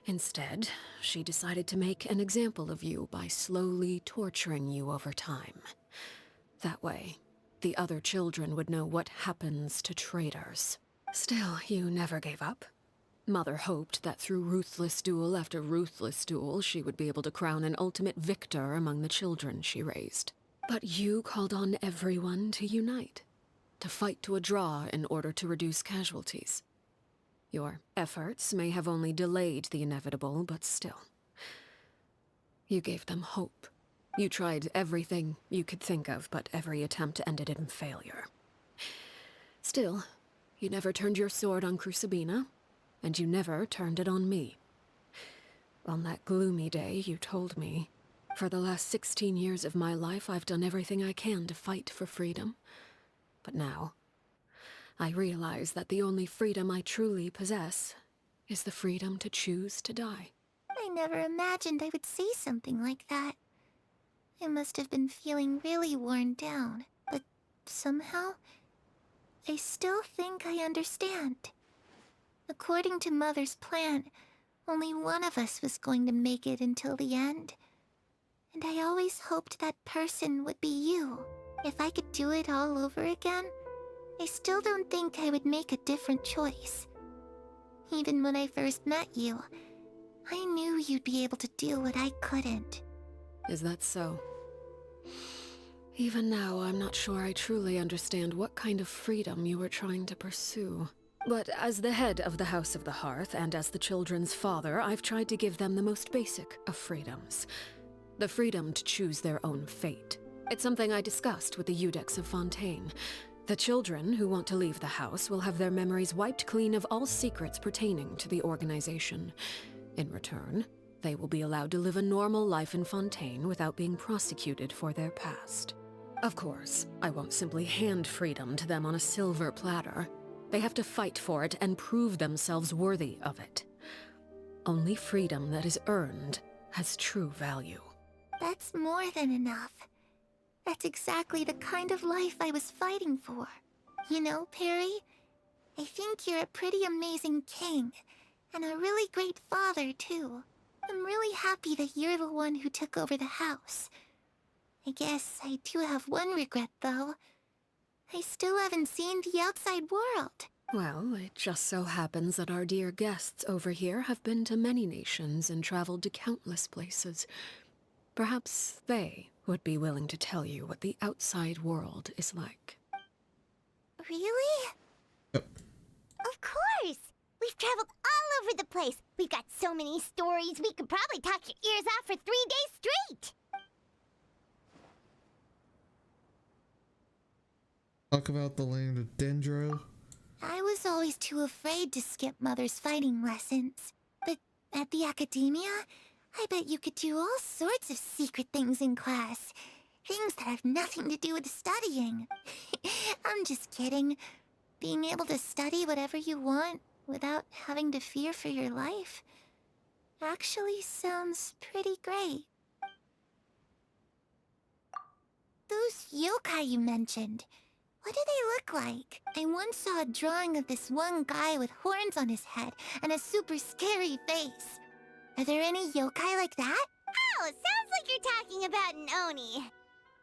Instead, she decided to make an example of you by slowly torturing you over time. That way, the other children would know what happens to traitors. Still, you never gave up. Mother hoped that through ruthless duel after ruthless duel, she would be able to crown an ultimate victor among the children she raised. But you called on everyone to unite, to fight to a draw in order to reduce casualties. Your efforts may have only delayed the inevitable, but still. You gave them hope. You tried everything you could think of, but every attempt ended in failure. Still, you never turned your sword on Crucibina, and you never turned it on me. On that gloomy day, you told me, for the last 16 years of my life, I've done everything I can to fight for freedom. But now, I realize that the only freedom I truly possess is the freedom to choose to die. I never imagined I would say something like that. I must have been feeling really worn down, but somehow, I still think I understand. According to Mother's plan, only one of us was going to make it until the end. And I always hoped that person would be you. If I could do it all over again, I still don't think I would make a different choice. Even when I first met you, I knew you'd be able to do what I couldn't. Is that so? Even now, I'm not sure I truly understand what kind of freedom you were trying to pursue. But as the head of the House of the Hearth, and as the children's father, I've tried to give them the most basic of freedoms. The freedom to choose their own fate. It's something I discussed with the Iudex of Fontaine. The children who want to leave the house will have their memories wiped clean of all secrets pertaining to the organization. In return, they will be allowed to live a normal life in Fontaine without being prosecuted for their past. Of course, I won't simply hand freedom to them on a silver platter. They have to fight for it and prove themselves worthy of it. Only freedom that is earned has true value. That's more than enough. That's exactly the kind of life I was fighting for. You know, Perry, I think you're a pretty amazing king, and a really great father, too. I'm really happy that you're the one who took over the house. I guess I do have one regret, though. I still haven't seen the outside world. Well, it just so happens that our dear guests over here have been to many nations and traveled to countless places. Perhaps they would be willing to tell you what the outside world is like. Really? Yep. Of course! We've traveled all over the place. We've got so many stories, we could probably talk your ears off for 3 days straight. Talk about the land of Dendro. I was always too afraid to skip Mother's fighting lessons. But at the academia, I bet you could do all sorts of secret things in class. Things that have nothing to do with studying. I'm just kidding. Being able to study whatever you want without having to fear for your life actually sounds pretty great. Those yokai you mentioned, what do they look like? I once saw a drawing of this one guy with horns on his head and a super scary face. Are there any yokai like that? Oh, sounds like you're talking about an Oni.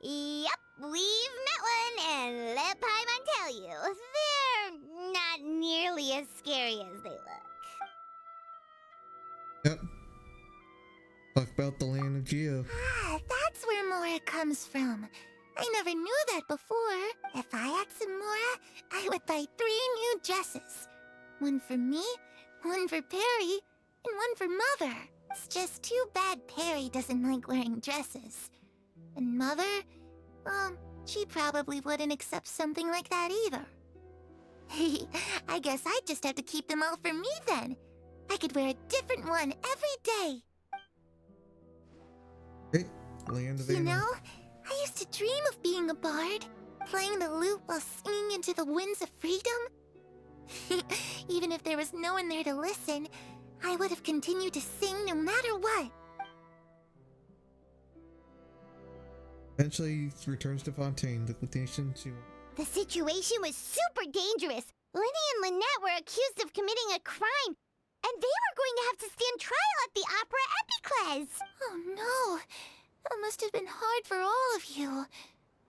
Yep, we've met one, and let Paimon tell you, they're not nearly as scary as they look. Yep. Talk about the land of Geo. Ah, that's where Mora comes from. I never knew that before. If I had some Mora, I would buy 3 new dresses. One for me, one for Perry, and one for Mother. It's just too bad Perry doesn't like wearing dresses. And Mother, well, she probably wouldn't accept something like that either. I guess I'd just have to keep them all for me then. I could wear a different one every day. Hey, land of You animals. know, I used to dream of being a bard, playing the lute while singing into the winds of freedom. Even if there was no one there to listen, I would have continued to sing no matter what. Eventually, he returns to Fontaine, the nation to... The situation was super dangerous. Lenny and Lynette were accused of committing a crime, and they were going to have to stand trial at the Opera Epicles. Oh no, that must have been hard for all of you.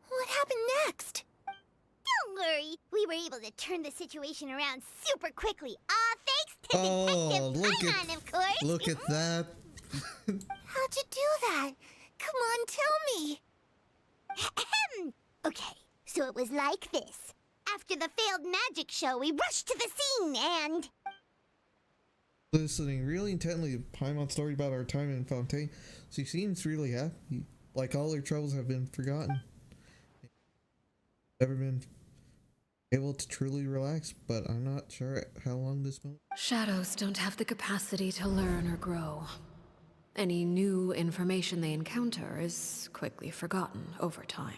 What happened next? Don't worry, we were able to turn the situation around super quickly. All thanks to Detective Paimon, of course. Look at that. How'd you do that? Come on, tell me. Okay, so it was like this. After the failed magic show, we rushed to the scene and... Listening really intently to Paimon's story about our time in Fontaine, she seems really happy. Like all her troubles have been forgotten. Never been able to truly relax, but I'm not sure how long this moment. Shadows don't have the capacity to learn or grow. Any new information they encounter is quickly forgotten over time.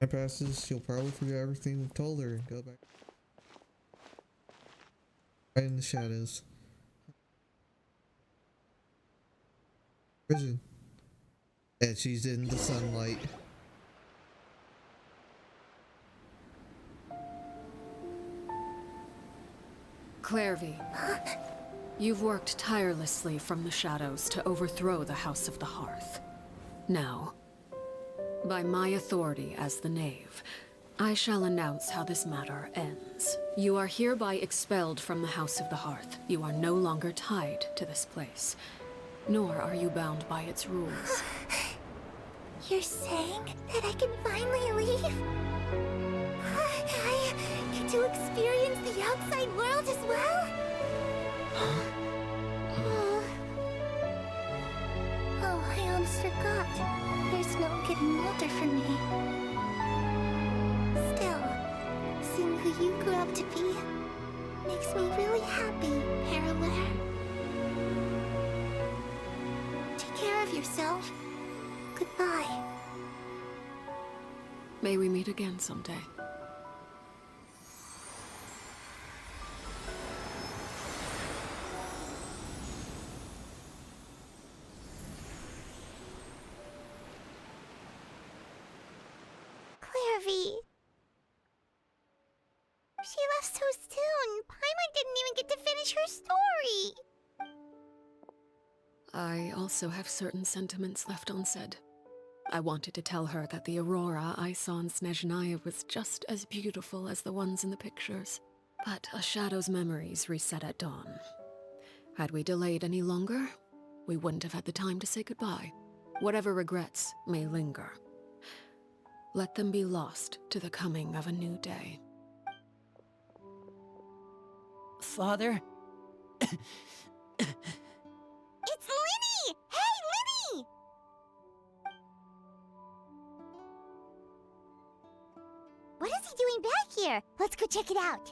Time passes, she'll probably forget everything we've told her and go back. Right in the shadows. Prison. And she's in the sunlight. Clairvy, you've worked tirelessly from the shadows to overthrow the House of the Hearth. Now, by my authority as the Knave, I shall announce how this matter ends. You are hereby expelled from the House of the Hearth. You are no longer tied to this place, nor are you bound by its rules. You're saying that I can finally leave? I get to experience the outside world as well? Oh, I almost forgot. There's no getting older for me. Still, seeing who you grew up to be makes me really happy, Parallel. Take care of yourself. Goodbye. May we meet again someday. Clairvy, left so soon. Paimon didn't even get to finish her story. I also have certain sentiments left unsaid. I wanted to tell her that the aurora I saw in Snezhnaya was just as beautiful as the ones in the pictures. But a shadow's memories reset at dawn. Had we delayed any longer, we wouldn't have had the time to say goodbye. Whatever regrets may linger, let them be lost to the coming of a new day. Father? It's Linny! Hey, Linny! What is he doing back here? Let's go check it out.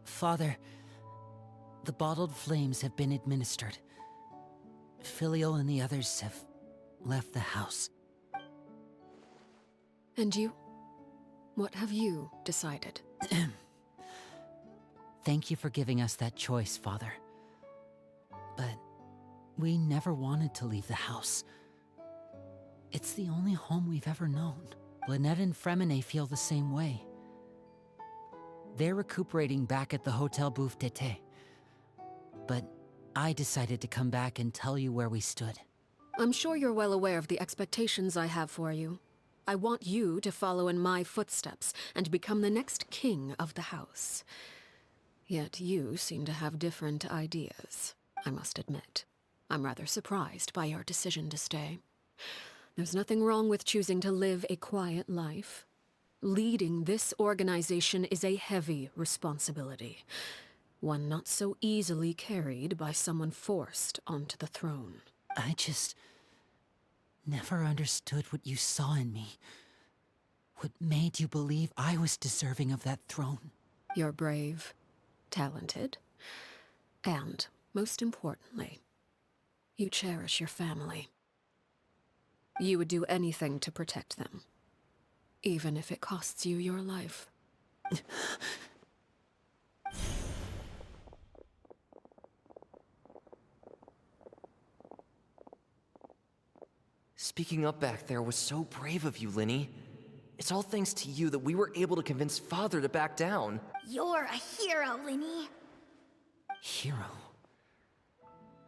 Father, the bottled flames have been administered. Filial and the others have left the house. And you? What have you decided? Thank you for giving us that choice, Father. But we never wanted to leave the house. It's the only home we've ever known. Lynette and Fremine feel the same way. They're recuperating back at the Hotel Bouffe d'été. But I decided to come back and tell you where we stood. I'm sure you're well aware of the expectations I have for you. I want you to follow in my footsteps and become the next king of the house. Yet you seem to have different ideas, I must admit. I'm rather surprised by your decision to stay. There's nothing wrong with choosing to live a quiet life. Leading this organization is a heavy responsibility, one not so easily carried by someone forced onto the throne. I just never understood what you saw in me. What made you believe I was deserving of that throne? You're brave, talented, and, most importantly, you cherish your family. You would do anything to protect them, even if it costs you your life. Speaking up back there was so brave of you, Linny. It's all thanks to you that we were able to convince Father to back down. You're a hero, Linny. Hero?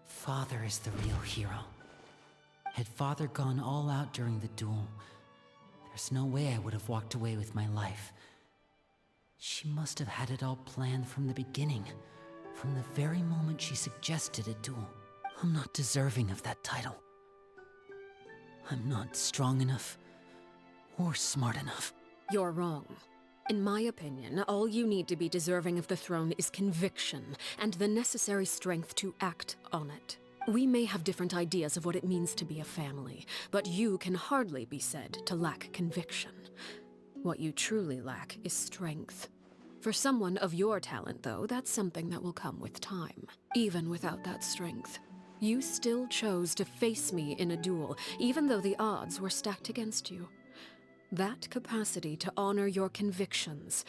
Father is the real hero. Had Father gone all out during the duel, there's no way I would have walked away with my life. She must have had it all planned from the beginning, from the very moment she suggested a duel. I'm not deserving of that title. I'm not strong enough, or smart enough. You're wrong. In my opinion, all you need to be deserving of the throne is conviction, and the necessary strength to act on it. We may have different ideas of what it means to be a family, but you can hardly be said to lack conviction. What you truly lack is strength. For someone of your talent, though, that's something that will come with time. Even without that strength, you still chose to face me in a duel, even though the odds were stacked against you. That capacity to honor your convictions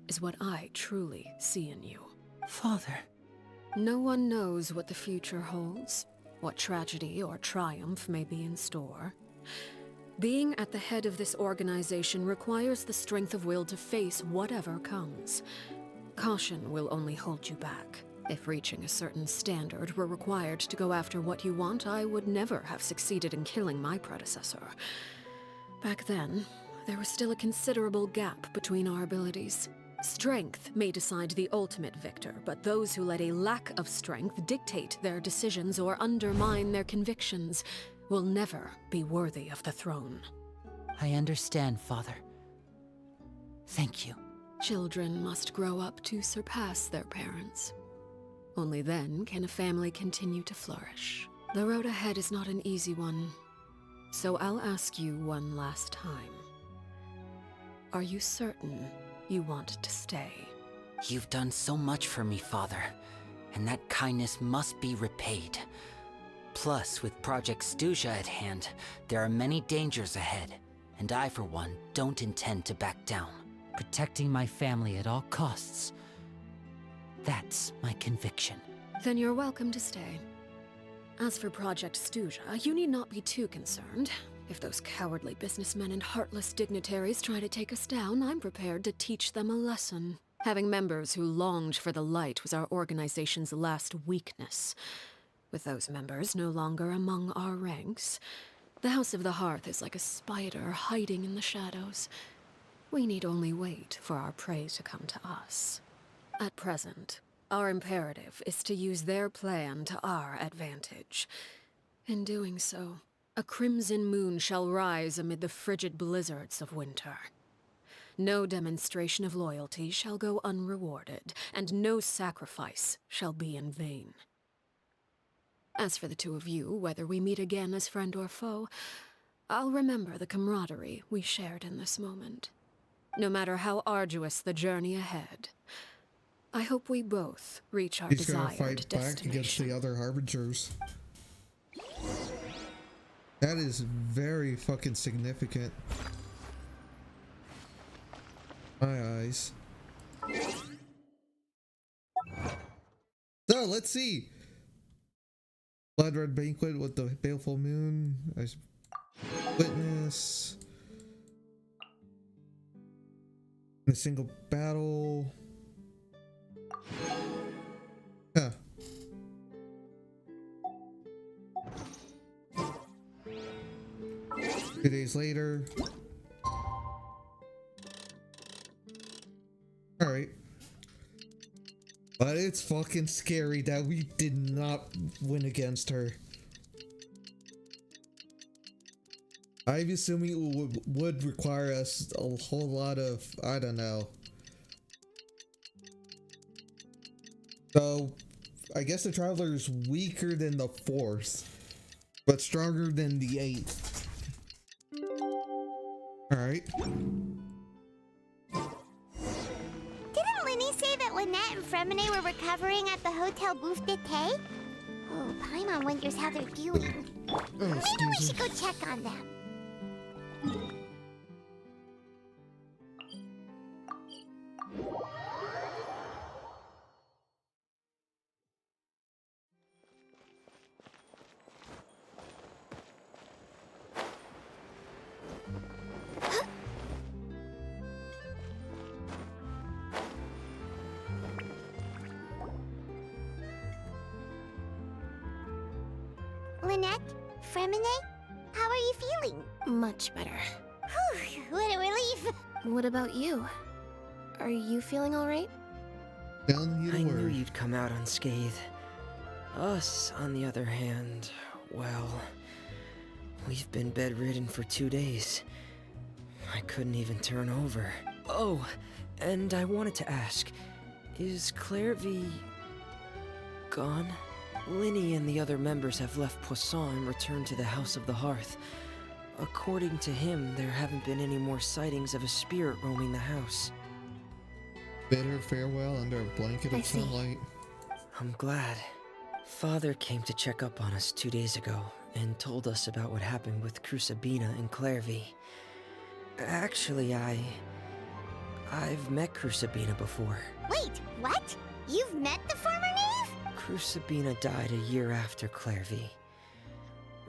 is what I truly see in you. Father. No one knows what the future holds, what tragedy or triumph may be in store. Being at the head of this organization requires the strength of will to face whatever comes. Caution will only hold you back. If reaching a certain standard were required to go after what you want, I would never have succeeded in killing my predecessor. Back then, there was still a considerable gap between our abilities. Strength may decide the ultimate victor, but those who let a lack of strength dictate their decisions or undermine their convictions will never be worthy of the throne. I understand, Father. Thank you. Children must grow up to surpass their parents. Only then can a family continue to flourish. The road ahead is not an easy one, so I'll ask you one last time. Are you certain you want to stay? You've done so much for me, Father, and that kindness must be repaid. Plus, with Project Stuja at hand, there are many dangers ahead, and I, for one, don't intend to back down. Protecting my family at all costs That's my conviction. Then you're welcome to stay. As for Project Stuja, you need not be too concerned. If those cowardly businessmen and heartless dignitaries try to take us down, I'm prepared to teach them a lesson. Having members who longed for the light was our organization's last weakness. With those members no longer among our ranks, the House of the Hearth is like a spider hiding in the shadows. We need only wait for our prey to come to us. At present, our imperative is to use their plan to our advantage. In doing so, a crimson moon shall rise amid the frigid blizzards of winter. No demonstration of loyalty shall go unrewarded, and no sacrifice shall be in vain. As for the two of you, whether we meet again as friend or foe, I'll remember the camaraderie we shared in this moment. No matter how arduous the journey ahead, I hope we both reach our He's gonna desired fight back against the other Harbingers. That is very fucking significant. My eyes. So, let's see. Blood Red Banquet with the Baleful Moon. Witness. In a single battle. Huh. Two days later. Alright. But it's fucking scary that we did not win against her. I'm assuming it would require us a whole lot of, I don't know. So, I guess the Traveler is weaker than the 4th, but stronger than the 8th. Alright. Didn't Linny say that Lynette and Fremine were recovering at the Hotel Booth d'Ete? Oh, Paimon wonders how they're doing. Maybe we should go check on them. Lynette? Fremine? How are you feeling? Much better. Whew, what a relief! What about you? Are you feeling alright? I knew you'd come out unscathed. Us, on the other hand, well, we've been bedridden for 2 days. I couldn't even turn over. Oh, and I wanted to ask, is Clairvy gone? Linny and the other members have left Poisson and returned to the House of the Hearth. According to him, there haven't been any more sightings of a spirit roaming the house. Bid her farewell under a blanket of sunlight. I'm glad. Father came to check up on us 2 days ago and told us about what happened with Crucibina and Clairvy. Actually, I've met Crucibina before. Wait, what? You've met the former knave? Crucibina died a year after Clairvy.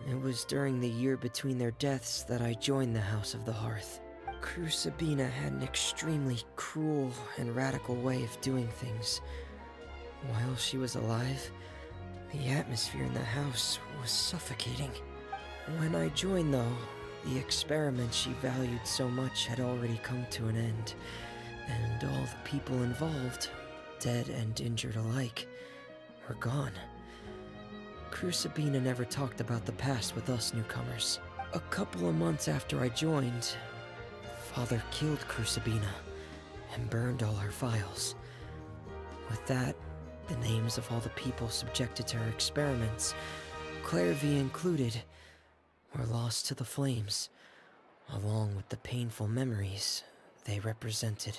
It was during the year between their deaths that I joined the House of the Hearth. Crucibina had an extremely cruel and radical way of doing things. While she was alive, the atmosphere in the house was suffocating. When I joined, though, the experiment she valued so much had already come to an end, and all the people involved, dead and injured alike, were gone. Crucibina never talked about the past with us newcomers. A couple of months after I joined, Father killed Crucibina and burned all her files. With that, the names of all the people subjected to her experiments, Clairvy included, were lost to the flames, along with the painful memories they represented.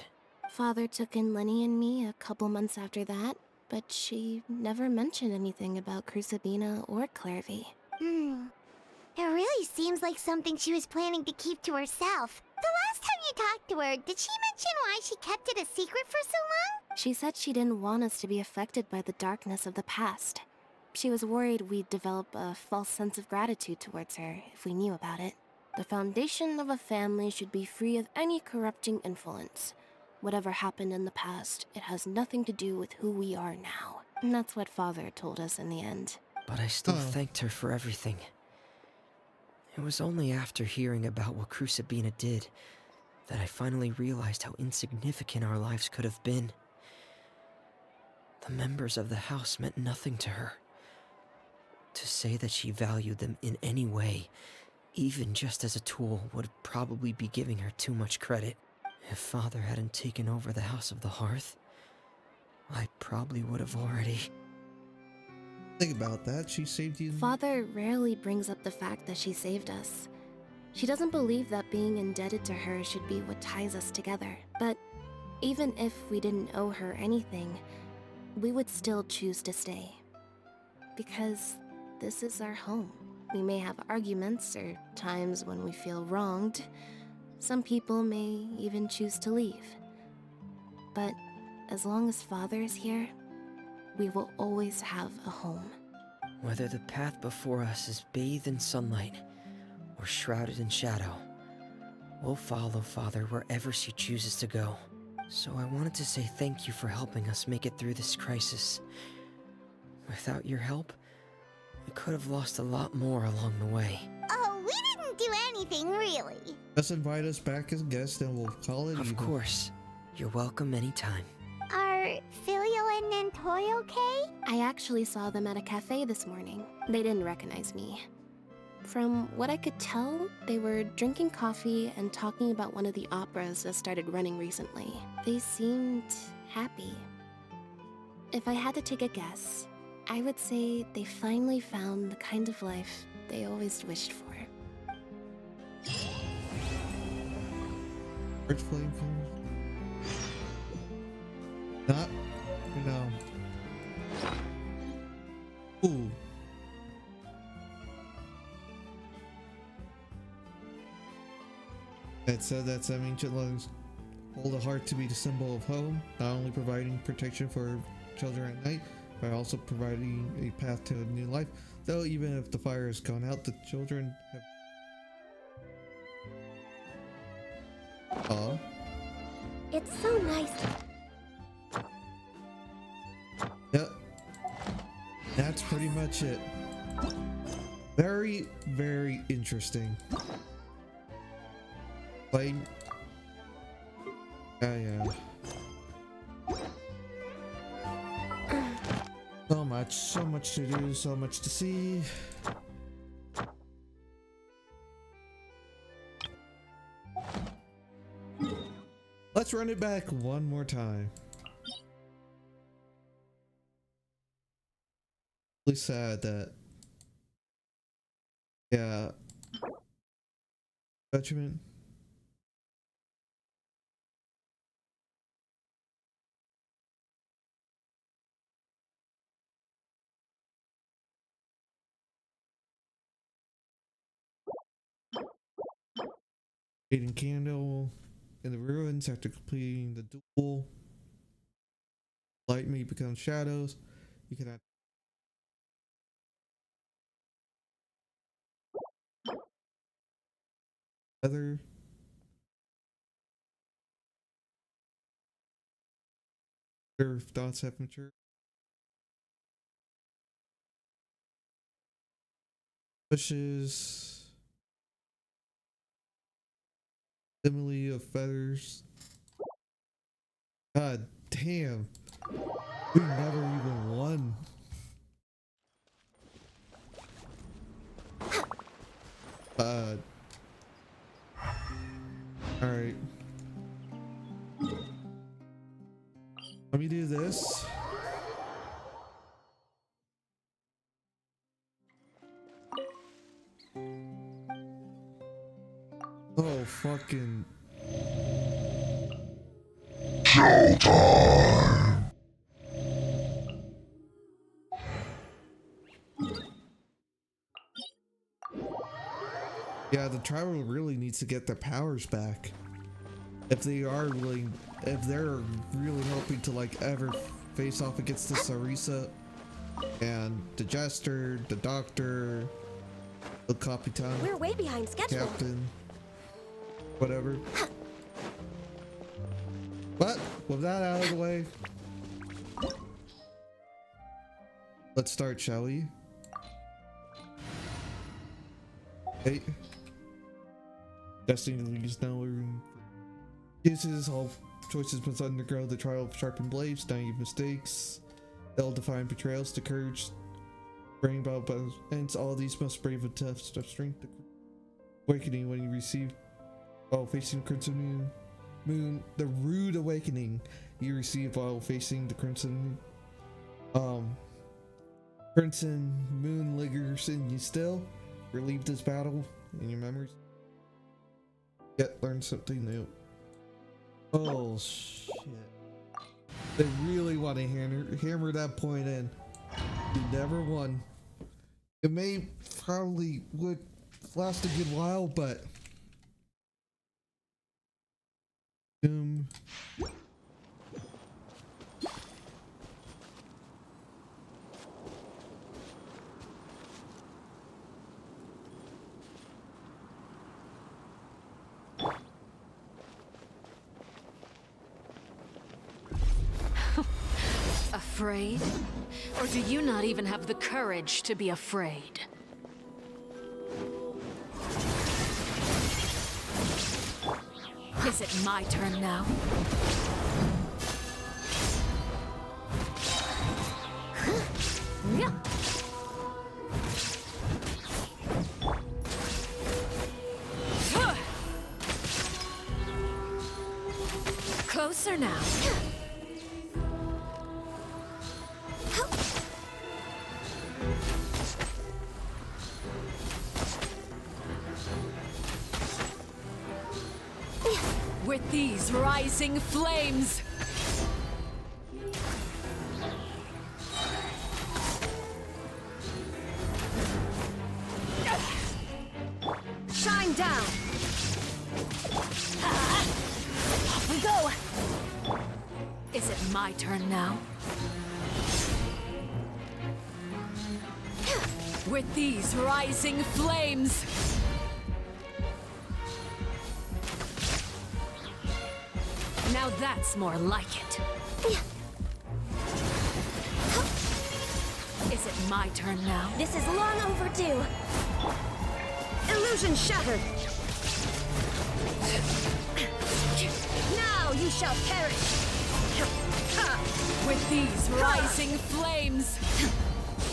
Father took in Lenny and me a couple months after that, but she never mentioned anything about Crucibina or Clairvy. It really seems like something she was planning to keep to herself. The last time you talked to her, did she mention why she kept it a secret for so long? She said she didn't want us to be affected by the darkness of the past. She was worried we'd develop a false sense of gratitude towards her if we knew about it. The foundation of a family should be free of any corrupting influence. Whatever happened in the past, it has nothing to do with who we are now. And that's what Father told us in the end. But I still thanked her for everything. It was only after hearing about what Crucibina did that I finally realized how insignificant our lives could have been. The members of the house meant nothing to her. To say that she valued them in any way, even just as a tool, would probably be giving her too much credit. If Father hadn't taken over the House of the Hearth, I probably would have already... Think about that. She saved you. Father rarely brings up the fact that she saved us. She doesn't believe that being indebted to her should be what ties us together. But even if we didn't owe her anything, we would still choose to stay. Because this is our home. We may have arguments or times when we feel wronged. Some people may even choose to leave. But as long as Father is here, we will always have a home. Whether the path before us is bathed in sunlight or shrouded in shadow, we'll follow Father wherever she chooses to go. So I wanted to say thank you for helping us make it through this crisis. Without your help, we could have lost a lot more along the way. Oh, we didn't do anything, really. Just invite us back as guests and we'll call it Of even. course. You're welcome anytime. Are Filial and Nantoy okay? I actually saw them at a cafe this morning. They didn't recognize me. From what I could tell, they were drinking coffee and talking about one of the operas that started running recently. They seemed happy. If I had to take a guess, I would say they finally found the kind of life they always wished for. First flame not, Ooh. It said that some ancient legends hold a heart to be the symbol of home, not only providing protection for children at night, but also providing a path to a new life. Though even if the fire has gone out, the children have... Aw. It's so nice. Yep. That's pretty much it. Very, very interesting. Flame. Yeah. So much to do, so much to see. Let's run it back one more time. Really sad that, yeah, judgment. Lighting candle in the ruins after completing the duel. Light may become shadows. You can add other thoughts have matured. Bushes. Simile of feathers. God damn. We never even won. Alright. Let me do this. Oh, fucking. Showtime! Yeah, the tribal really needs to get their powers back. if they're really hoping to like ever face off against the Sarisa and the Jester, the Doctor, the Capitan. We're way behind schedule. Captain, whatever. But with that out of the way, let's start, shall we? Hey. Destiny leaves no room for excuses. All choices must undergo the trial of sharpened blades, naive mistakes, ill-defined betrayals to courage, bring about ends. All these must brave a test of strength. Awakening when you receive, while facing Crimson Moon, the rude awakening you receive while facing the Crimson Moon lingers in you still. Relieve this battle in your memories. Yet learn something new. Oh shit. They really want to hammer that point in. You never won. It may probably would last a good while, but Afraid? Or do you not even have the courage to be afraid? Is it my turn now? Closer now. With these rising flames! Shine down! Off we go! Is it my turn now? With these rising flames! Now that's more like it. Is it my turn now? This is long overdue. Illusion shattered! Now you shall perish. With these rising flames!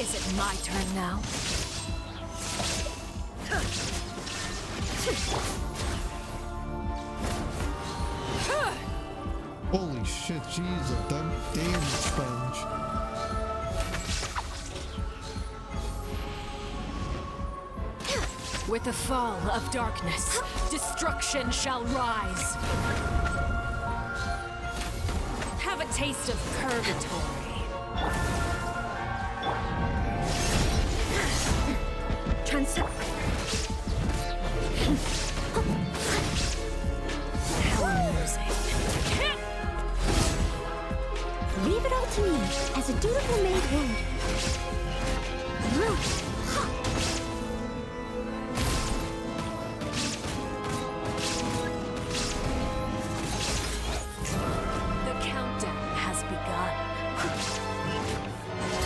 Is it my turn now? holy shit, she's a damn sponge. With the fall of darkness, destruction shall rise. Have a taste of purgatory. Hell music. Leave it all to me, as a dutiful maid would. The countdown has begun.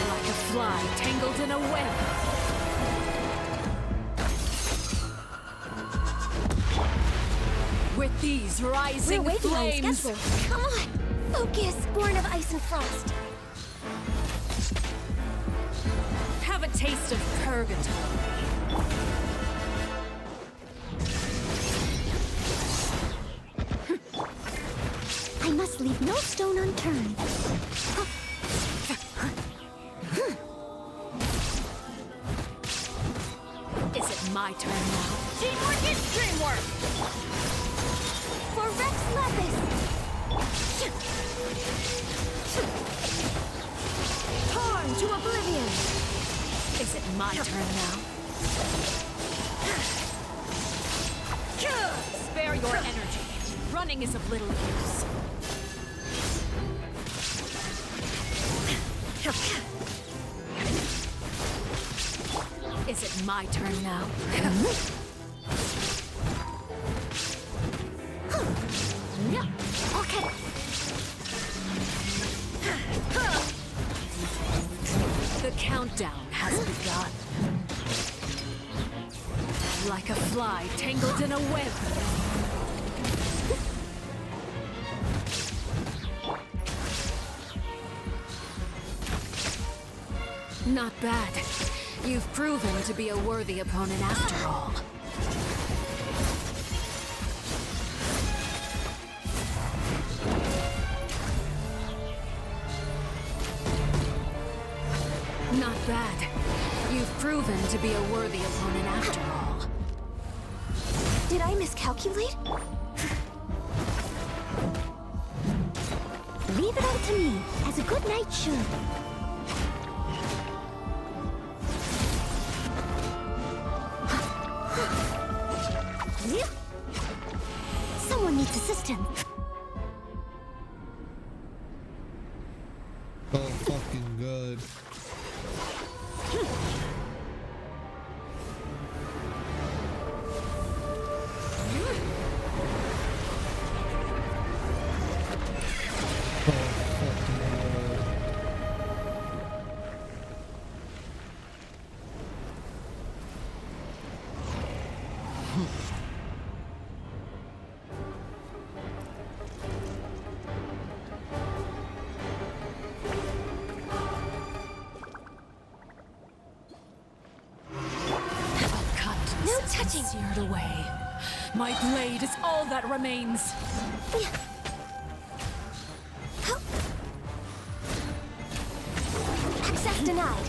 Like a fly tangled in a web. With these rising We're way behind flames. schedule. Come on! Focus, born of ice and frost. Have a taste of purgatory. I must leave no stone unturned. Is it my turn now? Teamwork is dreamwork! For Rex Lapis! Torn to oblivion! Is it my turn now? Spare your energy. running is of little use. Is it my turn now? Okay. The countdown has begun. Like a fly tangled in a web. Not bad. You've proven to be a worthy opponent after all. Not bad. You've proven to be a worthy opponent after all. Did I miscalculate? Leave it all to me, as a good knight should. Someone needs assistance. Oh, fucking good. Seared away. My blade is all that remains. Access denied.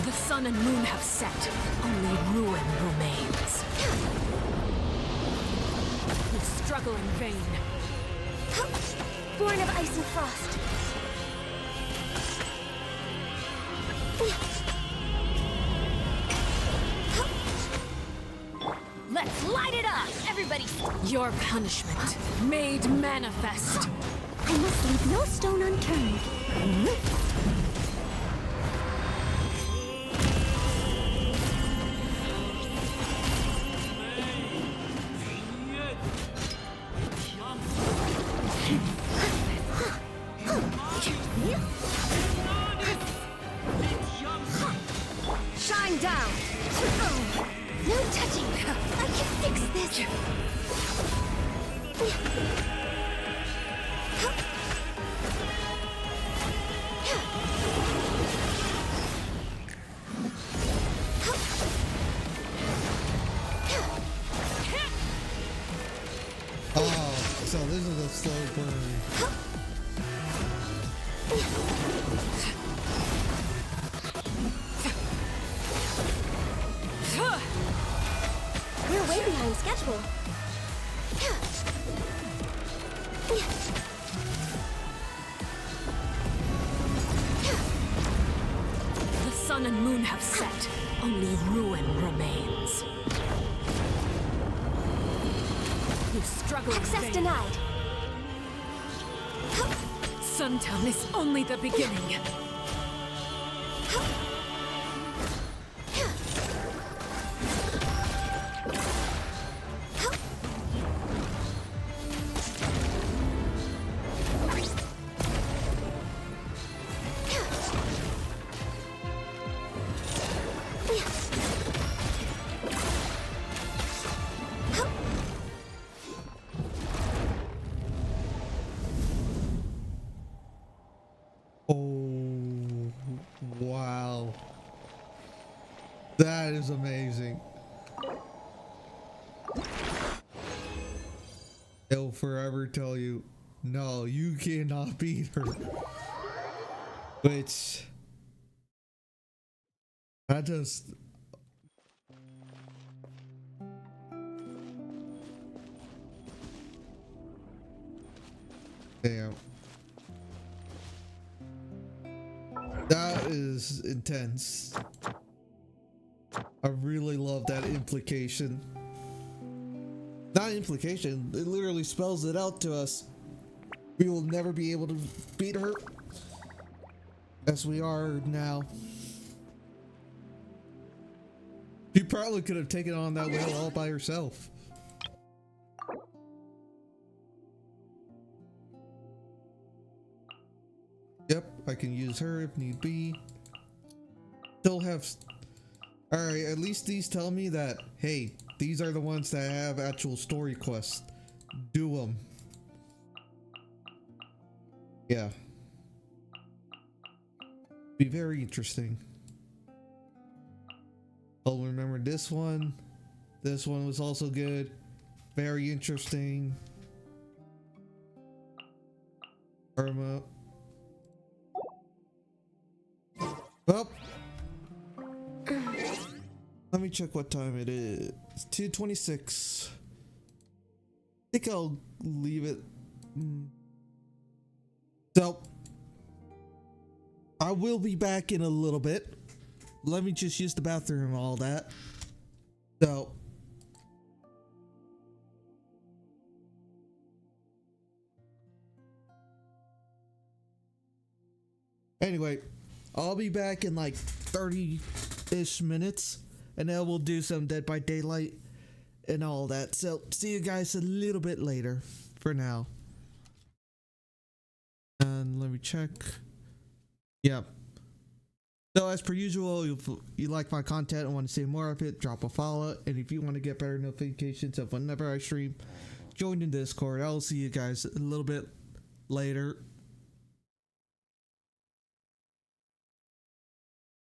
The sun and moon have set. Only ruin remains. You struggle in vain. Born of ice and frost. Let's light it up! Everybody! Your punishment made manifest. I must leave no stone unturned. Shine down! No touching! I can fix this! Oh, so this is a slow burn. We're way behind schedule. The sun and moon have set. Only ruin remains. You struggle in Access vain. denied. Suntown is only the beginning. Oh, wow. That is amazing. They'll forever tell you, no, you cannot beat her. Which I just damn. That is intense. I really love that implication. Not implication, it literally spells it out to us. We will never be able to beat her as we are now. She probably could have taken on that whale all by herself. Yep, I can use her if need be. Still have... Alright, at least these tell me that, hey, these are the ones that have actual story quests. Do them. Yeah. Be very interesting. Oh, remember this one? This one was also good. Very interesting. Irma. Well, let me check what time it is. It's 2:26. I think I'll leave it. So, I will be back in a little bit. Let me just use the bathroom and all that. So, anyway, I'll be back in like 30-ish minutes, and then we'll do some Dead by Daylight and all that. So, see you guys a little bit later for now. And let me check. Yeah. So as per usual, if you like my content and want to see more of it, drop a follow. And if you want to get better notifications of whenever I stream, join the Discord. I'll see you guys a little bit later.